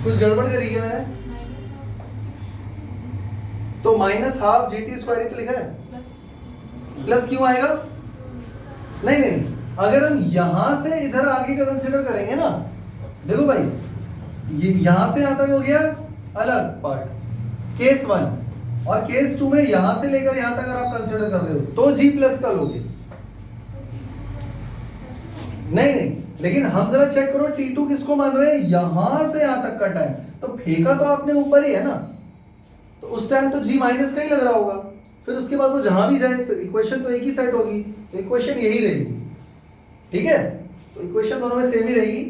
कुछ गड़बड़ करी क्या मैंने? तो minus half g t square ही तो लिखा है, प्लस क्यों आएगा? नहीं नहीं, अगर हम यहां से इधर आगे का कंसिडर करेंगे ना, देखो भाई ये यहां से यहां तक हो गया अलग पार्ट, केस 1, और केस 2 में यहां से लेकर यहां तक अगर आप कंसिडर कर रहे हो तो जी प्लस का लोगे। नहीं नहीं, लेकिन हम जरा चेक करो T2 किसको मान रहे हैं? यहां से यहां तक का टाइम, तो फेंका तो आपने ऊपर ही है ना, तो उस टाइम तो जी माइनस का ही लग रहा होगा। फिर उसके बाद वो जहां भी जाए फिर इक्वेशन तो एक ही सेट होगी, तो इक्वेशन यही रहेगी। ठीक है, तो इक्वेशन दोनों में सेम ही रहेगी।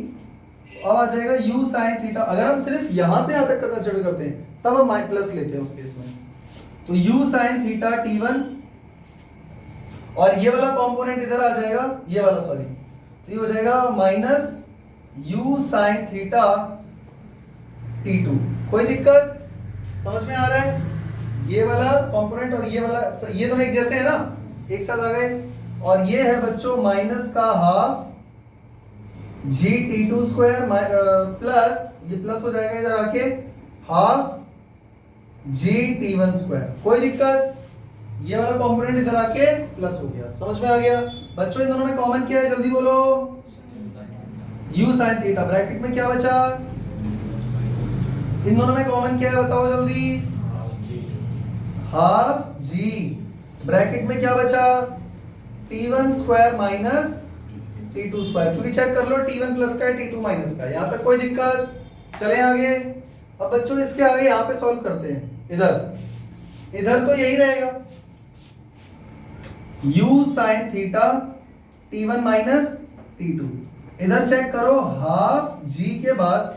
अब आ जाएगा u sin थीटा। अगर हम सिर्फ यहां से यहां तक का कंसीडर करते हैं तब हम प्लस लेते हैं उस केस में, तो u sin थीटा t1 और ये वाला कंपोनेंट इधर आ जाएगा, ये वाला सॉरी, तो ये हो जाएगा minus u sin theta t2। कोई दिक्कत? समझ में आ रहा है? ये वाला कंपोनेंट और ये वाला, ये दोनों एक जैसे है ना, एक साथ आ गए। और ये है बच्चों माइनस का half g t2 square plus, ये प्लस हो जाएगा इधर आके, हाफ जी t1 स्क्वायर। कोई दिक्कत? ये वाला कंपोनेंट इधर आके प्लस हो गया। समझ में आ गया? बच्चों इन दोनों में कॉमन क्या है? जल्दी बोलो। u sin थीटा, ब्रैकेट में क्या बचा? इन दोनों में कॉमन क्या है बताओ जल्दी? हाफ जी, ब्रैकेट में क्या बचा? t1 square minus t2 square, क्योंकि चेक कर लो t1 प्लस का है t2 माइनस का। यहां तक कोई दिक्कत? चले आगे। अब बच्चों इसके आगे यहां पे सॉल्व करते हैं। इधर तो यही रहेगा, u sin theta t1 minus t2। इधर चेक करो, हाफ g के बाद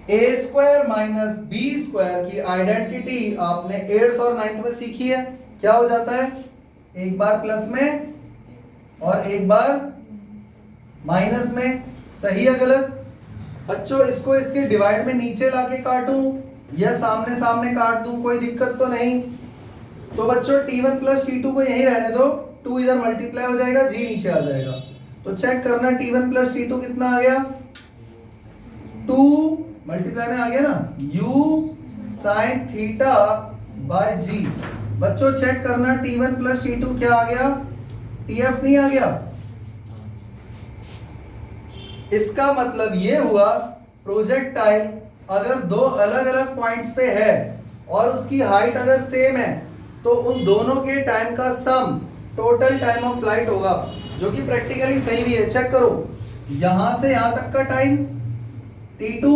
a square minus b square की आइडेंटिटी आपने 8th और 9th में सीखी है। क्या हो जाता है? एक बार प्लस में और एक बार माइनस में। सही है गलत? बच्चों इसको इसके डिवाइड में नीचे लाके काटूं या सामने सामने काट दूं, कोई दिक्कत तो नहीं। तो बच्चों t1 प्लस t2 को यहीं रहने दो, 2 इधर मल्टीप्लाई हो जाएगा, g नीचे आ जाएगा। तो चेक करना t1 प्लस t2 कितना आ गया? 2 मल्टीप्लाई में आ गया ना, u sin theta by g। बच्चों चेक करना t1 प्लस t2 क्या आ गया? tf नहीं आ गया। इसका मतलब ये हुआ प्रोजेक्टाइल अगर दो अलग अलग पॉइंट्स पे है और उसकी हाइट अगर सेम है तो उन दोनों के टाइम का sum total time of flight होगा, जो कि प्रैक्टिकली सही भी है। चेक करो, यहां से यहां तक का टाइम t2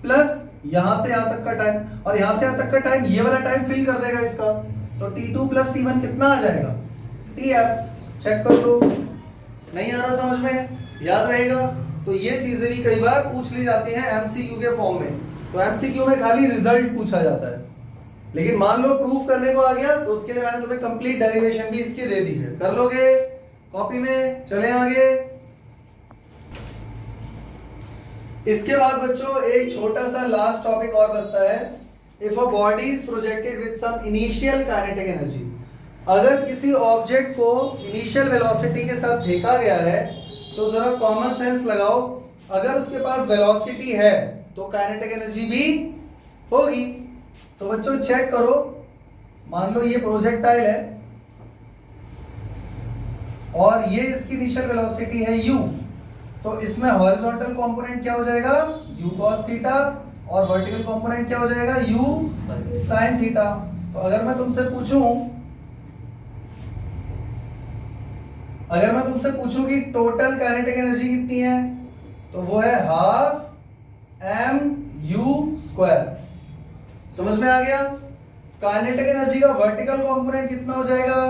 प्लस यहां से यहां तक का टाइम, और यहां से यहां तक का टाइम ये वाला टाइम फिल कर देगा इसका, तो t2 प्लस t1 कितना आ जाएगा? tf। चेक कर लो, नहीं आ रहा समझ में? याद रहेगा? तो ये चीजें भी कई बार पूछ ली जाती हैं एमसीक्यू के फॉर्म में। तो एमसीक्यू में खाली रिजल्ट पूछा जाता है, लेकिन मान लो प्रूफ करने को आ गया तो उसके लिए मैंने तुम्हें कंप्लीट डेरिवेशन भी इसकी दे दी है। कर लोगे कॉपी में? चले आगे। इसके बाद बच्चों एक छोटा सा लास्ट टॉपिक और बचता है। If a body is projected with some initial kinetic energy, अगर किसी ऑब्जेक्ट को इनिशियल वेलोसिटी के साथ फेंका गया है तो जरा कॉमन सेंस लगाओ, अगर उसके पास वेलोसिटी है तो काइनेटिक एनर्जी भी होगी। तो बच्चों चेक करो, मान लो ये प्रोजेक्टाइल है, और ये इसकी इनिशियल वेलोसिटी है u, तो इसमें हॉरिजॉन्टल कंपोनेंट क्या हो जाएगा u cos थीटा और वर्टिकल कंपोनेंट क्या हो जाएगा u sin थीटा। तो अगर मैं तुमसे पूछूं कि टोटल काइनेटिक एनर्जी कितनी है, तो वो है हाफ एम यू स्क्वायर। समझ में आ गया? काइनेटिक एनर्जी का वर्टिकल कंपोनेंट कितना हो जाएगा?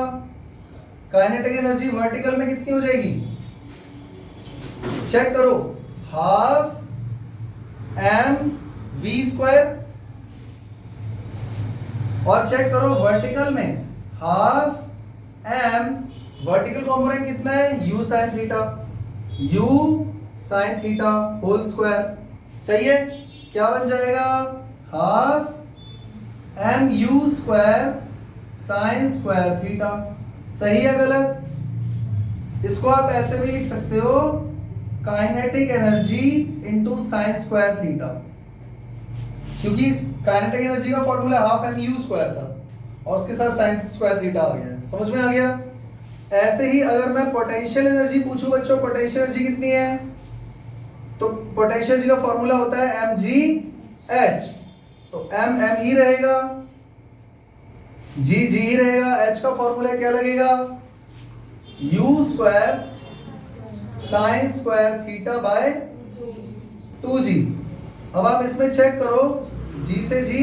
काइनेटिक एनर्जी वर्टिकल में कितनी हो जाएगी? चेक करो, हाफ एम वी स्क्वायर, और चेक करो वर्टिकल में हाफ एम, वर्टिकल कंपोनेंट कितना है u sin theta, u sin theta whole square. सही है? क्या बन जाएगा? Half m u square sine square theta. सही है गलत? इसको आप ऐसे भी लिख सकते हो, kinetic energy into sine square theta, क्योंकि काइनेटिक एनर्जी का formula half m u square था और उसके साथ साइन स्क्वायर थीटा आ गया है। समझ में आ गया? ऐसे ही अगर मैं पोटेंशियल एनर्जी पूछूं बच्चों, पोटेंशियल एनर्जी कितनी है, तो पोटेंशियल एनर्जी का फॉर्मूला होता है mgh, तो m ही रहेगा, g ही रहेगा, h का फॉर्मूला क्या लगेगा? u square sine square theta by 2g। अब आप इसमें चेक करो, g से g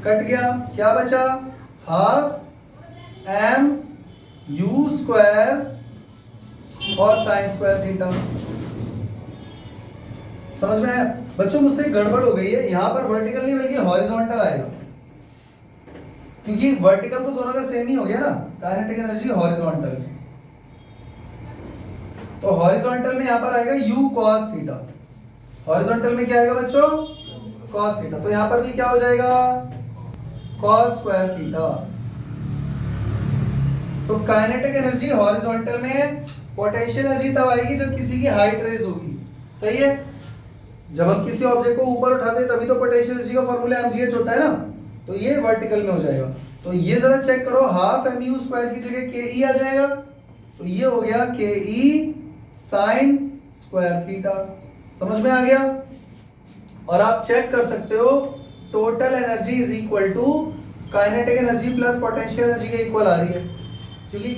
कट गया, क्या बचा? हाफ m u स्क्वायर और साइन स्क्वायर थीटा। समझ में आया? बच्चों मुझसे गड़बड़ हो गई है, यहां पर वर्टिकल नहीं बल्कि हॉरिजॉन्टल आएगा, क्योंकि वर्टिकल तो दोनों का सेम ही हो गया ना, काइनेटिक एनर्जी हॉरिजॉन्टल। तो हॉरिजॉन्टल में यहां पर आएगा u cos थीटा, हॉरिजॉन्टल में क्या आएगा बच्चों? cos theta. तो यहां पर भी क्या हो जाएगा? cos square theta. तो काइनेटिक एनर्जी हॉरिजॉन्टल में है, पोटेंशियल एनर्जी तब आएगी जब किसी की हाइट रेज होगी। सही है? जब हम किसी ऑब्जेक्ट को ऊपर उठाते हैं तभी तो पोटेंशियल एनर्जी का फॉर्मूला mgh होता है ना, तो ये वर्टिकल में हो जाएगा। तो ये जरा चेक करो, हाफ एम यू स्क्वायर की जगह के ई आ जाएगा, तो ये हो गया के ई साइन स्क्वायर थीटा। समझ में आ गया? और आप चेक कर सकते हो, total energy is equal to kinetic energy plus potential energy के इक्वल आ रही है, क्योंकि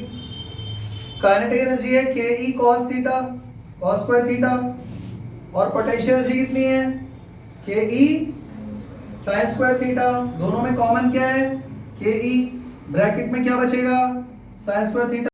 काइनेटिक एनर्जी है K E cos theta, cos square theta, और पोटेंशियल एनर्जी कितनी है? के ई साइन स्क्वायर थीटा। दोनों में कॉमन क्या है? के ई, ब्रैकेट में क्या बचेगा? Sign square theta.